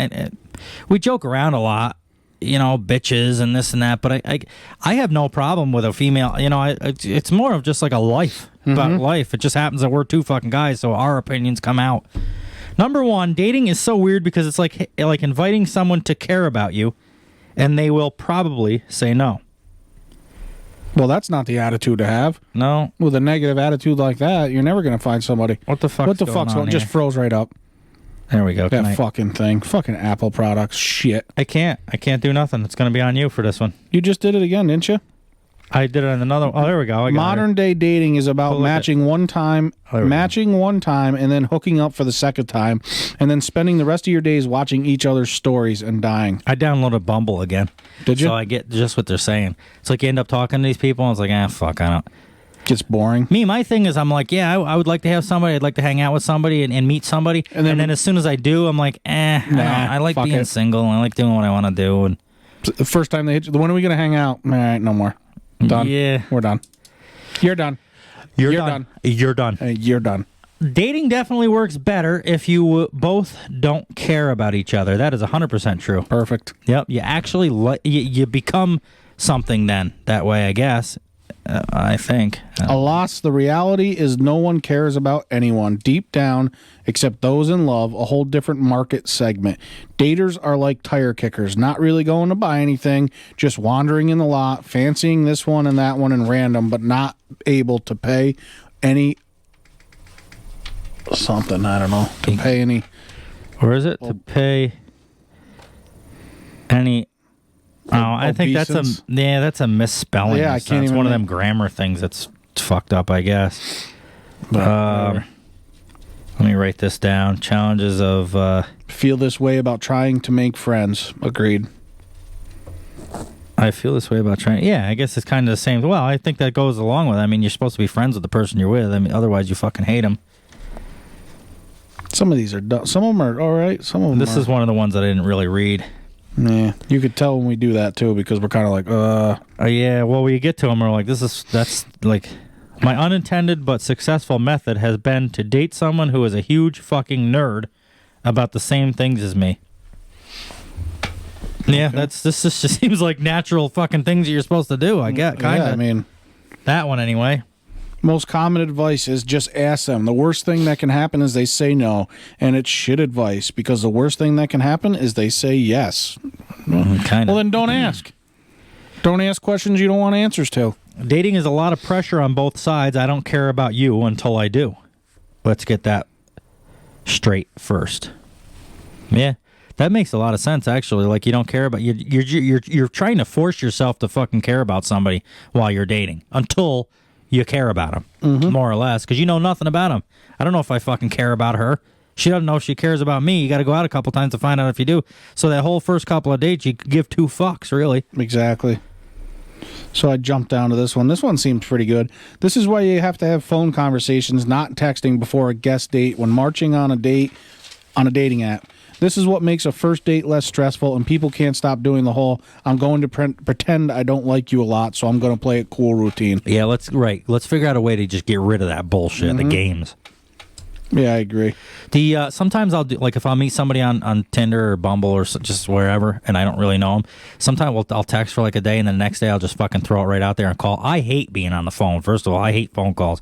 Speaker 5: we joke around a lot. You know, bitches and this and that. But I have no problem with a female. You know, it's more of just like a life about life. It just happens that we're two fucking guys, so our opinions come out. Number one, dating is so weird because it's like inviting someone to care about you, and they will probably say no.
Speaker 6: Well, that's not the attitude to have.
Speaker 5: No.
Speaker 6: With a negative attitude like that, you're never going to find somebody.
Speaker 5: What the fuck's going on
Speaker 6: Just
Speaker 5: here?
Speaker 6: froze right up.
Speaker 5: There we go.
Speaker 6: That fucking thing. Fucking Apple products. Shit.
Speaker 5: I can't do nothing. It's going to be on you for this one.
Speaker 6: You just did it again, didn't you?
Speaker 5: I did it on another. Oh, there we go.
Speaker 6: Modern day dating is about matching one time, and then hooking up for the second time, and then spending the rest of your days watching each other's stories and dying.
Speaker 5: I downloaded Bumble again.
Speaker 6: Did you?
Speaker 5: So I get just what they're saying. It's like you end up talking to these people, and it's like, fuck, I don't.
Speaker 6: Gets boring.
Speaker 5: My thing is, I'm like, yeah, I would like to have somebody. I'd like to hang out with somebody and meet somebody. And then as soon as I do, I'm like, I like being single. I like doing what I want to do. And
Speaker 6: the first time they hit you, when are we going to hang out? All right, no more. Done.
Speaker 5: Yeah.
Speaker 6: We're done. You're done.
Speaker 5: You're done. You're done.
Speaker 6: You're done.
Speaker 5: Dating definitely works better if you both don't care about each other. That is 100% true.
Speaker 6: Perfect.
Speaker 5: Yep. You actually you become something then that way, I guess. I think.
Speaker 6: Alas, the reality is no one cares about anyone deep down except those in love, a whole different market segment. Daters are like tire kickers, not really going to buy anything, just wandering in the lot, fancying this one and that one and random, but not able to pay any something, I don't know, to pay any.
Speaker 5: Or is it to pay any... Oh, I think that's a misspelling.
Speaker 6: Yeah, I can't
Speaker 5: It's
Speaker 6: even.
Speaker 5: one of them grammar things that's fucked up, I guess. Let me write this down. Challenges of
Speaker 6: feel this way about trying to make friends. Agreed.
Speaker 5: I feel this way about trying. Yeah, I guess it's kind of the same. Well, I think that goes along with it. I mean, you're supposed to be friends with the person you're with. I mean, otherwise you fucking hate them.
Speaker 6: Some of these are dumb. Some of them are all right. Some of them.
Speaker 5: This is one of the ones that I didn't really read.
Speaker 6: Yeah, you could tell when we do that too because we're kind of like,
Speaker 5: yeah, well, when you get to them, we're like, that's like, my unintended but successful method has been to date someone who is a huge fucking nerd about the same things as me. Yeah, this just seems like natural fucking things that you're supposed to do. I get kind of.
Speaker 6: Yeah, I mean,
Speaker 5: that one anyway.
Speaker 6: Most common advice is just ask them. The worst thing that can happen is they say no, and it's shit advice because the worst thing that can happen is they say yes.
Speaker 5: Kind of.
Speaker 6: Well, then don't ask. Don't ask questions you don't want answers to.
Speaker 5: Dating is a lot of pressure on both sides. I don't care about you until I do. Let's get that straight first. Yeah, that makes a lot of sense actually. Like you don't care about you're trying to force yourself to fucking care about somebody while you're dating until you care about them, more or less, because you know nothing about them. I don't know if I fucking care about her. She doesn't know if she cares about me. You got to go out a couple times to find out if you do. So that whole first couple of dates, you give two fucks, really.
Speaker 6: Exactly. So I jumped down to this one. This one seemed pretty good. This is why you have to have phone conversations, not texting before a guest date when marching on a date on a dating app. This is what makes a first date less stressful, and people can't stop doing the whole, I'm going to pretend I don't like you a lot, so I'm going to play it cool routine.
Speaker 5: Yeah, let's figure out a way to just get rid of that bullshit, the games.
Speaker 6: Yeah, I agree.
Speaker 5: Sometimes I'll do, like if I'll meet somebody on Tinder or Bumble or just wherever, and I don't really know them, sometimes I'll text for like a day, and then the next day I'll just fucking throw it right out there and call. I hate being on the phone. First of all, I hate phone calls.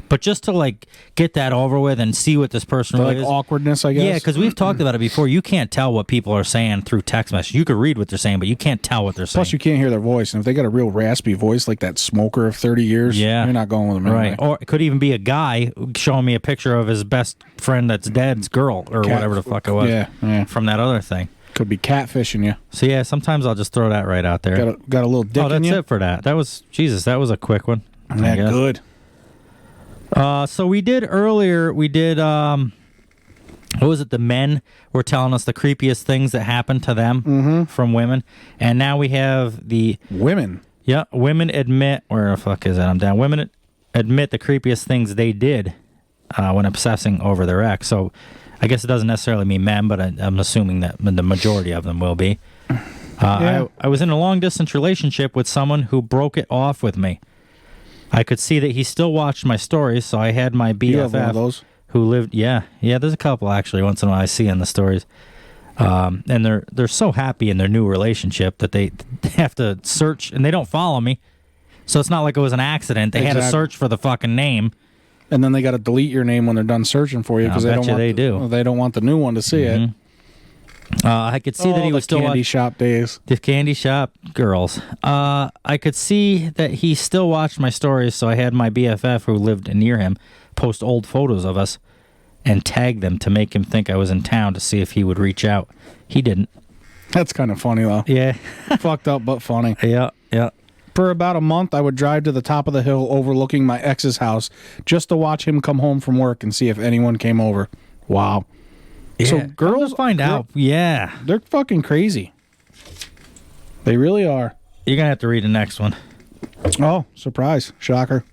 Speaker 5: But just to like get that over with and see what this person really
Speaker 6: like
Speaker 5: is.
Speaker 6: Awkwardness, I guess.
Speaker 5: Yeah, because we've talked about it before. You can't tell what people are saying through text message. You could read what they're saying, but you can't tell what they're saying.
Speaker 6: Plus, you can't hear their voice. And if they got a real raspy voice like that smoker of 30 years, you're not going with them anyway.
Speaker 5: Right. Or it could even be a guy showing me a picture of his best friend that's dead's girl or whatever the fuck it was.
Speaker 6: Yeah.
Speaker 5: From that other thing.
Speaker 6: Could be catfishing you.
Speaker 5: So yeah, sometimes I'll just throw that right out there.
Speaker 6: Got a little dick in you?
Speaker 5: That's it for that. That was a quick one.
Speaker 6: Yeah, good.
Speaker 5: So we did earlier, what was it? The men were telling us the creepiest things that happened to them from women. And now we have the...
Speaker 6: Women?
Speaker 5: Yeah, women admit... Where the fuck is that? I'm down. Women admit the creepiest things they did when obsessing over their ex. So I guess it doesn't necessarily mean men, but I'm assuming that the majority of them will be. I was in a long-distance relationship with someone who broke it off with me. I could see that he still watched my stories, so I had my BFF, who lived. Yeah, there's a couple actually. Once in a while, I see in the stories, and they're so happy in their new relationship that they have to search, and they don't follow me, so it's not like it was an accident. They had to search for the fucking name,
Speaker 6: and then they got to delete your name when they're done searching for you because they don't want the new one to see it.
Speaker 5: I could see that he was still
Speaker 6: candy shop days.
Speaker 5: The candy shop girls. I could see that he still watched my stories, so I had my BFF who lived near him post old photos of us and tag them to make him think I was in town to see if he would reach out. He didn't.
Speaker 6: That's kind of funny, though.
Speaker 5: Yeah.
Speaker 6: Fucked up, but funny.
Speaker 5: Yeah.
Speaker 6: For about a month, I would drive to the top of the hill overlooking my ex's house just to watch him come home from work and see if anyone came over. Wow.
Speaker 5: Yeah.
Speaker 6: So girls
Speaker 5: find out. Yeah.
Speaker 6: They're fucking crazy. They really are.
Speaker 5: You're going to have to read the next one.
Speaker 6: Oh, surprise. Shocker.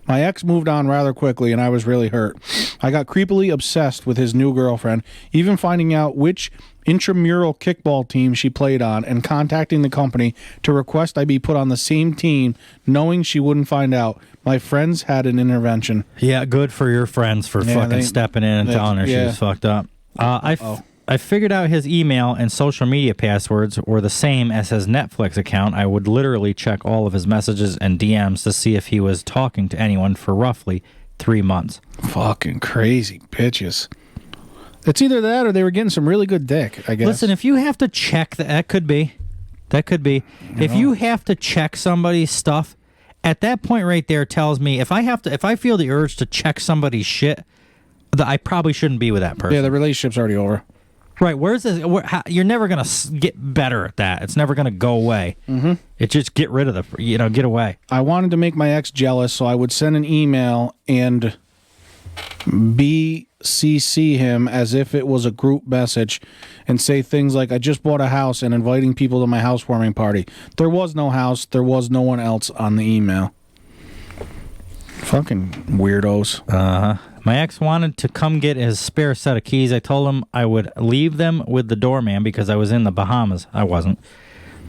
Speaker 6: My ex moved on rather quickly, and I was really hurt. I got creepily obsessed with his new girlfriend, even finding out which intramural kickball team she played on and contacting the company to request I be put on the same team, knowing she wouldn't find out. My friends had an intervention.
Speaker 5: Yeah, good for your friends for fucking stepping in and telling her she was fucked up. I figured out his email and social media passwords were the same as his Netflix account. I would literally check all of his messages and DMs to see if he was talking to anyone for roughly 3 months.
Speaker 6: Fucking crazy bitches. It's either that or they were getting some really good dick, I guess.
Speaker 5: Listen, if you have to check that could be. If you have to check somebody's stuff, at that point right there tells me if I feel the urge to check somebody's shit, that I probably shouldn't be with that person.
Speaker 6: Yeah, the relationship's already over.
Speaker 5: Right, where's this? You're never gonna get better at that. It's never gonna go away. Mm-hmm. It just get rid of get away.
Speaker 6: I wanted to make my ex jealous, so I would send an email and BCC him as if it was a group message and say things like, I just bought a house and inviting people to my housewarming party. There was no house. There was no one else on the email. Fucking weirdos.
Speaker 5: Uh-huh. My ex wanted to come get his spare set of keys. I told him I would leave them with the doorman because I was in the Bahamas. I wasn't.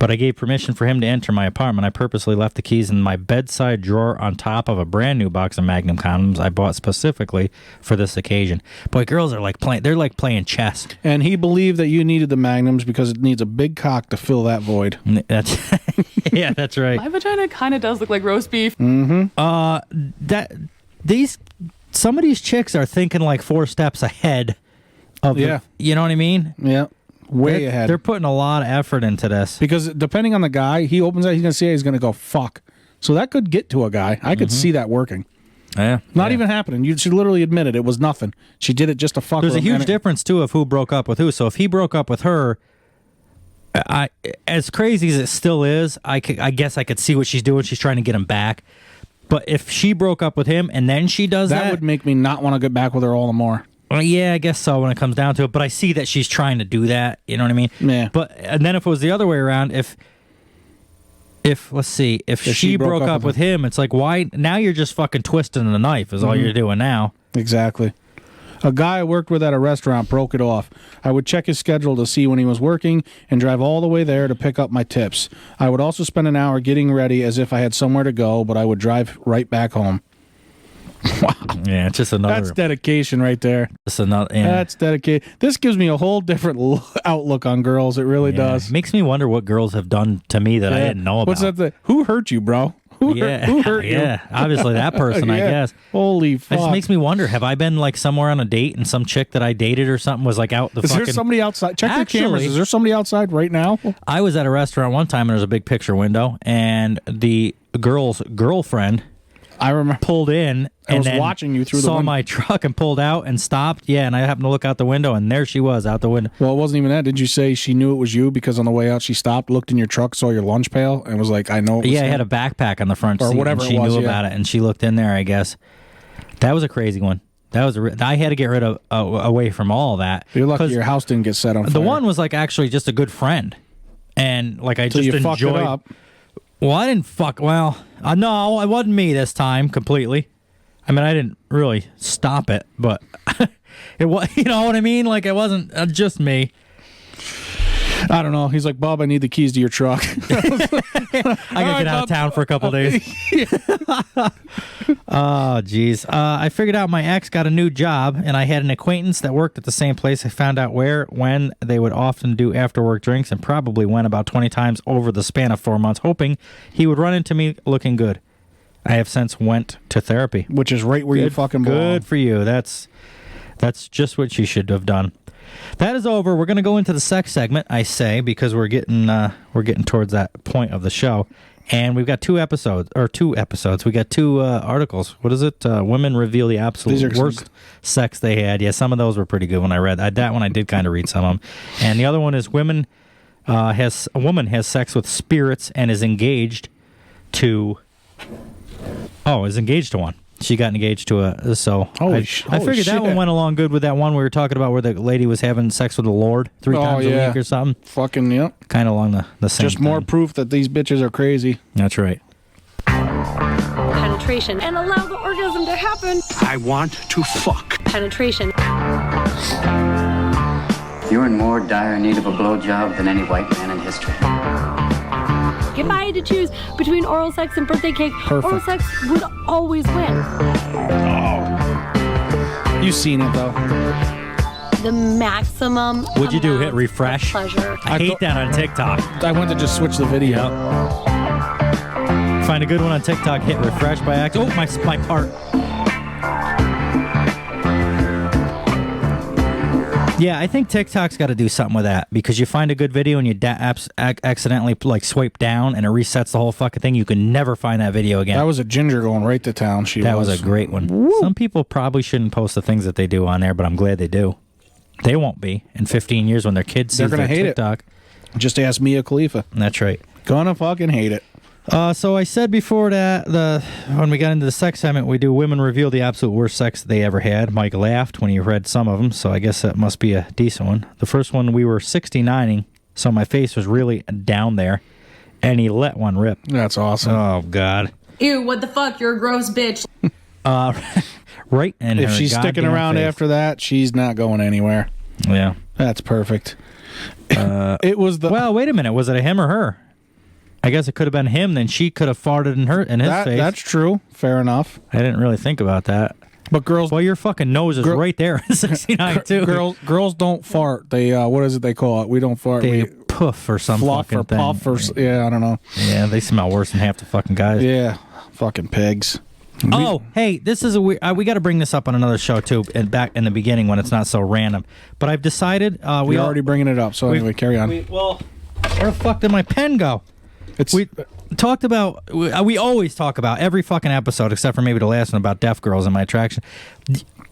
Speaker 5: But I gave permission for him to enter my apartment. I purposely left the keys in my bedside drawer on top of a brand new box of Magnum condoms I bought specifically for this occasion. Boy, girls are they're like playing chess.
Speaker 6: And he believed that you needed the Magnums because it needs a big cock to fill that void.
Speaker 5: Yeah, that's right.
Speaker 7: My vagina kind of does look like roast beef.
Speaker 6: Mm-hmm.
Speaker 5: Some of these chicks are thinking like 4 steps ahead of you know what I mean?
Speaker 6: Yeah. Way ahead.
Speaker 5: They're putting a lot of effort into this.
Speaker 6: Because depending on the guy, he opens that, he's going to see it, he's going to go, fuck. So that could get to a guy. I could see that working.
Speaker 5: Yeah.
Speaker 6: Not even happening. She literally admitted it was nothing. She did it just to fuck.
Speaker 5: There's a huge difference, too, of who broke up with who. So if he broke up with her, as crazy as it still is, I guess I could see what she's doing. She's trying to get him back. But if she broke up with him and then she does that...
Speaker 6: That would make me not want to get back with her all the more.
Speaker 5: Well, yeah, I guess so when it comes down to it. But I see that she's trying to do that. You know what I mean?
Speaker 6: Yeah.
Speaker 5: And then if it was the other way around, if she broke up with him, it's like, why? Now you're just fucking twisting the knife is all you're doing now.
Speaker 6: Exactly. A guy I worked with at a restaurant broke it off. I would check his schedule to see when he was working and drive all the way there to pick up my tips. I would also spend an hour getting ready as if I had somewhere to go, but I would drive right back home. Wow.
Speaker 5: Yeah, it's just another...
Speaker 6: That's dedication right there.
Speaker 5: That's
Speaker 6: dedication. This gives me a whole different outlook on girls. It really does.
Speaker 5: It makes me wonder what girls have done to me that I didn't know about.
Speaker 6: What's that? Who hurt you, bro? Who hurt you?
Speaker 5: Yeah, obviously that person, I guess.
Speaker 6: Holy fuck.
Speaker 5: It just makes me wonder, have I been like somewhere on a date and some chick that I dated or something was like out the
Speaker 6: Is there somebody outside? Check the cameras. Is there somebody outside right now?
Speaker 5: I was at a restaurant one time and there was a big picture window and the girl's girlfriend...
Speaker 6: I remember
Speaker 5: pulled in and
Speaker 6: was watching you through the
Speaker 5: saw
Speaker 6: window.
Speaker 5: my truck and pulled out and stopped. Yeah, and I happened to look out the window and there she was out the window.
Speaker 6: Well, it wasn't even that. Did you say she knew it was you because on the way out she stopped, looked in your truck, saw your lunch pail, and was like, "I know." It was
Speaker 5: I had a backpack on the front seat,
Speaker 6: whatever
Speaker 5: and she knew about it, and she looked in there. I guess that was a crazy one. That was I had to get rid of away from all that.
Speaker 6: You're lucky your house didn't get set on fire.
Speaker 5: The one was like actually just a good friend, and like I just enjoyed.
Speaker 6: Fucked it up.
Speaker 5: Well, I didn't fuck. Well, no, it wasn't me this time completely. I mean, I didn't really stop it, but it was. You know what I mean? Like it wasn't just me.
Speaker 6: I don't know. He's like, Bob, I need the keys to your truck.
Speaker 5: I gotta get out of town for a couple days. Oh, geez. I figured out my ex got a new job, and I had an acquaintance that worked at the same place. I found out when they would often do after-work drinks, and probably went about 20 times over the span of 4 months, hoping he would run into me looking good. I have since went to therapy.
Speaker 6: Which is right where you fucking belong.
Speaker 5: Good for you. That's just what you should have done. That is over. We're going to go into the sex segment, I say, because we're getting towards that point of the show. And we've got two episodes. We got two articles. What is it? Women reveal the absolute worst sex they had. Yeah, some of those were pretty good when I read that. That one I did kind of read some of them. And the other one is a woman has sex with spirits and is engaged to one. She got engaged to a... So I figured that one went along good with that one we were talking about where the lady was having sex with the Lord 3 times a week or something.
Speaker 6: Fucking, yep.
Speaker 5: Kind of along the same
Speaker 6: Just more proof that these bitches are crazy.
Speaker 5: That's right.
Speaker 16: Penetration. And allow the orgasm to happen.
Speaker 17: I want to fuck.
Speaker 16: Penetration.
Speaker 18: You're in more dire need of a blowjob than any white man in history.
Speaker 16: If I had to choose between oral sex and birthday cake, oral sex would always win.
Speaker 6: Oh. You've seen it, though.
Speaker 16: The maximum
Speaker 5: What'd you do, hit refresh?
Speaker 16: Pleasure.
Speaker 5: I hate that on TikTok.
Speaker 6: I went to just switch the video.
Speaker 5: Find a good one on TikTok, hit refresh by accident. Oh, my part. Yeah, I think TikTok's got to do something with that because you find a good video and you accidentally like swipe down and it resets the whole fucking thing. You can never find that video again.
Speaker 6: That was a ginger going right to town.
Speaker 5: That was a great one. Woo. Some people probably shouldn't post the things that they do on there, but I'm glad they do. They won't be in 15 years when their kids see their TikTok.
Speaker 6: Just ask Mia Khalifa.
Speaker 5: That's right.
Speaker 6: Gonna fucking hate it.
Speaker 5: So I said before that when we got into the sex segment, we do women reveal the absolute worst sex they ever had. Mike laughed when he read some of them, so I guess that must be a decent one. The first one, we were 69ing, so my face was really down there, and he let one rip.
Speaker 6: That's awesome.
Speaker 5: Oh, God.
Speaker 11: Ew, what the fuck? You're a gross bitch.
Speaker 5: Right in
Speaker 6: If she's sticking around
Speaker 5: face.
Speaker 6: after that, she's not going anywhere.
Speaker 5: Yeah.
Speaker 6: That's perfect. It was the...
Speaker 5: Well, wait a minute. Was it a him or her? I guess it could have been him, then she could have farted in his face.
Speaker 6: That's true. Fair enough.
Speaker 5: I didn't really think about that.
Speaker 6: But girls...
Speaker 5: Well, your fucking nose is right there in 69, too.
Speaker 6: Girls don't fart. They, what is it they call it? We don't fart.
Speaker 5: They puff or something.
Speaker 6: Fluff or puff or... Yeah, I don't know.
Speaker 5: Yeah, they smell worse than half the fucking guys.
Speaker 6: Yeah. Fucking pigs.
Speaker 5: Oh, hey, this is a weird... we got to bring this up on another show, too, and back in the beginning when it's not so random. But I've decided...
Speaker 6: We're already bringing it up, so anyway, carry on.
Speaker 5: Where the fuck did my pen go? We talked about... We always talk about every fucking episode, except for maybe the last one about deaf girls and my attraction.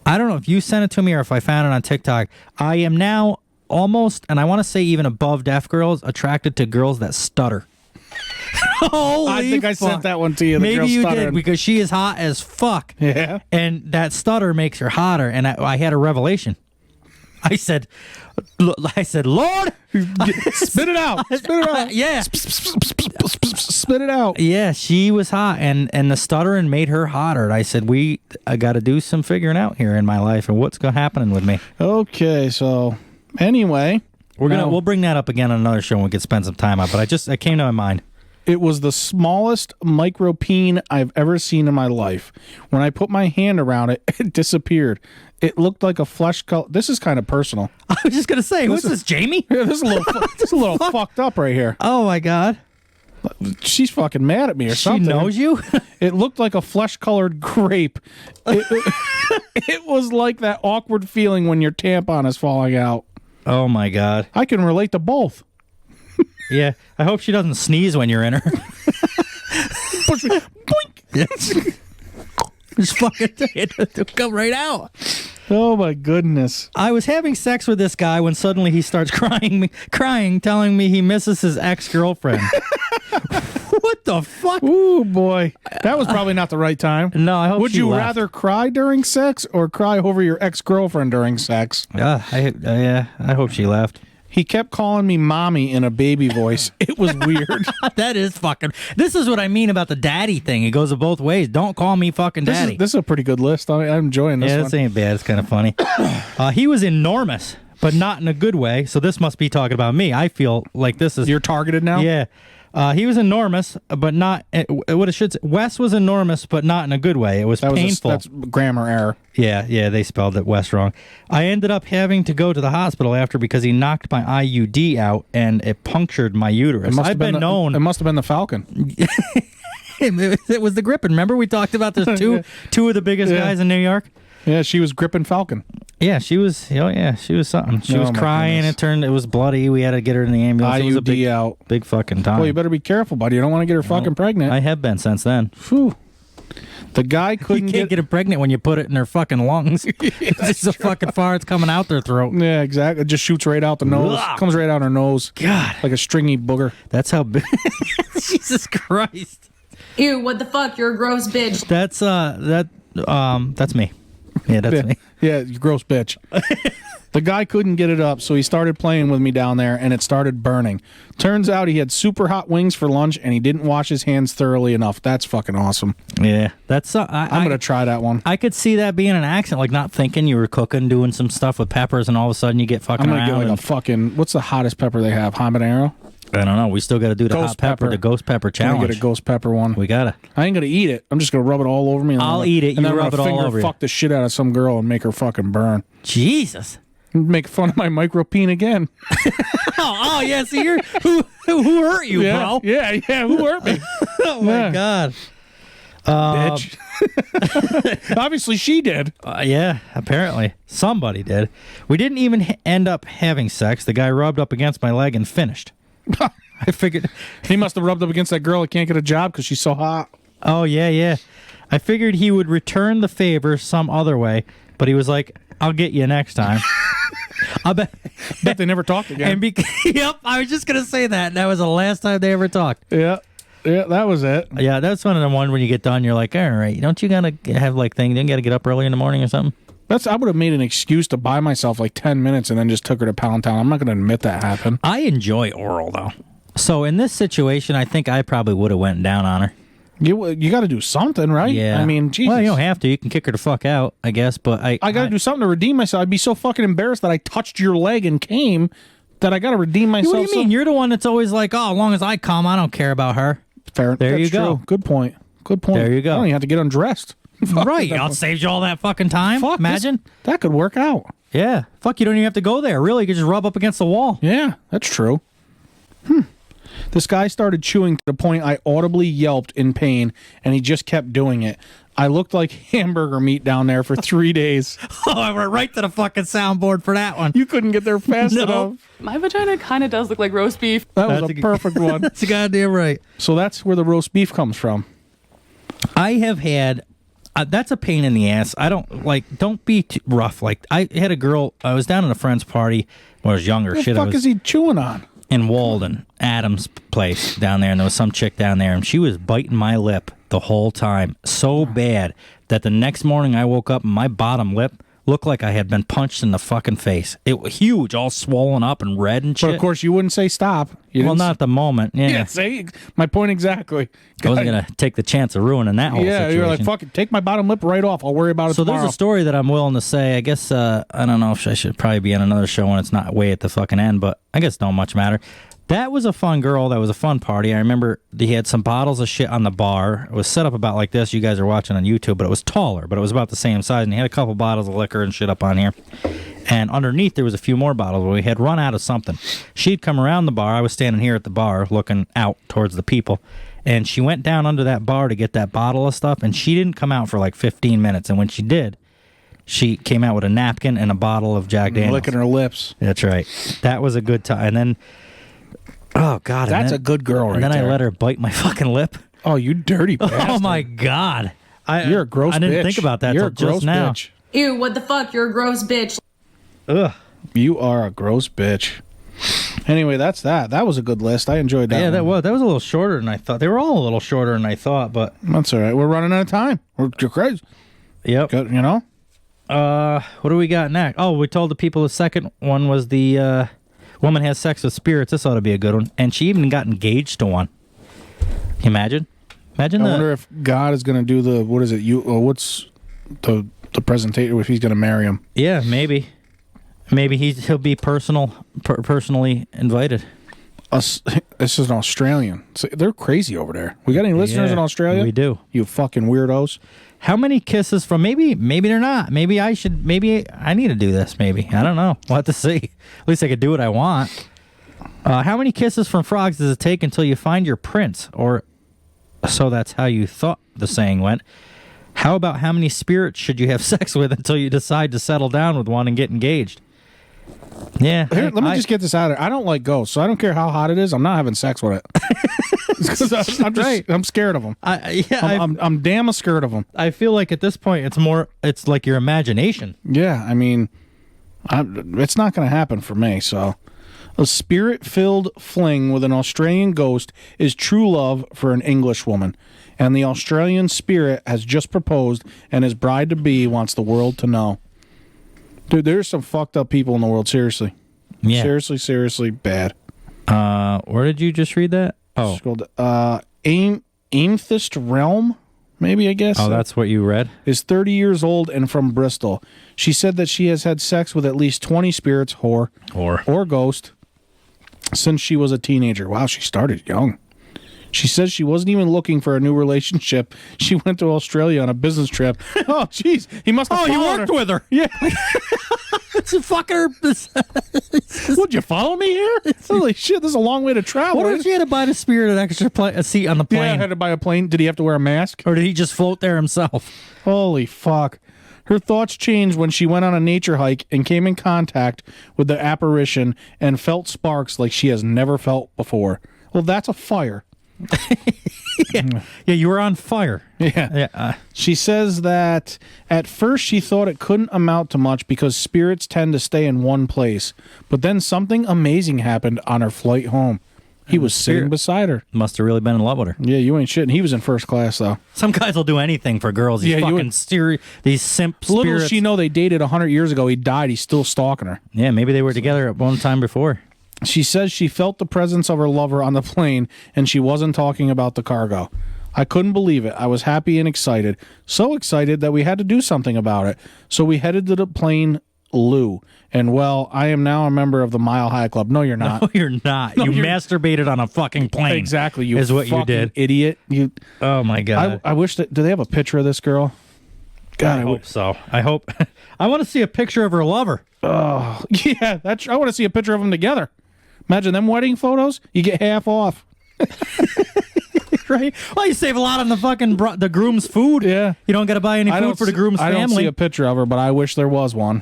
Speaker 5: I don't know if you sent it to me or if I found it on TikTok. I am now almost, and I want to say even above deaf girls, attracted to girls that stutter. Holy
Speaker 6: I think I sent that one to you.
Speaker 5: Maybe you did, because she is hot as fuck.
Speaker 6: Yeah.
Speaker 5: And that stutter makes her hotter. And I had a revelation. I said, Lord,
Speaker 6: spit it out. Spit it out.
Speaker 5: Yeah.
Speaker 6: Spit it out.
Speaker 5: Yeah, she was hot, and the stuttering made her hotter. And I said, I got to do some figuring out here in my life and what's happening with me.
Speaker 6: Okay, so anyway,
Speaker 5: we'll bring that up again on another show and we can spend some time on. But it came to my mind.
Speaker 6: It was the smallest micropeen I've ever seen in my life. When I put my hand around it, it disappeared. It looked like a flesh color. This is kind of personal.
Speaker 5: I was just gonna say, what's this, Jamie?
Speaker 6: Yeah, this is a little fucked up right here.
Speaker 5: Oh my God,
Speaker 6: she's fucking mad at me or something.
Speaker 5: She knows you.
Speaker 6: It looked like a flesh-colored grape. It was like that awkward feeling when your tampon is falling out.
Speaker 5: Oh my God,
Speaker 6: I can relate to both.
Speaker 5: Yeah, I hope she doesn't sneeze when you're in her.
Speaker 6: Push me. Boink.
Speaker 5: Yes. Just fucking it'll come right out.
Speaker 6: Oh my goodness.
Speaker 5: I was having sex with this guy when suddenly he starts crying, telling me he misses his ex-girlfriend. What the fuck?
Speaker 6: Ooh, boy. That was probably not the right time.
Speaker 5: No, I hope
Speaker 6: Would you rather cry during sex or cry over your ex-girlfriend during sex?
Speaker 5: I hope she left.
Speaker 6: He kept calling me mommy in a baby voice. It was weird.
Speaker 5: That is fucking... This is what I mean about the daddy thing. It goes both ways. Don't call me fucking daddy.
Speaker 6: This is a pretty good list. I'm enjoying this one.
Speaker 5: Yeah, this ain't bad. It's kind of funny. He was enormous, but not in a good way. So this must be talking about me. I feel like this is...
Speaker 6: You're targeted now?
Speaker 5: Yeah. He was enormous, but not... What it should say, Wes was enormous, but not in a good way. It was painful.
Speaker 6: That's grammar error.
Speaker 5: Yeah, they spelled it Wes wrong. I ended up having to go to the hospital after because he knocked my IUD out and it punctured my uterus. I've been known...
Speaker 6: It must have been the Falcon.
Speaker 5: It was the gripping. Remember we talked about there's two of the biggest guys in New York?
Speaker 6: Yeah, she was gripping Falcon.
Speaker 5: Yeah, she was. Oh yeah, she was something. She was crying.
Speaker 6: Goodness.
Speaker 5: It was bloody. We had to get her in the ambulance.
Speaker 6: IUD
Speaker 5: it was a big,
Speaker 6: out.
Speaker 5: Big fucking time.
Speaker 6: Well, you better be careful, buddy. You don't want to get her fucking pregnant.
Speaker 5: I have been since then.
Speaker 6: Whew. The guy couldn't
Speaker 5: You can't get her pregnant when you put it in her fucking lungs. It's just a fucking fart coming out their throat.
Speaker 6: Yeah, exactly. It just shoots right out the nose. Comes right out her nose.
Speaker 5: God,
Speaker 6: like a stringy booger.
Speaker 5: That's how big. Jesus Christ.
Speaker 11: Ew, what the fuck? You're a gross bitch.
Speaker 5: That's me. Yeah, that's me.
Speaker 6: Yeah, you gross bitch. The guy couldn't get it up, so he started playing with me down there, and it started burning. Turns out he had super hot wings for lunch, and he didn't wash his hands thoroughly enough. That's fucking awesome.
Speaker 5: Yeah, that's.
Speaker 6: I'm going to try that one.
Speaker 5: I could see that being an accident, like not thinking you were cooking, doing some stuff with peppers, and all of a sudden you get fucking
Speaker 6: I'm
Speaker 5: around.
Speaker 6: going to get like a fucking, what's the hottest pepper they have? Habanero?
Speaker 5: I don't know. We still got to do the
Speaker 6: ghost
Speaker 5: hot pepper, the ghost pepper challenge.
Speaker 6: I'm going to get a ghost pepper one.
Speaker 5: We got to.
Speaker 6: I ain't going to eat it. I'm just going to rub it all over me. And
Speaker 5: I'll eat it.
Speaker 6: And
Speaker 5: You
Speaker 6: then
Speaker 5: rub it all over you.
Speaker 6: Fuck the shit out of some girl and make her fucking burn.
Speaker 5: Jesus.
Speaker 6: Make fun of my micropeen again.
Speaker 5: oh yeah. See, you're who hurt you, bro?
Speaker 6: Yeah. Who hurt me?
Speaker 5: Oh my God.
Speaker 6: Bitch. Obviously she did.
Speaker 5: Yeah, apparently. Somebody did. We didn't even end up having sex. The guy rubbed up against my leg and finished. I figured...
Speaker 6: He must have rubbed up against that girl that can't get a job because she's so hot.
Speaker 5: Oh, yeah. I figured he would return the favor some other way, but he was like, I'll get you next time. I bet
Speaker 6: they never talked again.
Speaker 5: Yep, I was just going to say that. That was the last time they ever talked.
Speaker 6: Yeah, that was it.
Speaker 5: Yeah, that's one of the ones when you get done, you're like, all right, don't you got to have like thing? Don't you got to get up early in the morning or something?
Speaker 6: I would have made an excuse to buy myself like 10 minutes and then just took her to Pound Town. I'm not going to admit that happened.
Speaker 5: I enjoy oral, though. So in this situation, I think I probably would have went down on her.
Speaker 6: You got to do something, right?
Speaker 5: Yeah.
Speaker 6: I mean, Jesus.
Speaker 5: Well, you don't have to. You can kick her the fuck out, I guess. But I
Speaker 6: got to do something to redeem myself. I'd be so fucking embarrassed that I touched your leg and came that I got to redeem myself.
Speaker 5: What do you mean? You're the one that's always like, oh, as long as I come, I don't care about her.
Speaker 6: Fair.
Speaker 5: There you go.
Speaker 6: True. Good point. There
Speaker 5: you go.
Speaker 6: I don't even have to get undressed.
Speaker 5: Right. I'll save you all that fucking time.
Speaker 6: Fuck,
Speaker 5: imagine.
Speaker 6: That could work out.
Speaker 5: Yeah. Fuck, you don't even have to go there. Really, you could just rub up against the wall.
Speaker 6: Yeah, that's true. This guy started chewing to the point I audibly yelped in pain, and he just kept doing it. I looked like hamburger meat down there for 3 days.
Speaker 5: Oh, I went right to the fucking soundboard for that one.
Speaker 6: You couldn't get there fast enough.
Speaker 7: My vagina kind of does look like roast beef.
Speaker 6: That was a perfect one.
Speaker 5: That's a goddamn right.
Speaker 6: So that's where the roast beef comes from.
Speaker 5: I have had... that's a pain in the ass. I don't be too rough. Like, I had a girl... I was down at a friend's party when I was younger.
Speaker 6: What the fuck is he chewing on?
Speaker 5: In Walden, Adam's place down there, and there was some chick down there, and she was biting my lip the whole time so bad that the next morning I woke up and my bottom lip looked like I had been punched in the fucking face. It was huge, all swollen up and red and shit.
Speaker 6: But of course, you wouldn't say stop.
Speaker 5: Well, not at the moment. Yeah.
Speaker 6: See, my point exactly.
Speaker 5: I wasn't going to take the chance of ruining that whole situation.
Speaker 6: Yeah, you were like, fuck it, take my bottom lip right off. I'll worry about it tomorrow.
Speaker 5: There's a story that I'm willing to say. I guess, I don't know if I should probably be on another show when it's not way at the fucking end, but I guess it don't much matter. That was a fun girl. That was a fun party. I remember he had some bottles of shit on the bar. It was set up about like this. You guys are watching on YouTube, but it was taller, but it was about the same size. And he had a couple bottles of liquor and shit up on here. And underneath, there was a few more bottles. We had run out of something. She'd come around the bar. I was standing here at the bar looking out towards the people. And she went down under that bar to get that bottle of stuff. And she didn't come out for like 15 minutes. And when she did, she came out with a napkin and a bottle of Jack Daniels.
Speaker 6: Licking her lips.
Speaker 5: That's right. That was a good time. And then... Oh, God.
Speaker 6: That's a good girl right there.
Speaker 5: And then I let her bite my fucking lip.
Speaker 6: Oh, you dirty bastard.
Speaker 5: Oh, my God.
Speaker 6: You're a gross bitch.
Speaker 5: I didn't think about that
Speaker 6: You're
Speaker 5: till just now.
Speaker 6: Bitch.
Speaker 11: Ew, what the fuck? You're a gross bitch.
Speaker 5: Ugh.
Speaker 6: You are a gross bitch. Anyway, that's that. That was a good list. I enjoyed that.
Speaker 5: Yeah,
Speaker 6: one.
Speaker 5: that was a little shorter than I thought. They were all a little shorter than I thought, but...
Speaker 6: That's all right. We're running out of time. We're crazy.
Speaker 5: Yep.
Speaker 6: Good, you know?
Speaker 5: What do we got next? Oh, we told the people the second one was the... Woman has sex with spirits. This ought to be a good one. And she even got engaged to one. Can you imagine? I
Speaker 6: wonder if God is going to do the, what is it? What's the presentation if he's going to marry him?
Speaker 5: Yeah, maybe. Maybe he'll be personally invited.
Speaker 6: This is an Australian. They're crazy over there. We got any listeners in Australia?
Speaker 5: We do.
Speaker 6: You fucking weirdos.
Speaker 5: How many kisses from maybe they're not. Maybe I need to do this. Maybe. I don't know. We'll have to see. At least I could do what I want. How many kisses from frogs does it take until you find your prince? Or so that's how you thought the saying went. How about how many spirits should you have sex with until you decide to settle down with one and get engaged? Yeah.
Speaker 6: Here, let me just get this out of there. I don't like ghosts, so I don't care how hot it is. I'm not having sex with it. I'm scared of them. I'm damn scared of them.
Speaker 5: I feel like at this point, it's like your imagination.
Speaker 6: Yeah, I mean, it's not going to happen for me, so. A spirit-filled fling with an Australian ghost is true love for an English woman, and the Australian spirit has just proposed, and his bride-to-be wants the world to know. Dude, there's some fucked up people in the world, seriously.
Speaker 5: Yeah.
Speaker 6: Seriously bad.
Speaker 5: Where did you just read that? Oh.
Speaker 6: It's called Amethyst Realm, maybe, I guess.
Speaker 5: Oh, that's what you read?
Speaker 6: Is 30 years old and from Bristol. She said that she has had sex with at least 20 spirits, or ghost, since she was a teenager. Wow, she started young. She says she wasn't even looking for a new relationship. She went to Australia on a business trip. Oh, jeez. He must have
Speaker 5: you worked with her.
Speaker 6: Yeah.
Speaker 5: It's a fucker.
Speaker 6: Would you follow me here? Holy shit, this is a long way to travel.
Speaker 5: What if she had to buy the spirit an extra a seat on the plane?
Speaker 6: Yeah, had to buy a plane. Did he have to wear a mask?
Speaker 5: Or did he just float there himself?
Speaker 6: Holy fuck. Her thoughts changed when she went on a nature hike and came in contact with the apparition and felt sparks like she has never felt before. Well, that's a fire.
Speaker 5: Yeah, you were on fire.
Speaker 6: Yeah. She says that at first she thought it couldn't amount to much because spirits tend to stay in one place. But then something amazing happened on her flight home. He was sitting beside her.
Speaker 5: Must have really been in love with her.
Speaker 6: Yeah, you ain't shitting. He was in first class, though.
Speaker 5: Some guys will do anything for girls. These these simp spirits.
Speaker 6: Little does she know they dated 100 years ago. He died. He's still stalking her.
Speaker 5: Yeah, maybe they were together at one time before.
Speaker 6: She says she felt the presence of her lover on the plane, and she wasn't talking about the cargo. I couldn't believe it. I was happy and excited. So excited that we had to do something about it. So we headed to the plane loo. And, well, I am now a member of the Mile High Club. No, you're not.
Speaker 5: No, you're not. No, you masturbated on a fucking plane.
Speaker 6: Exactly. You
Speaker 5: is what you did.
Speaker 6: Idiot.
Speaker 5: Oh, my God.
Speaker 6: I wish that... Do they have a picture of this girl? God,
Speaker 5: I hope so. I hope... I want to see a picture of her lover.
Speaker 6: Oh, yeah. I want to see a picture of them together. Imagine them wedding photos. You get half off.
Speaker 5: Right? Well, you save a lot on the fucking the groom's food.
Speaker 6: Yeah.
Speaker 5: You don't got to buy any food for the groom's family.
Speaker 6: I don't see a picture of her, but I wish there was one.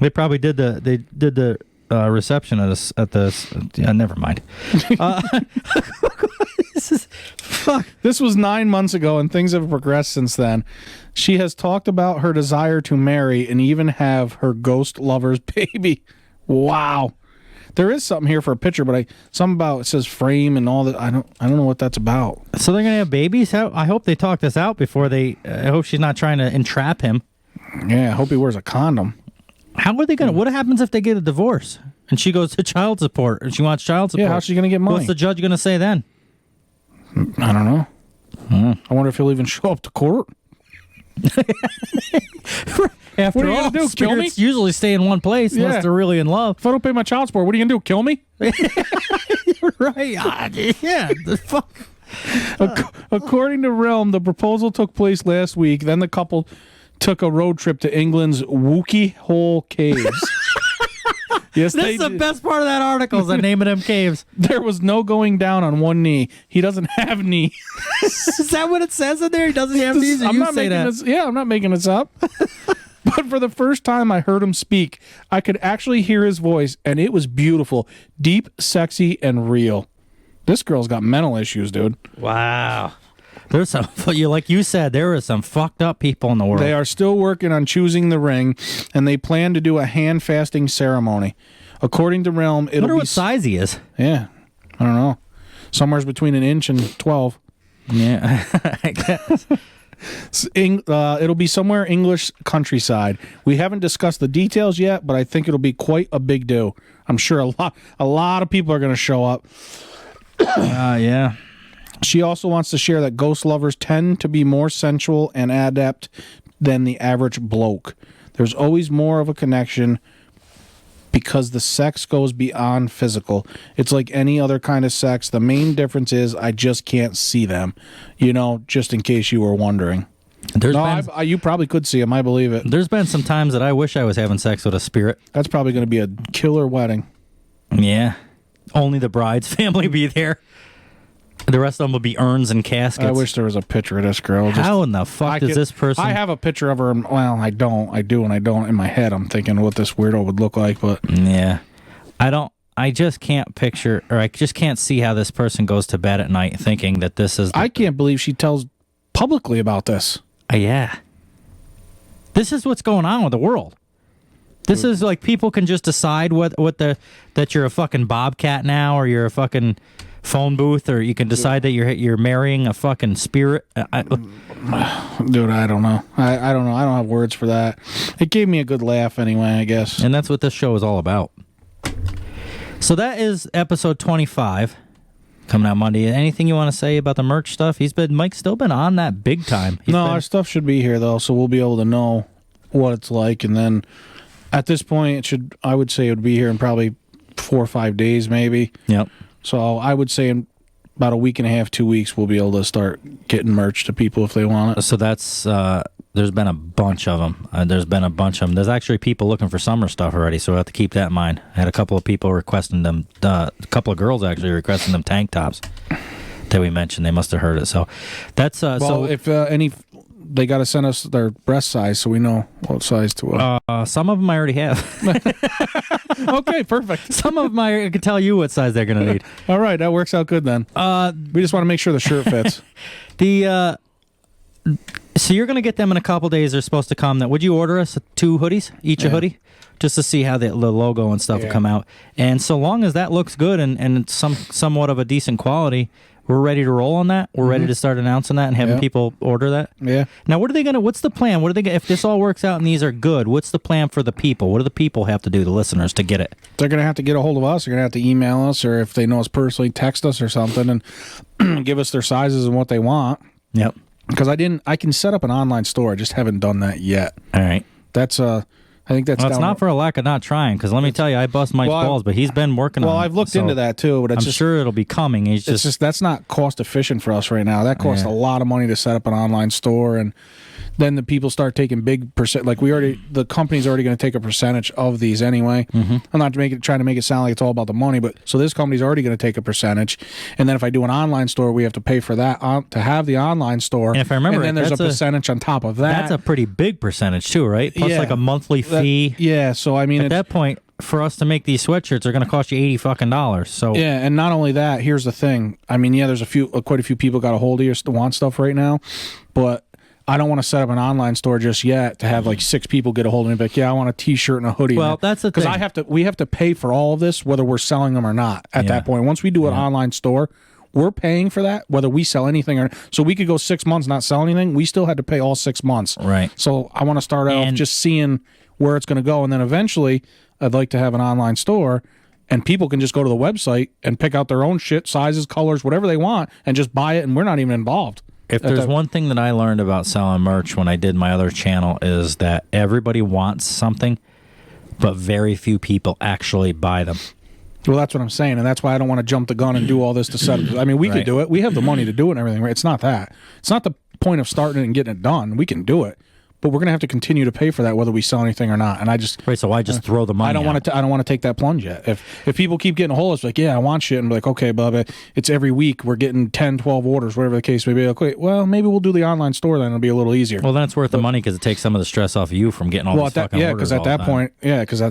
Speaker 5: They probably did the reception at this. Never mind.
Speaker 6: This was 9 months ago, and things have progressed since then. She has talked about her desire to marry and even have her ghost lover's baby. Wow. There is something here for a picture, but something about it says frame and all that. I don't know what that's about.
Speaker 5: So they're gonna have babies? I hope they talk this out before they. I hope she's not trying to entrap him.
Speaker 6: Yeah, I hope he wears a condom.
Speaker 5: How are they gonna? What happens if they get a divorce and she goes to child support and she wants child support?
Speaker 6: Yeah, how's she gonna get money?
Speaker 5: What's the judge gonna say then?
Speaker 6: I don't know. I wonder if he'll even show up to court.
Speaker 5: After
Speaker 6: what are you
Speaker 5: all,
Speaker 6: gonna do? Kill me?
Speaker 5: Usually stay in one place unless they're really in love.
Speaker 6: If I don't pay my child support, what are you gonna do? Kill me?
Speaker 5: You're right. Yeah. The fuck.
Speaker 6: According to Realm, the proposal took place last week. Then the couple took a road trip to England's Wookie Hole Caves. Yes,
Speaker 5: this is the best part of that article is the name of them caves.
Speaker 6: There was no going down on one knee. He doesn't have knee.
Speaker 5: Is that what it says in there? He doesn't have knees?
Speaker 6: I'm not making this up. But for the first time I heard him speak, I could actually hear his voice, and it was beautiful, deep, sexy, and real. This girl's got mental issues, dude.
Speaker 5: Wow. There's some, like you said, there are some fucked up people in the world.
Speaker 6: They are still working on choosing the ring, and they plan to do a hand fasting ceremony. According to Realm, it'll be
Speaker 5: what size he is.
Speaker 6: Yeah, I don't know. Somewhere between an inch and 12.
Speaker 5: Yeah, I guess.
Speaker 6: It'll be somewhere English countryside. We haven't discussed the details yet, but I think it'll be quite a big do. I'm sure a lot of people are going to show up.
Speaker 5: Yeah.
Speaker 6: She also wants to share that ghost lovers tend to be more sensual and adept than the average bloke. There's always more of a connection because the sex goes beyond physical. It's like any other kind of sex. The main difference is I just can't see them, just in case you were wondering. You probably could see them. I believe it.
Speaker 5: There's been some times that I wish I was having sex with a spirit.
Speaker 6: That's probably going to be a killer wedding.
Speaker 5: Yeah. Only the bride's family be there. The rest of them will be urns and caskets.
Speaker 6: I wish there was a picture of this girl.
Speaker 5: How in the fuck does this person...
Speaker 6: I have a picture of her. Well, I don't. I do and I don't. In my head, I'm thinking what this weirdo would look like, but...
Speaker 5: Yeah. I just can't picture, or I just can't see how this person goes to bed at night thinking that this is...
Speaker 6: I can't believe she tells publicly about this.
Speaker 5: Yeah. This is what's going on with the world. This is like people can just decide that you're a fucking bobcat now, or you're a fucking phone booth, or you can decide that you're marrying a fucking spirit.
Speaker 6: Dude, I don't know. I don't know. I don't have words for that. It gave me a good laugh anyway, I guess.
Speaker 5: And that's what this show is all about. So that is episode 25 coming out Monday. Anything you want to say about the merch stuff? Mike's still been on that big time.
Speaker 6: Our stuff should be here though, so we'll be able to know what it's like, and then at this point I would say it would be here in probably 4 or 5 days maybe.
Speaker 5: Yep.
Speaker 6: So I would say in about a week and a half, 2 weeks, we'll be able to start getting merch to people if they want it.
Speaker 5: So that's, there's been a bunch of them. There's actually people looking for summer stuff already, so we'll have to keep that in mind. I had a couple of people requesting them, a couple of girls actually requesting them tank tops that we mentioned. They must have heard it. So that's,
Speaker 6: if they got to send us their breast size so we know what size to...
Speaker 5: some of them I already have.
Speaker 6: Okay, perfect.
Speaker 5: Some of them I can tell you what size they're going to need.
Speaker 6: All right, that works out good then. We just want to make sure the shirt fits.
Speaker 5: So you're going to get them in a couple days. They're supposed to come. Would you order us 2 hoodies, each a hoodie? Just to see how the logo and stuff will come out. And so long as that looks good and it's somewhat of a decent quality, we're ready to roll on that. We're ready to start announcing that and having people order that.
Speaker 6: Yeah.
Speaker 5: Now, what's the plan? If this all works out and these are good, what's the plan for the people? What do the people have to do, the listeners, to get it?
Speaker 6: They're going to have to get a hold of us. They're going to have to email us, or if they know us personally, text us or something and give us their sizes and what they want.
Speaker 5: Yep.
Speaker 6: Because I can set up an online store. I just haven't done that yet.
Speaker 5: All right.
Speaker 6: That's I think that's...
Speaker 5: Well, it's not for a lack of not trying, because let me tell you, I bust Mike's balls, but he's been working on it.
Speaker 6: Well, I've looked into that too, but
Speaker 5: I'm sure it'll be coming. It's just
Speaker 6: that's not cost efficient for us right now. That costs a lot of money to set up an online store, and then the people start taking big percent. Like the company's already going to take a percentage of these anyway. Mm-hmm. I'm not trying to make it sound like it's all about the money, but so this company's already going to take a percentage, and then if I do an online store, we have to pay for that to have the online store.
Speaker 5: And if I remember,
Speaker 6: and then there's a percentage on top of that.
Speaker 5: That's a pretty big percentage too, right? Plus like a monthly fee.
Speaker 6: So I mean,
Speaker 5: at that point, for us to make these sweatshirts, are going to cost you $80. So
Speaker 6: and not only that, here's the thing. I mean, there's quite a few people got a hold of you to want stuff right now, but I don't want to set up an online store just yet to have like 6 people get a hold of me. Like, I want a T-shirt and a hoodie.
Speaker 5: Well, that's the thing.
Speaker 6: Because we have to pay for all of this, whether we're selling them or not. At that point, once we do an online store, we're paying for that, whether we sell anything or... So we could go 6 months not sell anything. We still had to pay all 6 months.
Speaker 5: Right.
Speaker 6: So I want to start out just seeing where it's going to go, and then eventually I'd like to have an online store, and people can just go to the website and pick out their own shit, sizes, colors, whatever they want, and just buy it, and we're not even involved.
Speaker 5: If there's one thing that I learned about selling merch when I did my other channel is that everybody wants something, but very few people actually buy them.
Speaker 6: Well, that's what I'm saying, and that's why I don't want to jump the gun and do all this to set up. I mean, we could do it. We have the money to do it and everything, right? It's not that. It's not the point of starting it and getting it done. We can do it. But we're going to have to continue to pay for that whether we sell anything or not. And I just...
Speaker 5: Right, so why just throw the money
Speaker 6: I don't want to take that plunge yet. If people keep getting a hold of us, like, I want shit, and be like, okay, Bubba, it's every week we're getting 10, 12 orders, whatever the case may be. Like, wait, well, maybe we'll do the online store then. It'll be a little easier.
Speaker 5: Well, then it's worth the money because it takes some of the stress off of you from getting all these fucking orders.
Speaker 6: Because at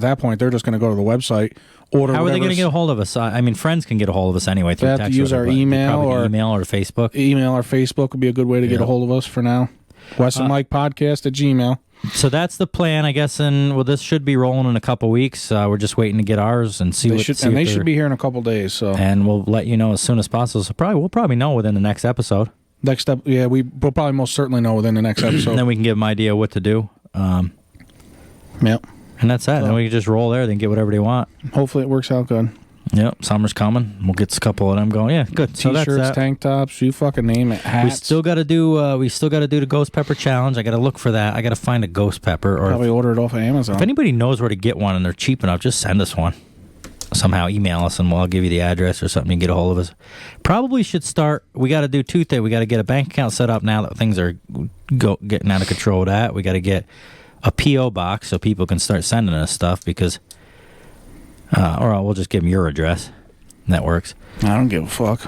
Speaker 6: that point, they're just going to go to the website, order.
Speaker 5: How are they going to get a hold of us? I mean, friends can get a hold of us anyway through text.
Speaker 6: They have to use our email or
Speaker 5: Facebook.
Speaker 6: Email or Facebook would be a good way to get a hold of us for now. Wes and Mike Podcast at Gmail.
Speaker 5: So that's the plan, I guess, and this should be rolling in a couple weeks. We're just waiting to get ours and see
Speaker 6: they should be here in a couple days. So,
Speaker 5: and we'll let you know as soon as possible. So we'll probably know within the next episode.
Speaker 6: We'll probably most certainly know within the next episode.
Speaker 5: And then we can give them an idea what to do.
Speaker 6: Yep.
Speaker 5: And that's that. Then we can just roll there, then get whatever they want.
Speaker 6: Hopefully it works out good.
Speaker 5: Yep, summer's coming. We'll get a couple of them going. Yeah, good. So
Speaker 6: T-shirts,
Speaker 5: that's that.
Speaker 6: tank tops, you fucking name it. Hats.
Speaker 5: We still got to do the ghost pepper challenge. I got to look for that. I got to find a ghost pepper, or
Speaker 6: probably order it off of Amazon.
Speaker 5: If anybody knows where to get one and they're cheap enough, just send us one. Somehow email us and I'll give you the address or something. You can get a hold of us. Probably should start. We got to do two things. We got to get a bank account set up now that things are getting out of control with that. We got to get a P.O. box so people can start sending us stuff because, or we'll just give them your address. That works.
Speaker 6: I don't give a fuck.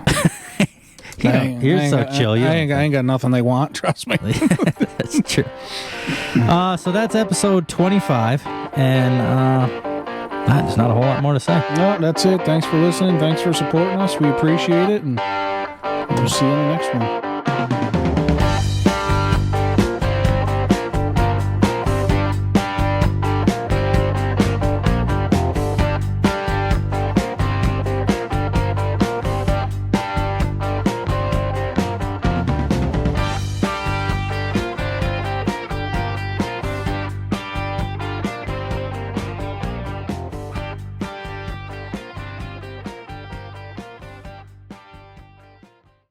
Speaker 5: You're so chill.
Speaker 6: I ain't got nothing they want. Trust me.
Speaker 5: That's true. So that's episode 25, and there's not a whole lot more to say.
Speaker 6: No, that's it. Thanks for listening. Thanks for supporting us. We appreciate it, and we'll see you in the next one.